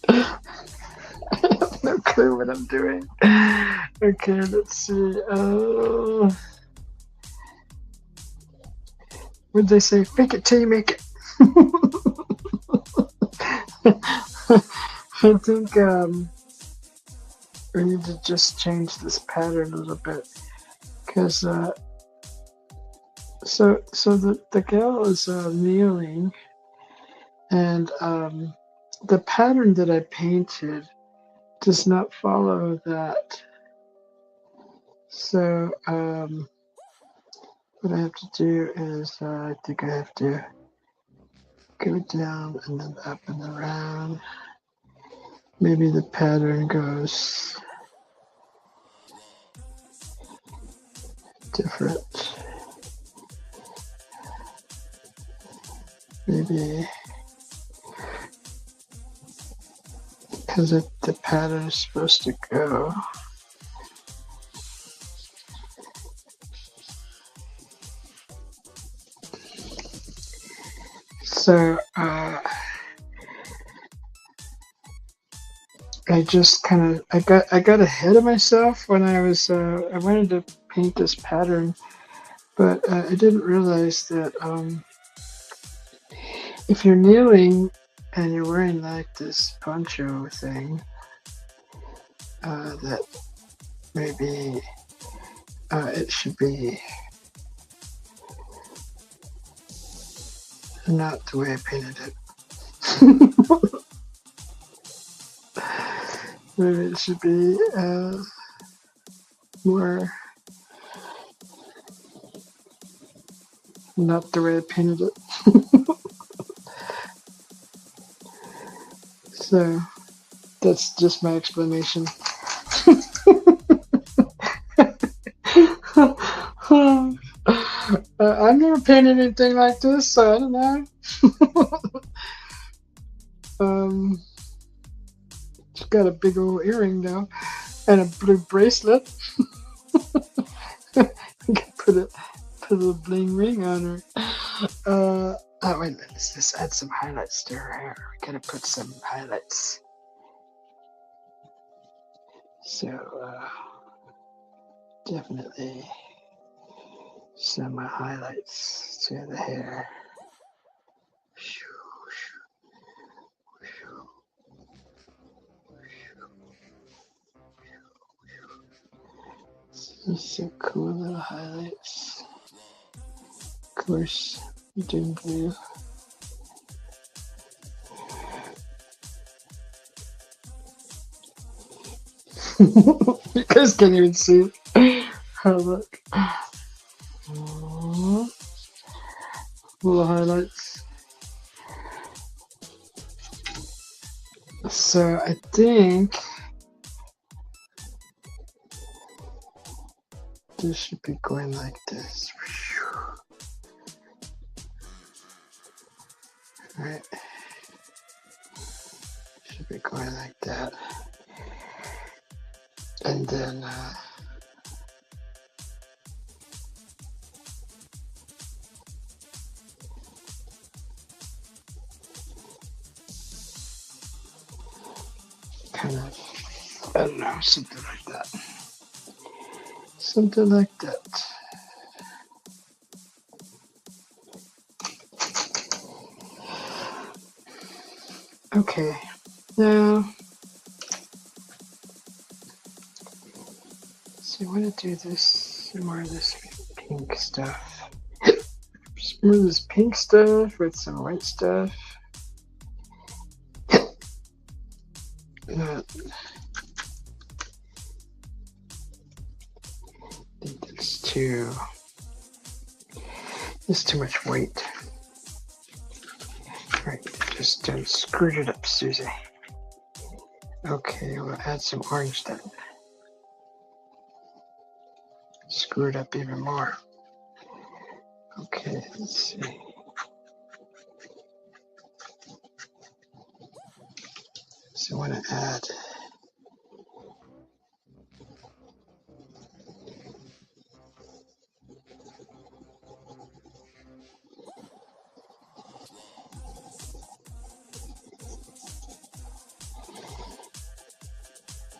I have no clue what I'm doing. Okay, let's see. What did they say? Fake it till you make it. I think we need to just change this pattern a little bit, because so the gal is kneeling, and the pattern that I painted does not follow that. So what I have to do is I think I have to go down and then up and around. Maybe the pattern goes different. Maybe because the pattern is supposed to go. So I just kind of I got ahead of myself when I was I wanted to paint this pattern, but I didn't realize that if you're kneeling and you're wearing like this poncho thing, that maybe it should be not the way I painted it. Maybe it should be more not the way I painted it. So that's just my explanation. I've never painted anything like this, so I don't know. She's got a big old earring though, and a blue bracelet. put a little bling ring on her. Oh wait, let's just add some highlights to her hair. We gotta put some highlights. So definitely some highlights to the hair. So cool little highlights. Of course, doing blue. You guys can't even see it. Oh, look. Little highlights. So I think this should be going like this. Right? Should be going like that. And then kind of I don't know, something like that. Something like that. Okay, now, so I want to do this, some more of this pink stuff. Some more of this pink stuff with some white stuff. I think that's there's too much weight. Right, just screwed it up, Susie. Okay, we'll add some orange then. Screw it up even more. Okay, let's see. So I want to add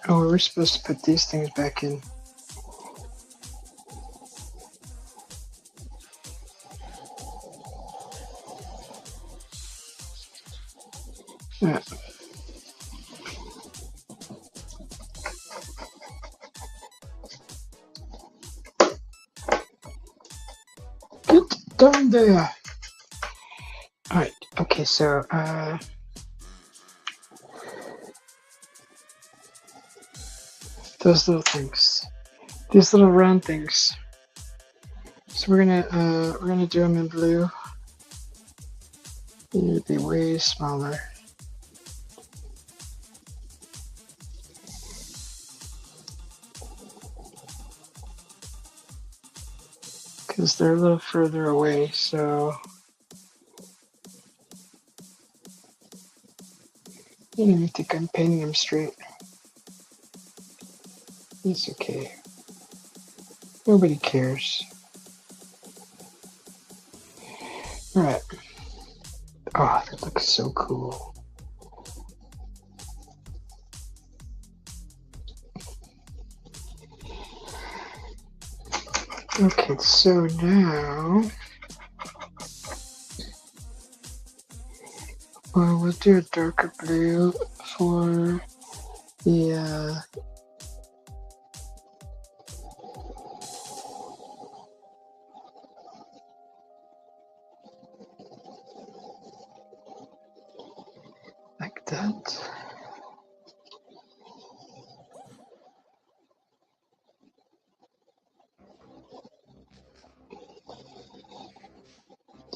oh, we're supposed to put these things back in. Yeah. Get down there. Alright, okay, so those little things. These little round things. So we're gonna do them in blue. They need to be way smaller. Because they're a little further away, so I don't even think I'm painting them straight. It's okay. Nobody cares. Alright. Oh, that looks so cool. Okay, so now we'll do a darker blue for the like that.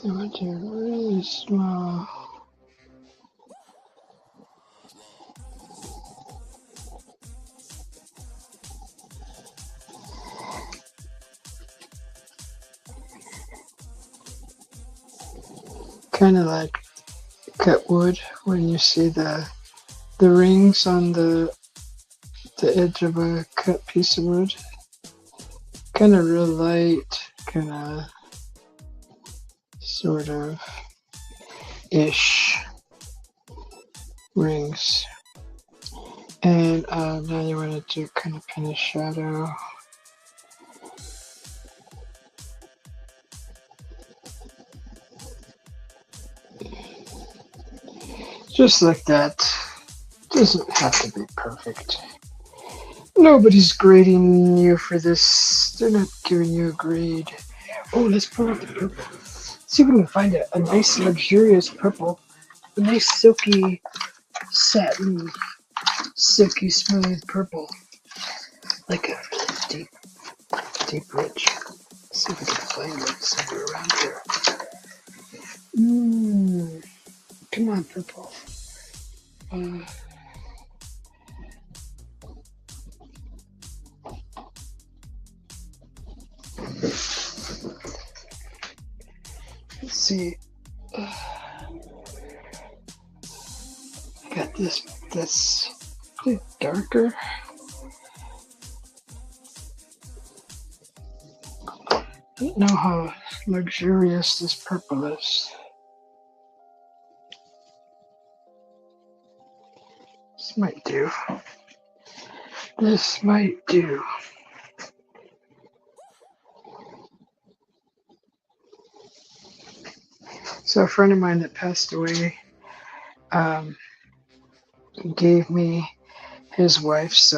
Do it really small. Kind of like cut wood when you see the rings on the edge of a cut piece of wood. Kind of real light, kind of sort of ish rings. And now you want to do kind of pin a shadow. Just like that. Doesn't have to be perfect. Nobody's grading you for this. They're not giving you a grade. Oh, let's pull out the purple. See if we can find a nice luxurious purple. A nice silky satin, silky smooth purple. Like a deep, rich. Let's see if we can find it somewhere around here. Come on, purple. Let's see. Got this darker. I don't know how luxurious this purple is. This might do. this might do. So a friend of mine that passed away gave me his wife's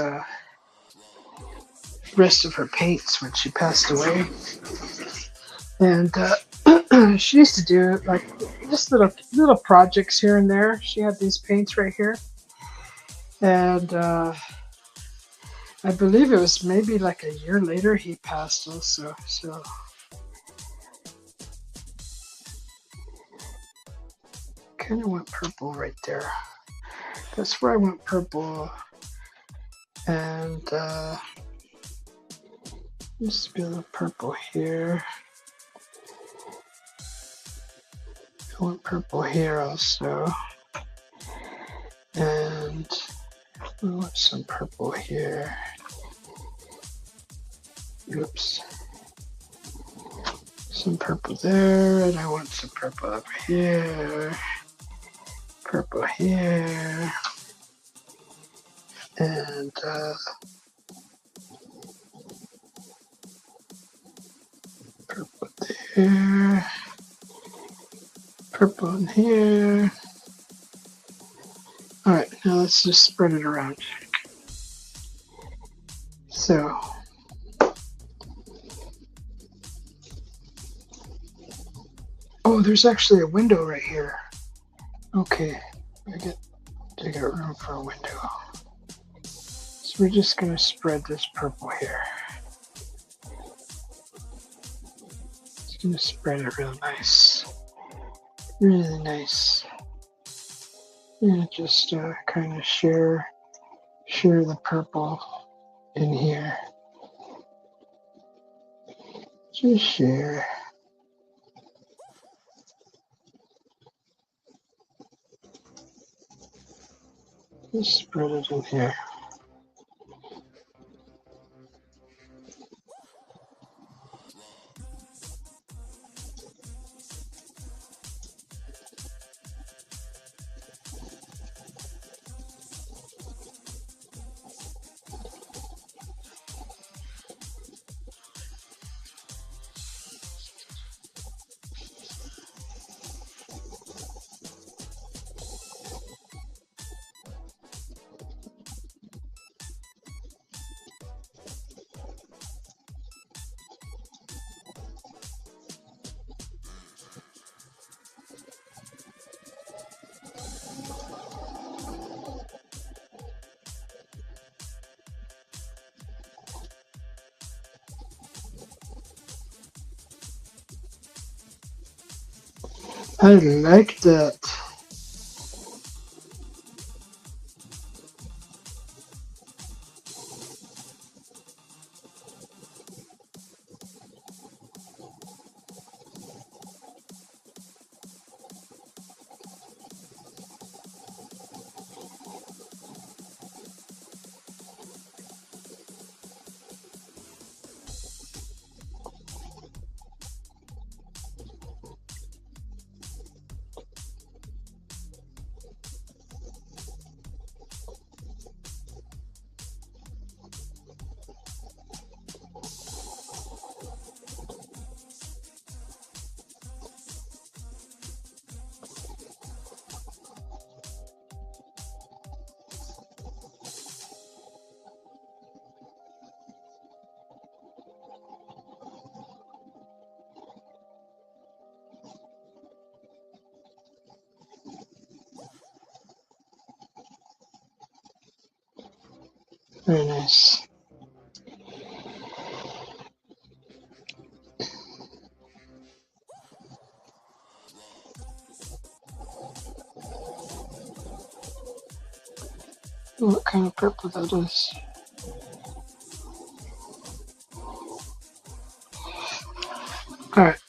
rest of her paints when she passed away. And she used to do like just little projects here and there. She had these paints right here. And I believe it was maybe like a year later he passed also. So kind of went purple right there. That's where I went purple. And just a bit of purple here. I went purple here also. And I want some purple here. Oops. Some purple there, and I want some purple over here. Purple here. And purple there. Purple in here. Alright, now let's just spread it around. So, oh, there's actually a window right here. Okay, I got room for a window. So we're just going to spread this purple here. Just going to spread it real nice. Really nice. And just kind of share the purple in here. Just share. Just spread it in here. I like that. Very nice. What kind of purple that is? Alright.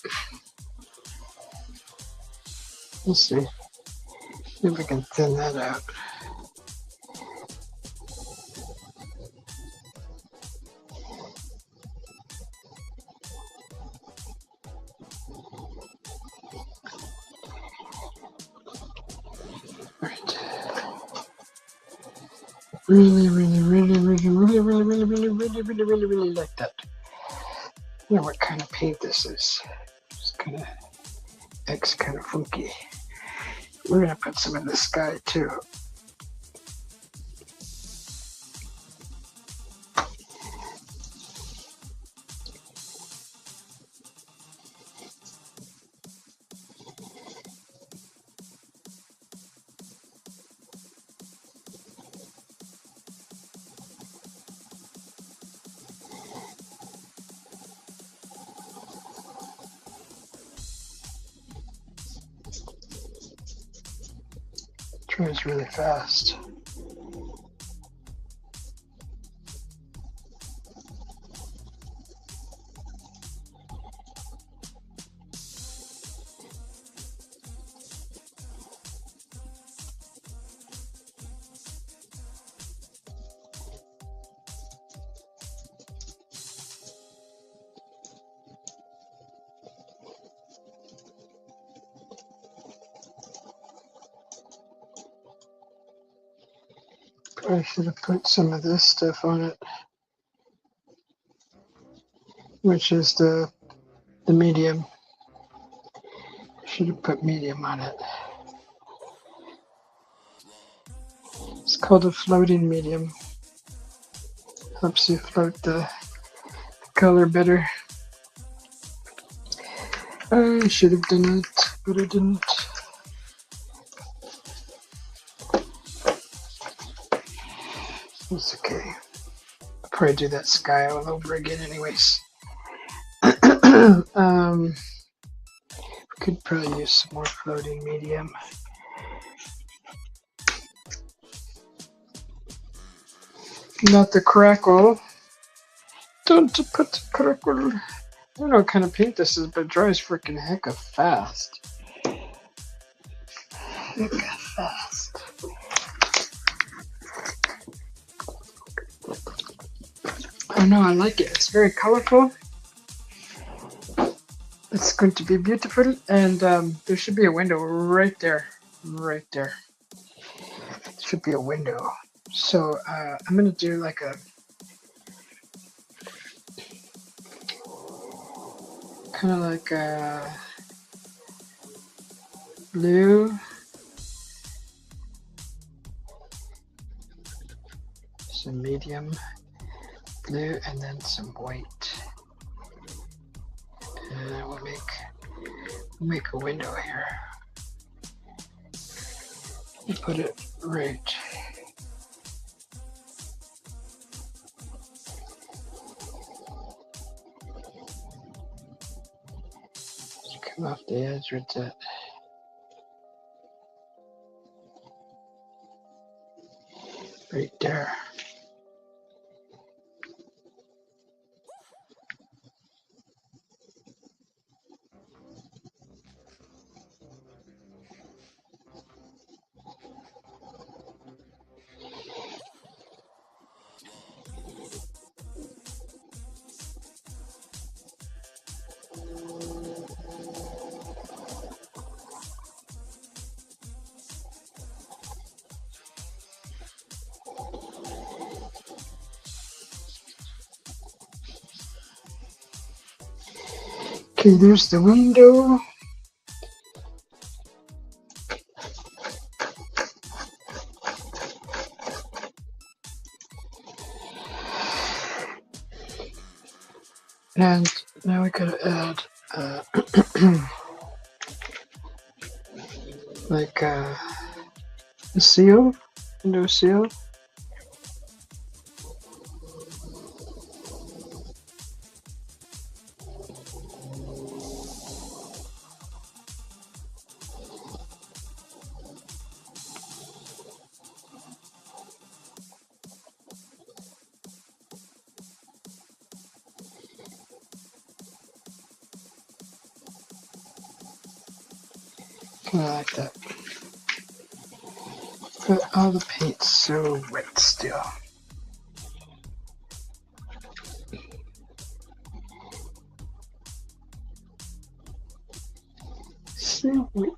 Let's see. See if we can thin that out. Right. Really, really, really, really, really, really, really, really, really, really, really, really like that. I don't know what kind of paint this is. It's kind of X kind of funky. We're gonna put some in the sky too. Dries really fast. I should have put some of this stuff on it, which is the medium. Should have put medium on it. It's called a floating medium. Helps you float the color better. I should have done it, but I didn't. It's okay. I'll probably do that sky all over again anyways. Could probably use some more floating medium. Not the crackle. Don't put the crackle. I don't know what kind of paint this is, but it dries freaking hecka fast. Hecka fast. Oh no, I like it. It's very colorful. It's going to be beautiful, and there should be a window right there. Right there. Should be a window. So I'm going to do like a kind of like a blue, some medium blue, and then some white. And we'll make a window here. We'll put it right. Come off the edge with that. Right there. Okay, there's the window. And now we gotta add like a seal, window seal. I like that. But all the paint's so wet still. So wet.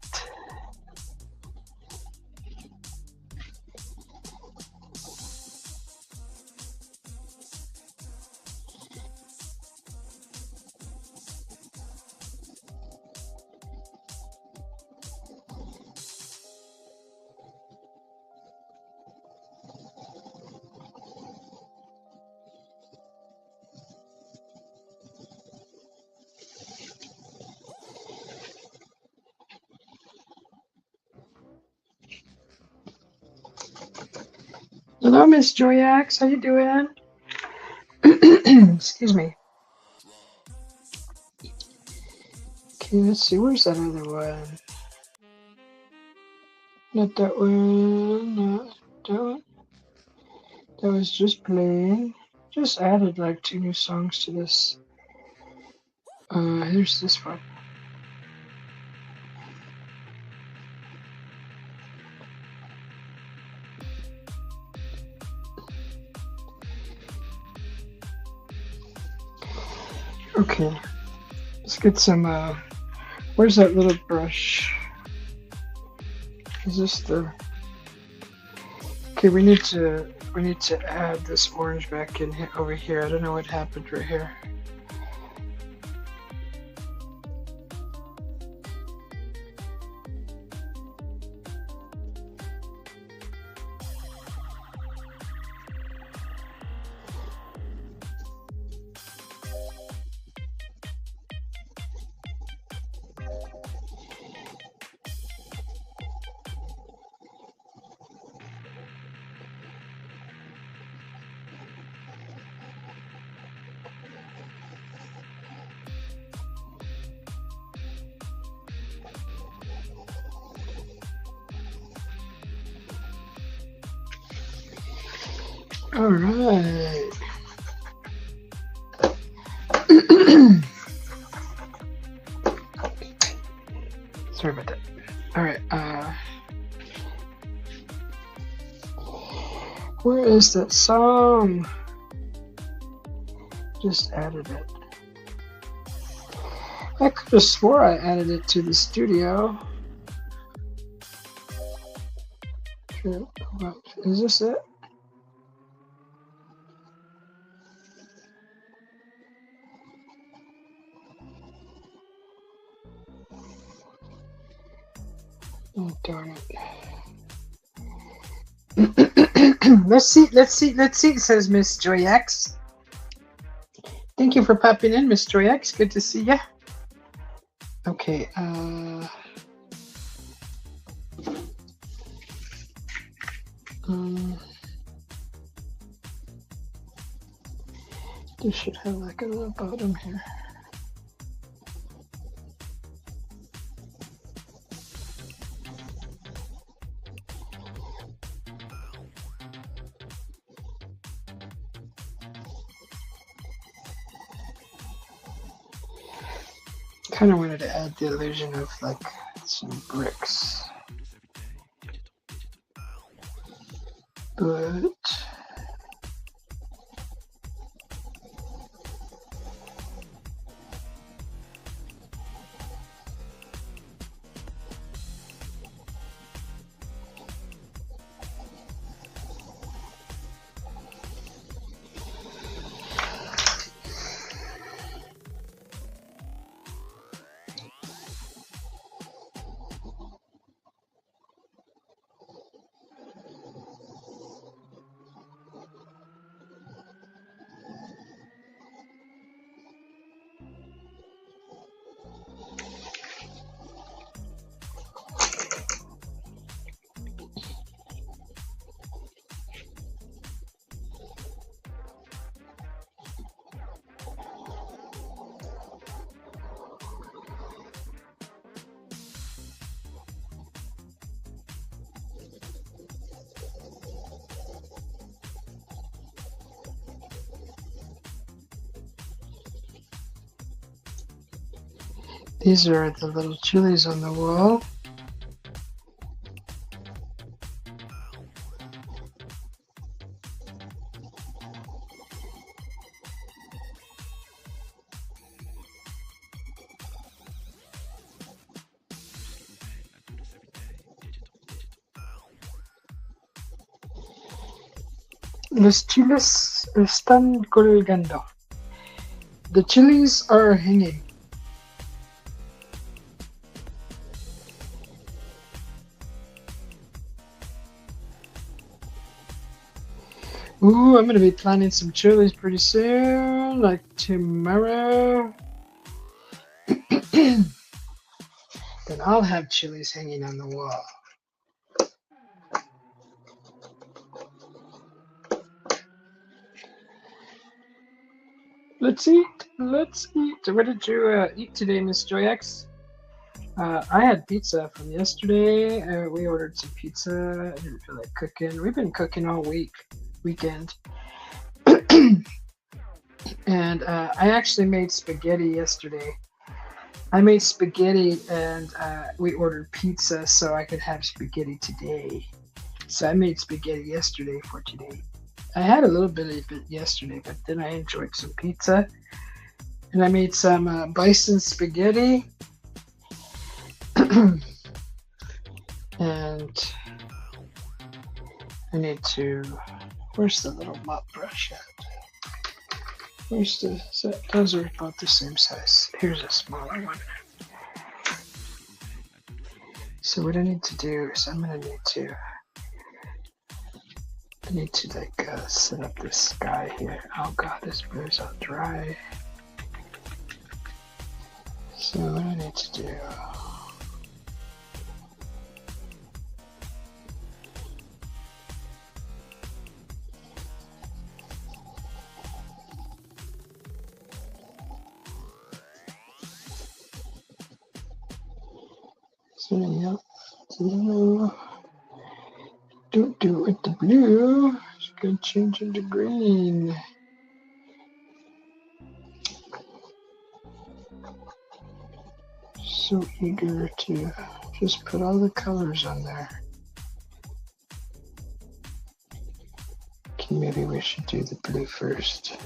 Hello, Miss Joyax. How you doing? Excuse me. Okay, let's see. Where's that other one? Not that one. Not that one. That was just playing. Just added like 2 new songs to this. Here's this one. Okay. Let's get some, where's that little brush? Is this the... Okay, we need to add this orange back in here, over here. I don't know what happened right here. All right. Sorry about that. All right. Where is that song? Just added it. I could have swore I added it to the studio. Is this it? Oh, darn it. Let's see, says Miss Joyax. Thank you for popping in, Miss Joyax. Good to see ya. Okay, this should have like a little bottom here. Kind of wanted to add the illusion of like some bricks, but these are the little chilies on the wall. Los chiles están colgando. The chilies are hanging. Ooh, I'm going to be planting some chilies pretty soon, like tomorrow. Then I'll have chilies hanging on the wall. Let's eat. Let's eat. What did you eat today, Miss Joy X? I had pizza from yesterday. We ordered some pizza. I didn't feel like cooking. We've been cooking all weekend. And I actually made spaghetti yesterday. I made spaghetti and we ordered pizza so I could have spaghetti today. So I made spaghetti yesterday for today. I had a little bit of it yesterday, but then I enjoyed some pizza. And I made some bison spaghetti. And I need to... Where's the little mop brush at? Where's the... Those are about the same size. Here's a smaller one. So what I need to do is I need to like set up this sky here. Oh god, this blue's all dry. So what I need to do... So yellow. Don't do it with the blue. It's gonna change into green. So eager to just put all the colors on there. Okay, maybe we should do the blue first.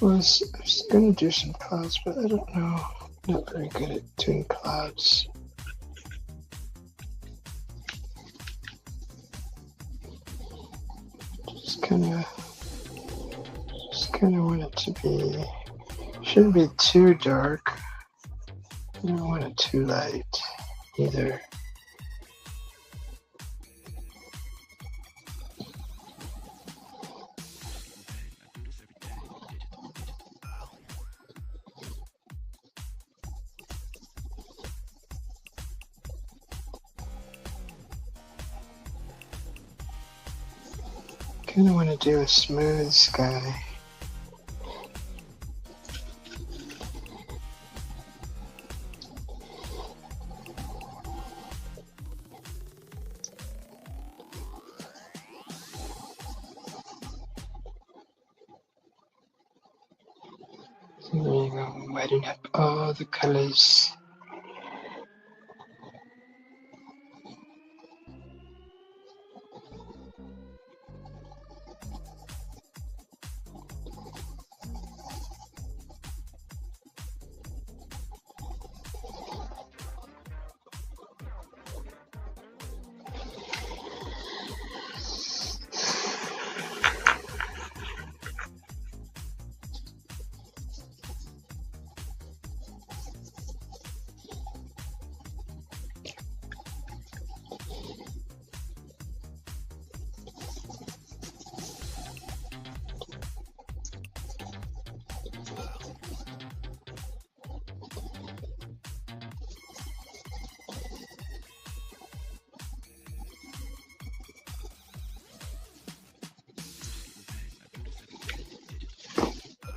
Well, I was going to do some clouds, but I don't know. I'm not very good at doing clouds. Just kind of want it to be, shouldn't be too dark. I don't want it too light either. Kind of want to do a smooth sky. So there you go, I'm whitening up all the colors.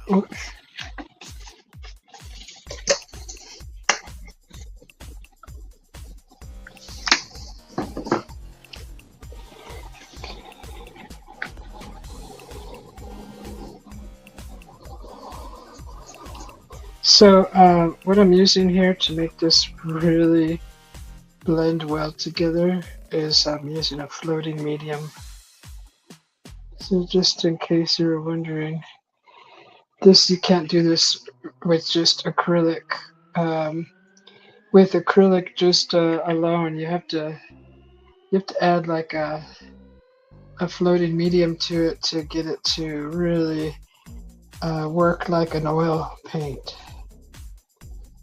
Oops. So what I'm using here to make this really blend well together is I'm using a floating medium. So just in case you were wondering, you can't do this with just acrylic. With acrylic just alone, you have to add like a floating medium to it to get it to really work like an oil paint.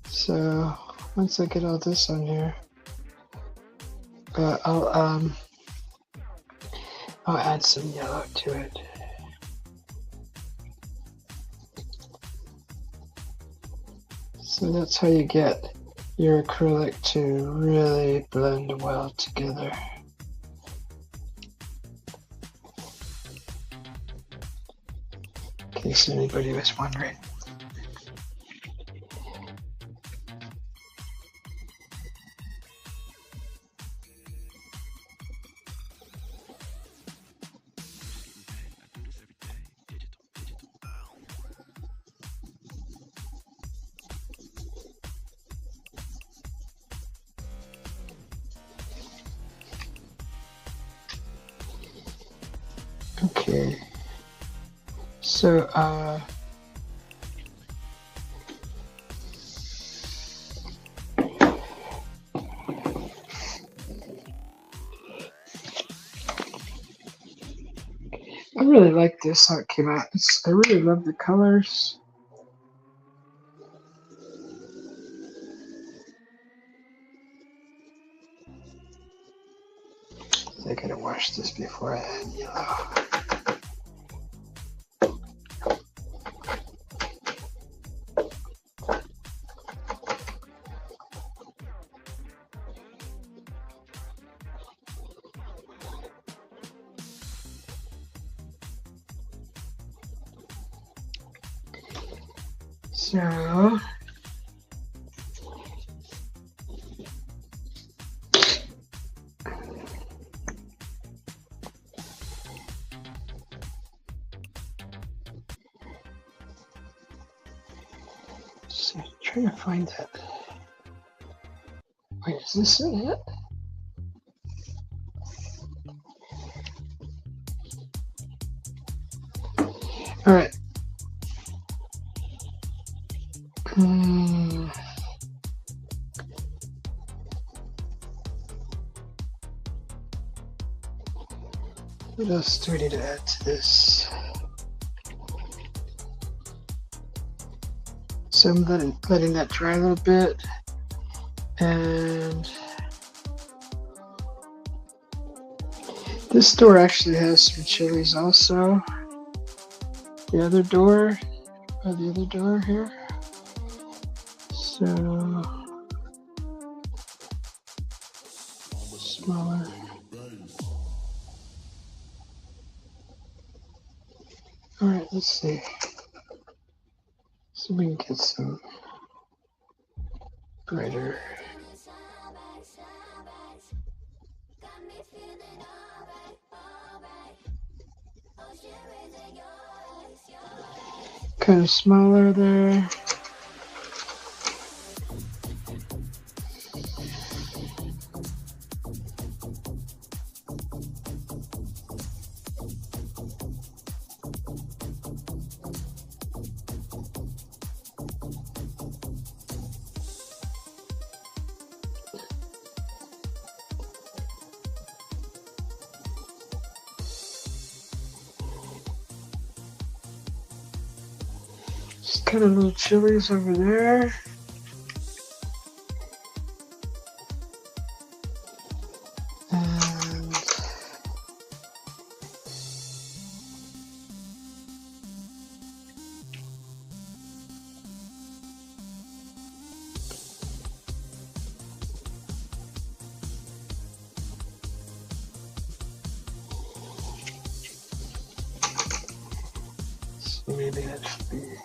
So once I get all this on here, I'll add some yellow to it. So that's how you get your acrylic to really blend well together. case anybody was wondering. Okay, so I really like this, how it came out. I really love the colors. I gotta wash this before I add yellow. So see, I'm trying to find that. Wait, is this it? All right. What else do we need to add to this? So I'm letting that dry a little bit, and this door actually has some chilies also. The other door, or the other door here. So smaller. All right, let's see. So we can get some brighter. Kind of smaller there. Just kind of little chilies over there. And so maybe that should be.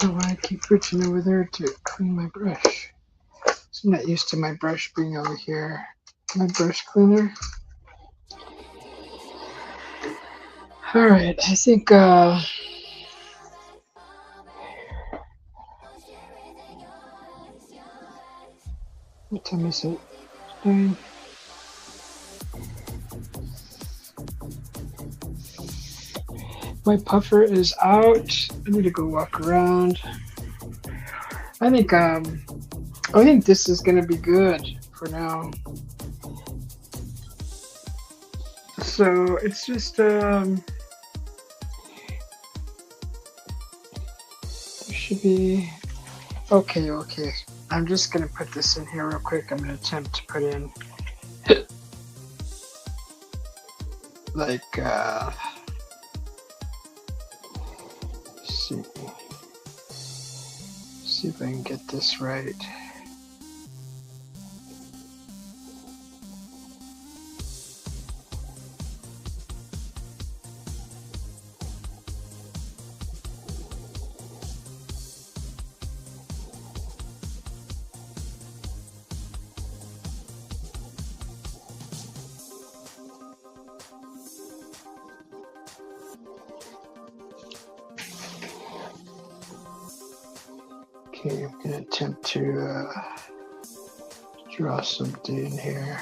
don't know why I keep reaching over there to clean my brush. I'm not used to my brush being over here. My brush cleaner. Alright, I think what time is it? 9. My puffer is out. I need to go walk around. I think this is gonna be good for now. So it's just should be okay. I'm just gonna put this in here real quick. I'm gonna attempt to put in like see if I can get this right. Okay, I'm gonna attempt to draw something in here.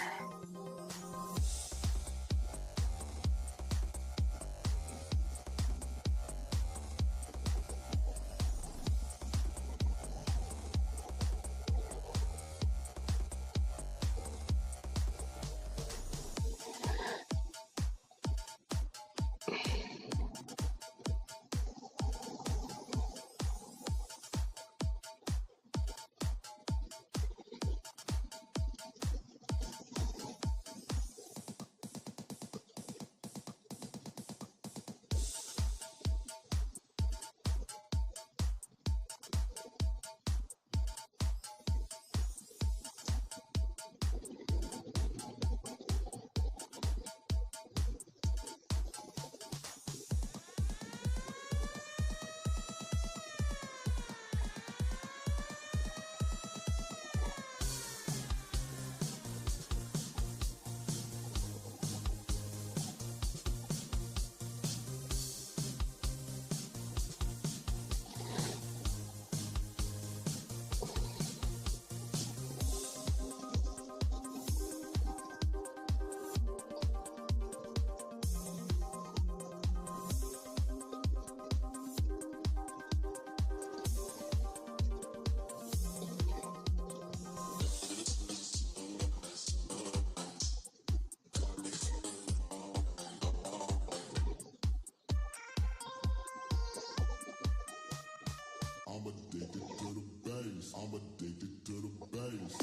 I'm addicted to the bass. I'm addicted to the bass.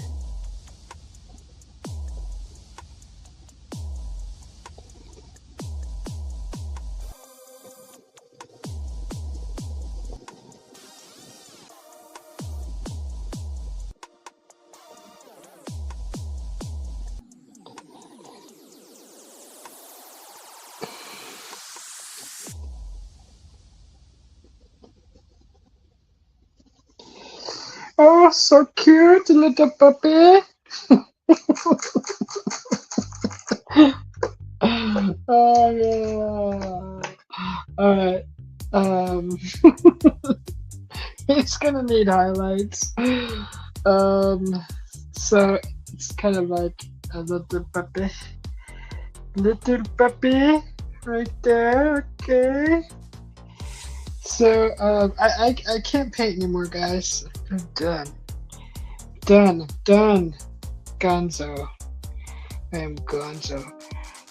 Oh, so cute, little puppy. Oh yeah. Alright. He's gonna need highlights. So it's kind of like a little puppy. Little puppy right there, okay. So I can't paint anymore, guys. I'm done. Gonzo. I am Gonzo.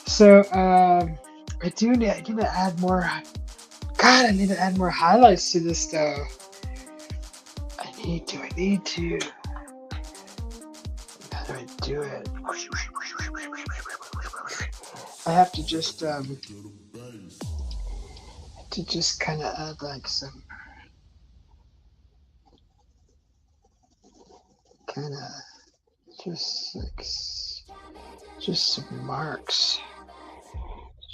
So I need to add more. God, I need to add more highlights to this though. I need to. How do I do it? I have to just kind of add like some kind of just some marks,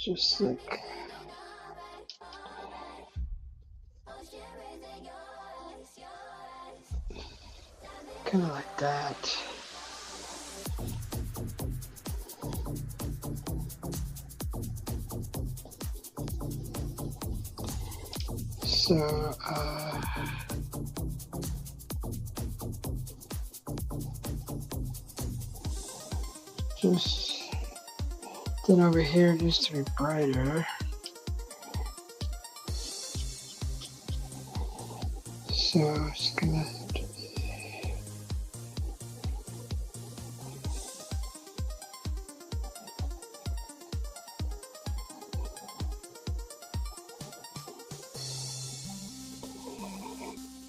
just like kind of like that. So, just then over here it needs to be brighter. So it's gonna.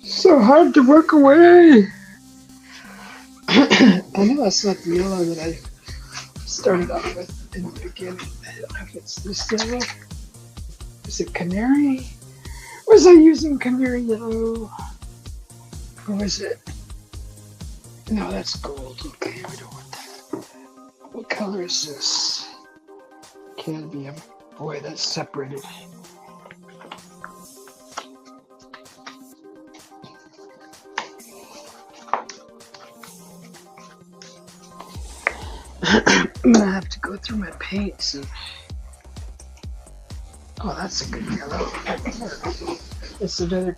So hard to work away. I know that's not the yellow that I started off with in the beginning. I don't know if it's this yellow. Is it canary? Was I using canary yellow? Or was it? No, that's gold. Okay, we don't want that. What color is this? Cadmium. Boy, that's separated. I'm gonna have to go through my paints and. Oh, that's a good yellow. It's another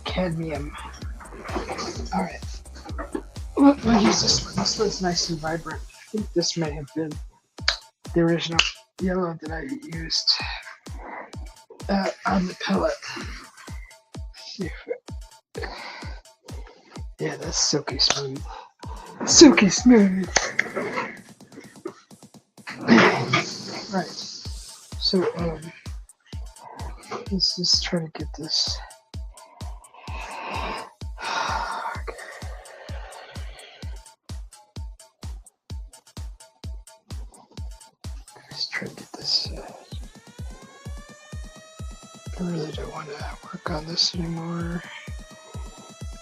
cadmium. Alright. We'll use this one. This one's nice and vibrant. I think this may have been the original yellow that I used on the pellet. Yeah, that's silky smooth. Silky smooth. Right. So, let's just try to get this. Okay. Let's try to get this. I really don't want to work on this anymore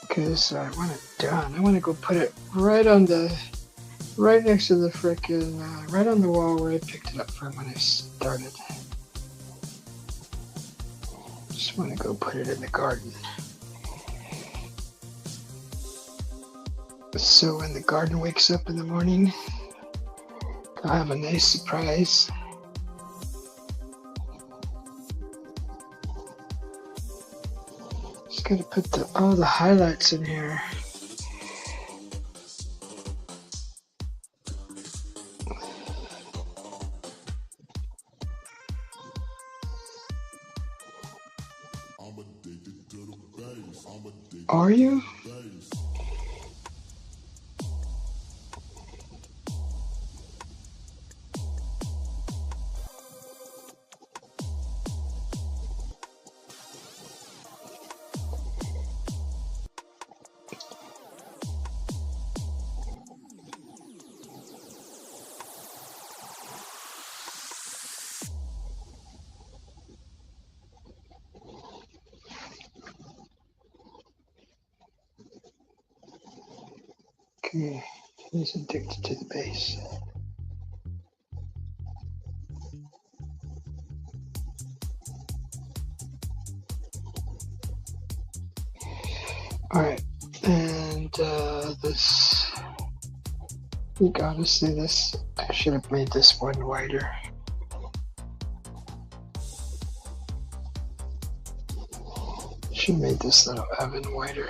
because I want it done. I want to go put it right next to the frickin', right on the wall where I picked it up from when I started. Just want to go put it in the garden. So when the garden wakes up in the morning, I'll have a nice surprise. Just gotta put all the highlights in here. Are you? Okay, he's addicted to the base. Alright, and this, you gotta see this, I should have made this one wider. Should have made this little oven wider.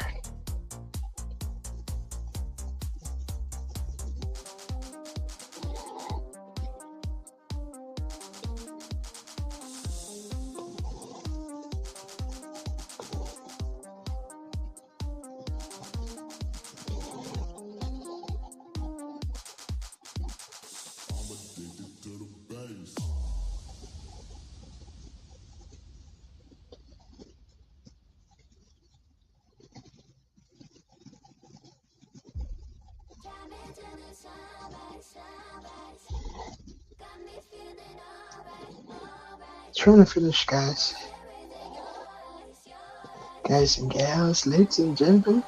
Trying to finish, guys. Guys and gals, ladies and gentlemen,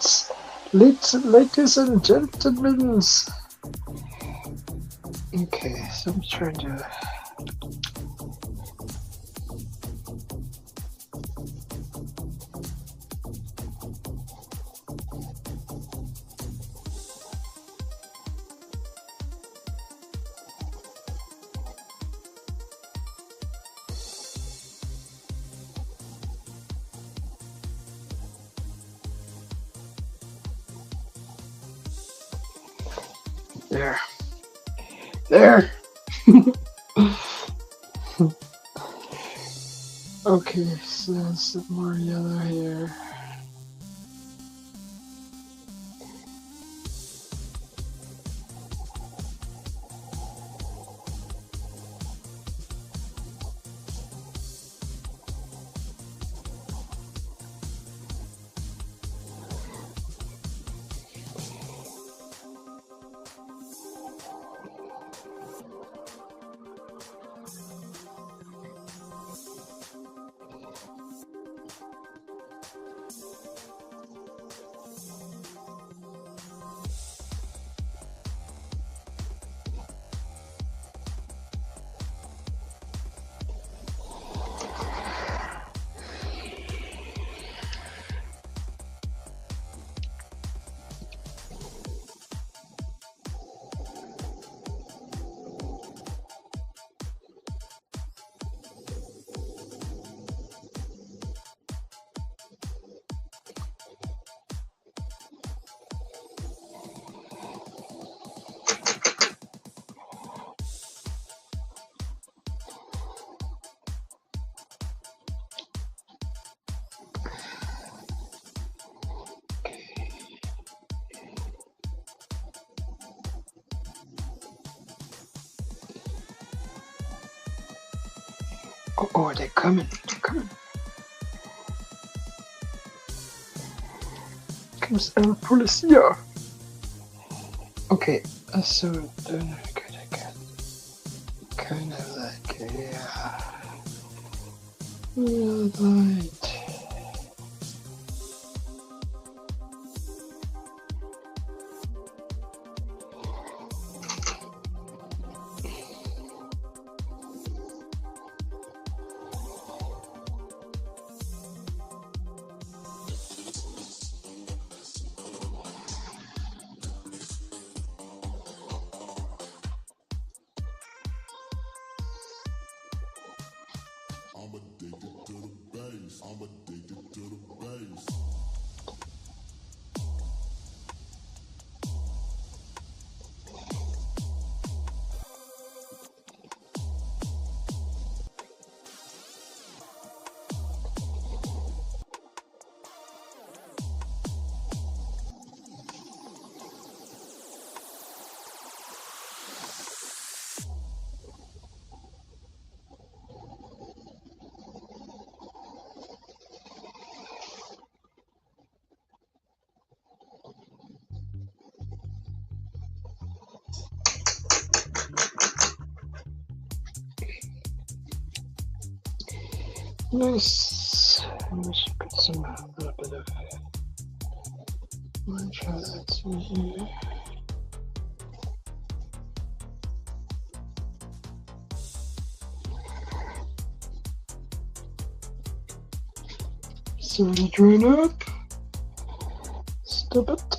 ladies and gentlemen. Okay, so I'm trying to. There. There! Okay, so some more yellow here. Oh, they're coming. They're coming. Comes El Policia. Okay, so then I got kind of like a red light. I'm addicted to the bass. I'm addicted to the bass. Nice. I'm just put some a little bit of. I'm gonna try that in here. Sort of drain up. Stop it.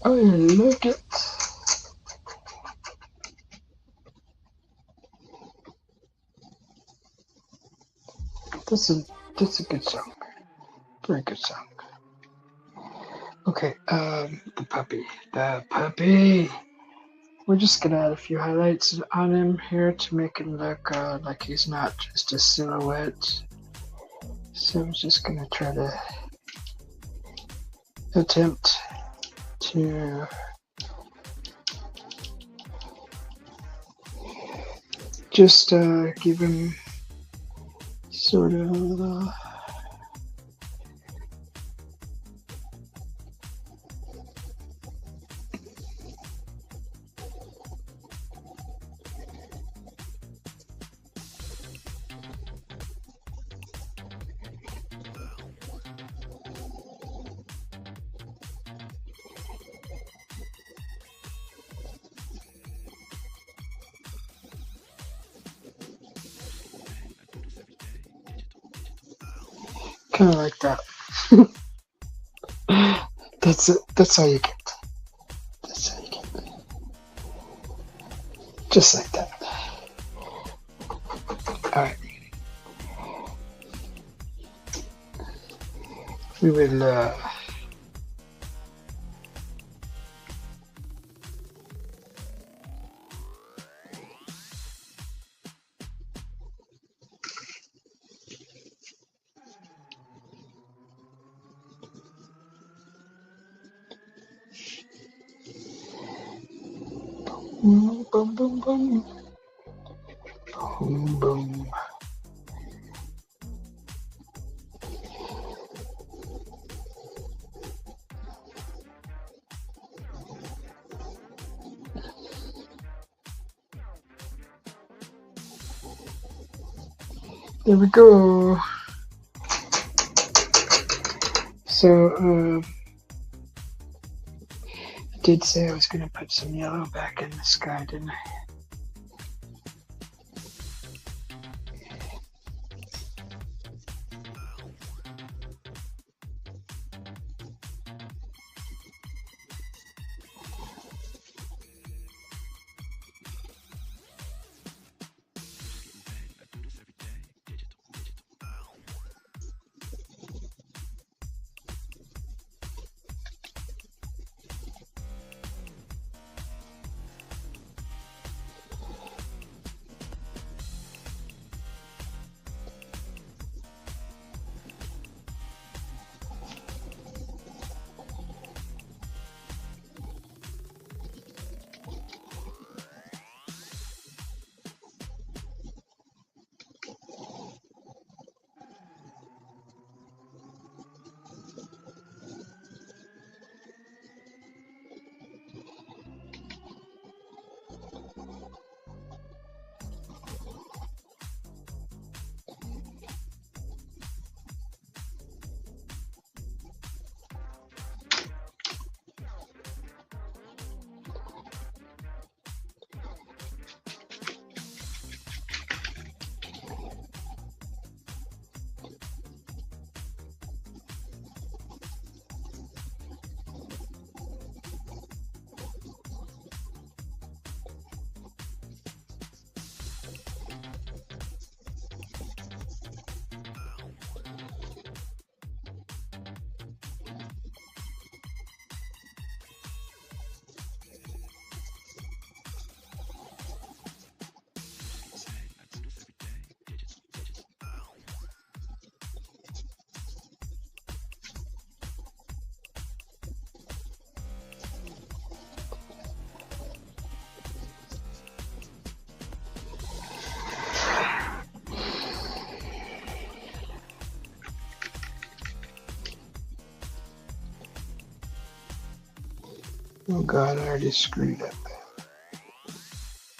I like it. That's a good song. Very good song. Okay, the puppy. The puppy. We're just gonna add a few highlights on him here to make him look like he's not just a silhouette. So I'm just gonna try to attempt to just give him sort of kind of like that. That's it. That's all you get. That's all you get. Just like that. Alright. We will, boom, boom, boom, boom. Boom, boom. There we go. So, I did say I was going to put some yellow back in the sky, didn't I? Oh God, I already screwed up.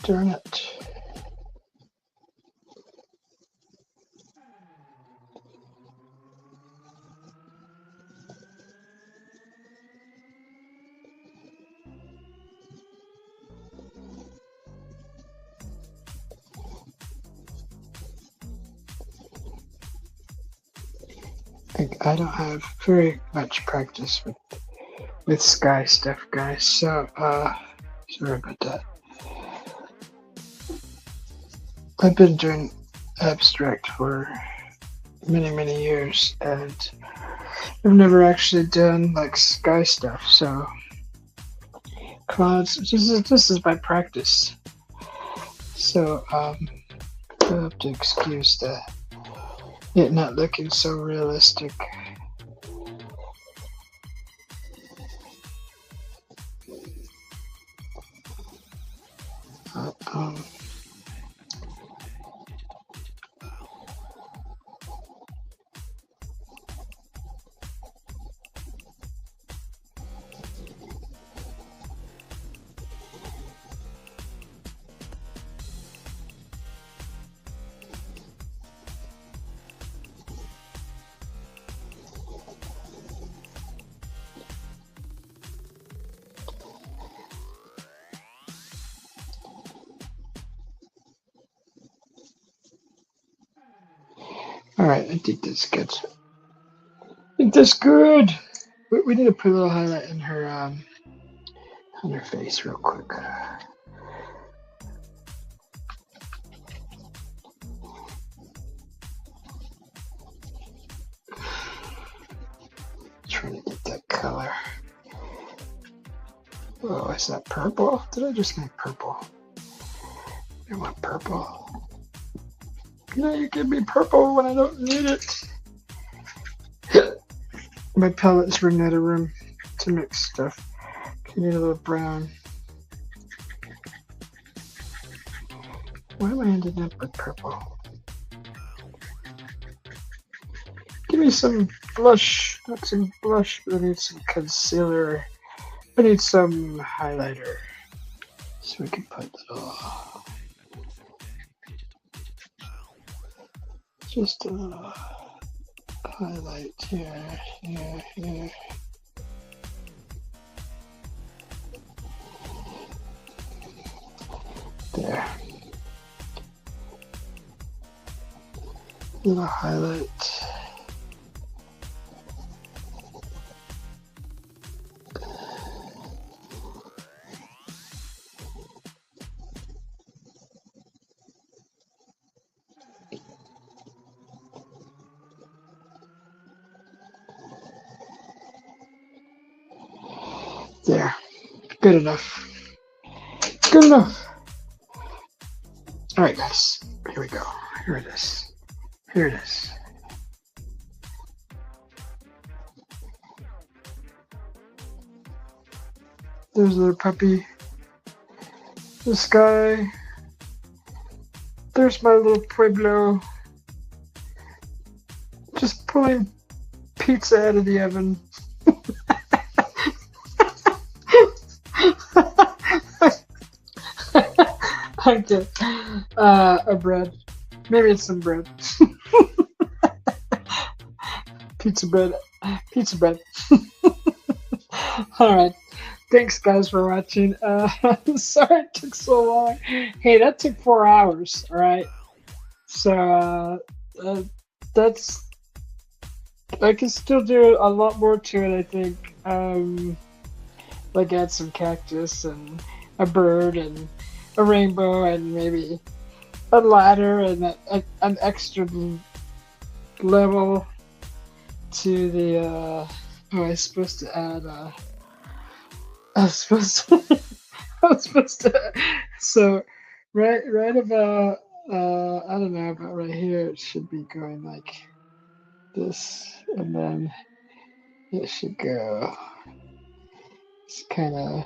Darn it. I don't have very much practice with sky stuff, guys, so sorry about that. I've been doing abstract for many years, and I've never actually done like sky stuff, so clouds, this is my practice. So you'll have to excuse it not looking so realistic. Alright, I think that's good. I think that's good. We need to put a little highlight in her on her face real quick. Trying to get that color. Oh, is that purple? Did I just make purple? I want purple. No, you give me purple when I don't need it. My palettes running out of room to mix stuff. I need a little brown. Why am I ending up with purple? Give me some blush. Not some blush, but I need some concealer. I need some highlighter. So we can put just a highlight here, here, here. There. Little highlight. There. Good enough. Good enough. All right, guys. Here we go. Here it is. Here it is. There's a little puppy. The sky. There's my little pueblo. Just pulling pizza out of the oven. Okay. A bread. Maybe it's some bread. Pizza bread. Pizza bread. Alright. Thanks, guys, for watching. Sorry it took so long. Hey, that took 4 hours. Alright. So, that's... I can still do a lot more to it, I think. Like add some cactus and a bird and a rainbow and maybe a ladder and an extra level to the oh, I was supposed to add I was supposed to so right about I don't know, about right here it should be going like this, and then it should go, it's kind of,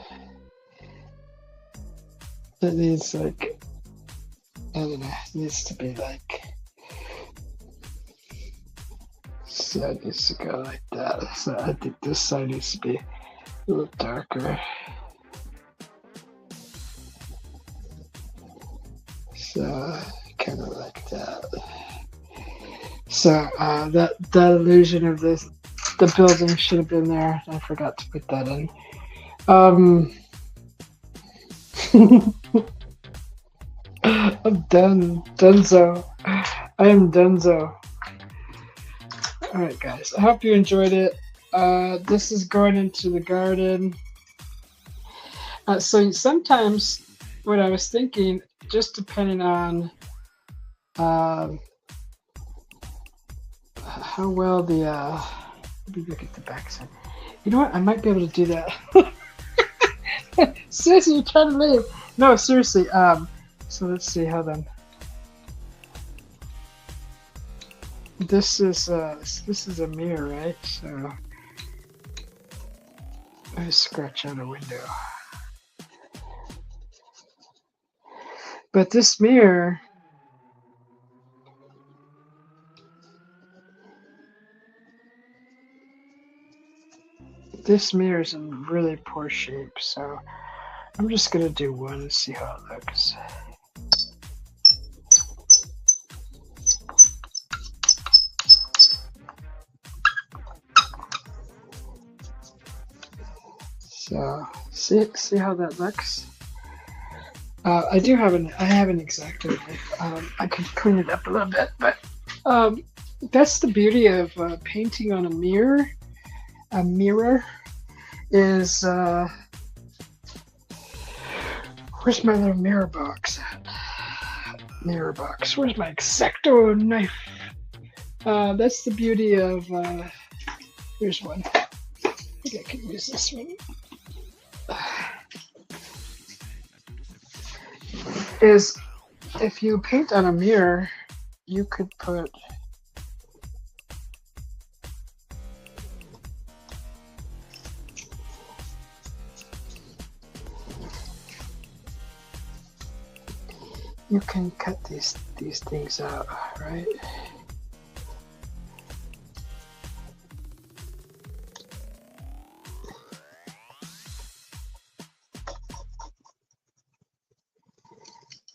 it needs like, I don't know, it needs to be like, so it needs to go like that. So I think this side needs to be a little darker. So kind of like that. So that illusion of the building should have been there. I forgot to put that in. I'm done. Donezo. I am donezo. Alright, guys. I hope you enjoyed it. This is going into the garden. So sometimes what I was thinking, just depending on how well the let me look at the backside. You know what? I might be able to do that. Susie, you're trying to leave. No, seriously. So let's see how then. This is a mirror, right? So let me scratch out a window. But this mirror, is in really poor shape, so I'm just gonna do one and see how it looks. So see how that looks. I haven't exacted it. I could clean it up a little bit, but that's the beauty of painting on a mirror. a mirror is where's my little mirror box at? Mirror box. Where's my X-Acto knife? That's the beauty of here's one. I think I can use this one. Is if you paint on a mirror, you could put you can cut these things out, right?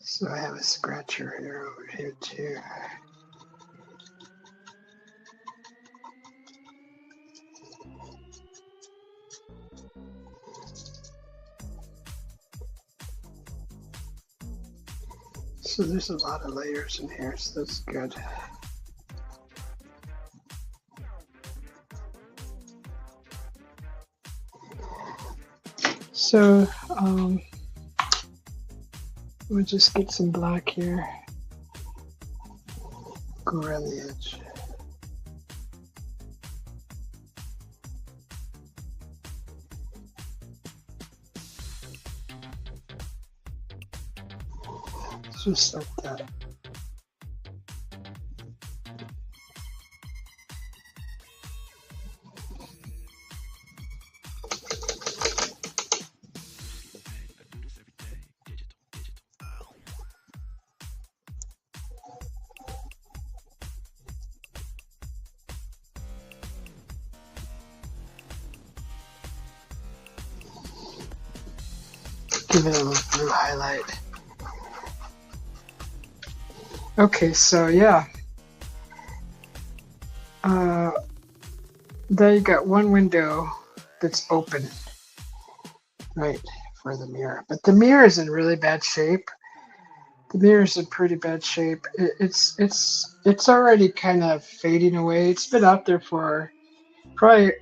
So I have a scratcher here over here too. So there's a lot of layers in here, so that's good. So we'll just get some black here. Go around the edge. Just like that. Give it a little blue highlight. Okay, so yeah. There you got one window that's open, right, for the mirror. But the mirror is in really bad shape. The mirror is in pretty bad shape. It's already kind of fading away. It's been out there for probably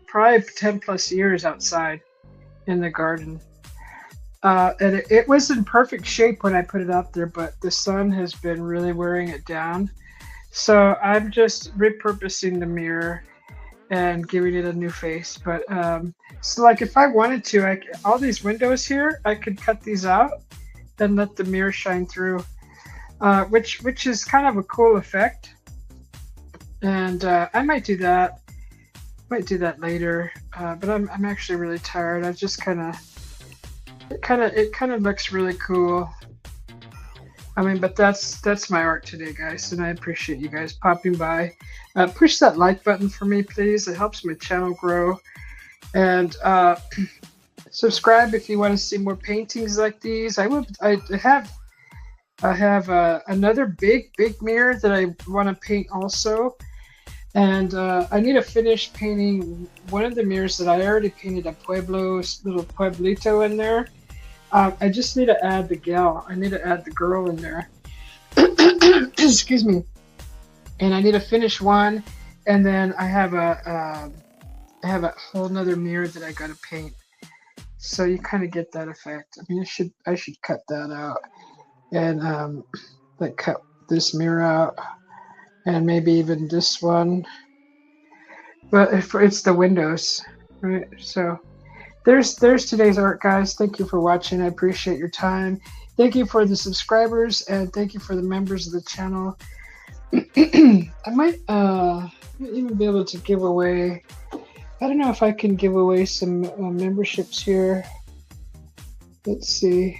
10 plus years outside in the garden. And it was in perfect shape when I put it out there, but the sun has been really wearing it down. So I'm just repurposing the mirror and giving it a new face. But so like if I wanted to, all these windows here, I could cut these out and let the mirror shine through, which is kind of a cool effect. And I might do that. Might do that later. But I'm actually really tired. I just it kind of looks really cool. I mean, but that's my art today, guys, and I appreciate you guys popping by. Push that like button for me, please. It helps my channel grow. And subscribe if you want to see more paintings like these. I have another big mirror that I want to paint also. And I need to finish painting one of the mirrors that I already painted a little Pueblito in there. I just need to add the gal. I need to add the girl in there. Excuse me. And I need to finish one, and then I have a whole nother mirror that I got to paint. So you kind of get that effect. I mean, I should cut that out, and like cut this mirror out, and maybe even this one. But it's the windows, right? So. There's today's art, guys. Thank you for watching. I appreciate your time. Thank you for the subscribers, and thank you for the members of the channel. I might even be able to give away. I don't know if I can give away some memberships here. Let's see.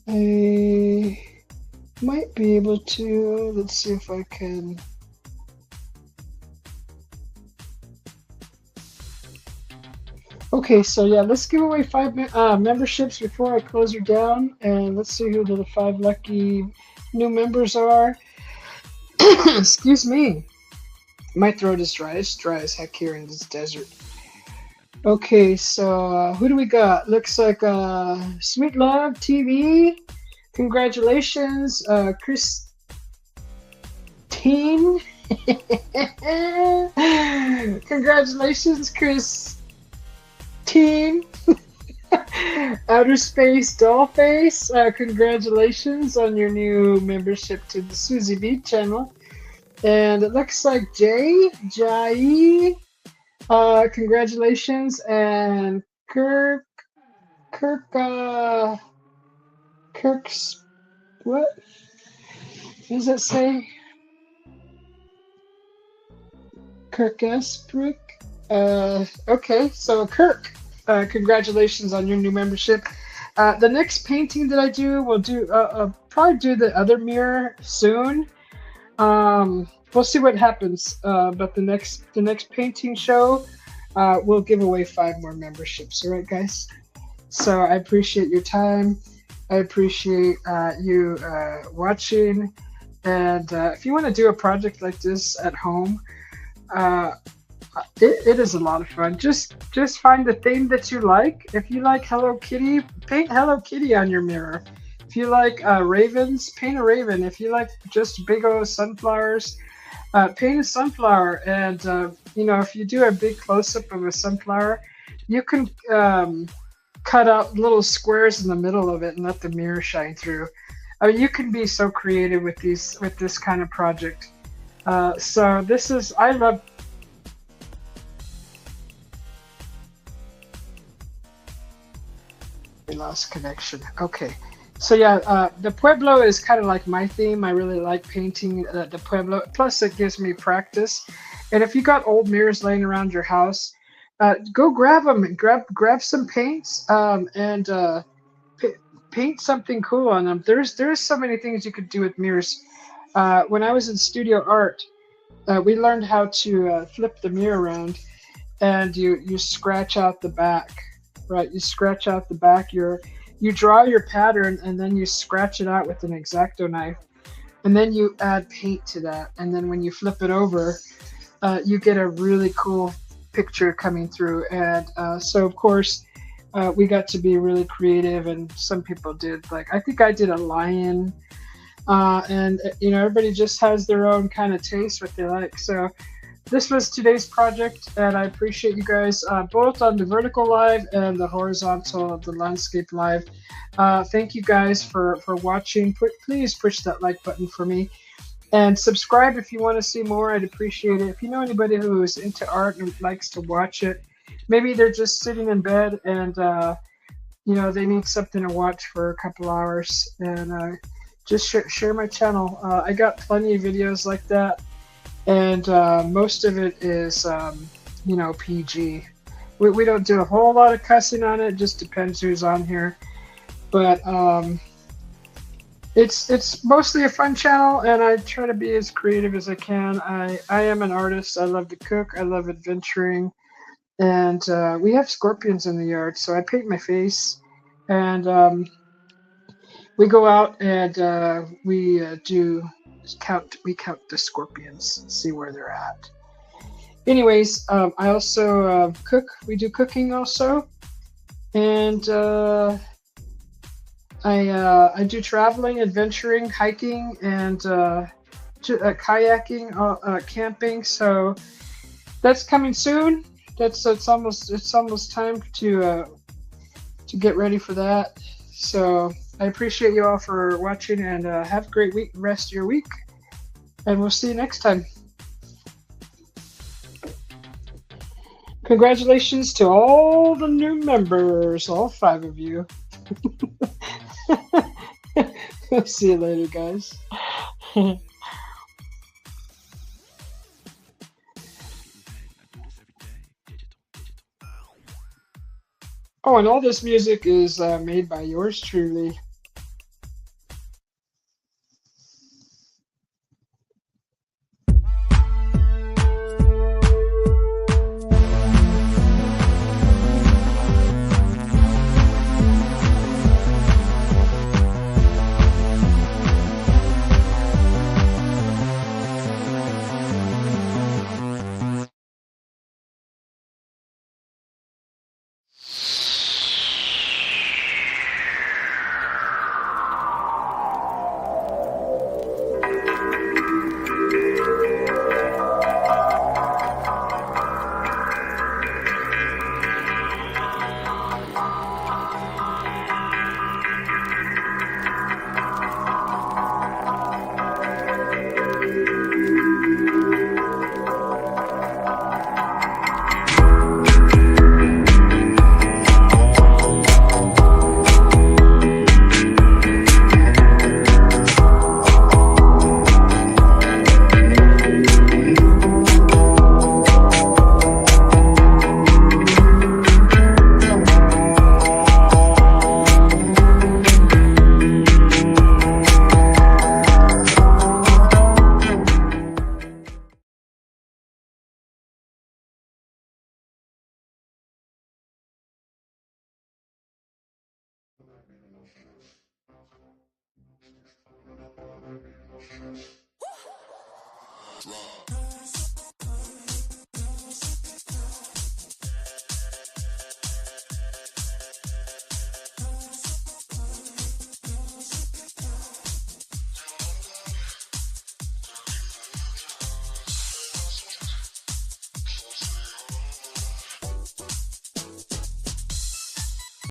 I might be able to. Let's see if I can. Okay, so yeah, let's give away 5 memberships before I close her down, and let's see who the 5 lucky new members are. Excuse me, my throat is dry. It's dry as heck here in this desert. Okay, so who do we got? Looks like Sweet Love TV. Congratulations, Christine. Congratulations, Chris. Team. Outer Space Dollface. Congratulations on your new membership to the Susie B channel. And it looks like Jai, congratulations. And Kirk, Kirk's, what does it say? Kirk Esprick. Okay, so Kirk, congratulations on your new membership. The next painting that I do, I'll probably do the other mirror soon. We'll see what happens. But the next painting show, we'll give away 5 more memberships. All right, guys. So I appreciate your time. I appreciate you watching. And if you want to do a project like this at home, it is a lot of fun. Just find the theme that you like. If you like Hello Kitty, paint Hello Kitty on your mirror. If you like ravens, paint a raven. If you like just big old sunflowers, paint a sunflower. And if you do a big close-up of a sunflower, you can cut out little squares in the middle of it and let the mirror shine through. I mean, you can be so creative with this kind of project. So this is, I love. We lost connection. Okay. So yeah, the Pueblo is kind of like my theme. I really like painting the Pueblo. Plus, it gives me practice. And if you got old mirrors laying around your house, go grab them and grab some paints and paint something cool on them. There's so many things you could do with mirrors. When I was in studio art, we learned how to flip the mirror around, and you scratch out the back, right? You scratch out the back. You draw your pattern, and then you scratch it out with an X-Acto knife, and then you add paint to that. And then when you flip it over, you get a really cool picture coming through. And so, of course, we got to be really creative, and some people did. Like, I think I did a lion, and everybody just has their own kind of taste, what they like. So this was today's project, and I appreciate you guys both on the vertical live and the horizontal, the landscape live. Thank you guys for watching. Please push that like button for me, and subscribe if you want to see more. I'd appreciate it. If you know anybody who is into art and likes to watch it, maybe they're just sitting in bed and they need something to watch for a couple hours, and just share my channel. I got plenty of videos like that. And most of it is, PG. We don't do a whole lot of cussing on it. Just depends who's on here. But it's mostly a fun channel, and I try to be as creative as I can. I am an artist. I love to cook. I love adventuring. And we have scorpions in the yard, so I paint my face. And we go out and we count the scorpions, see where they're at. Anyways, I also cook. We do cooking also, and I do traveling, adventuring, hiking, and kayaking, camping. So that's coming soon. It's almost time to get ready for that. So I appreciate you all for watching, and have a great rest of your week, and we'll see you next time. Congratulations to all the new members, all 5 of you. See you later, guys. Oh, and all this music is made by yours truly. Drop.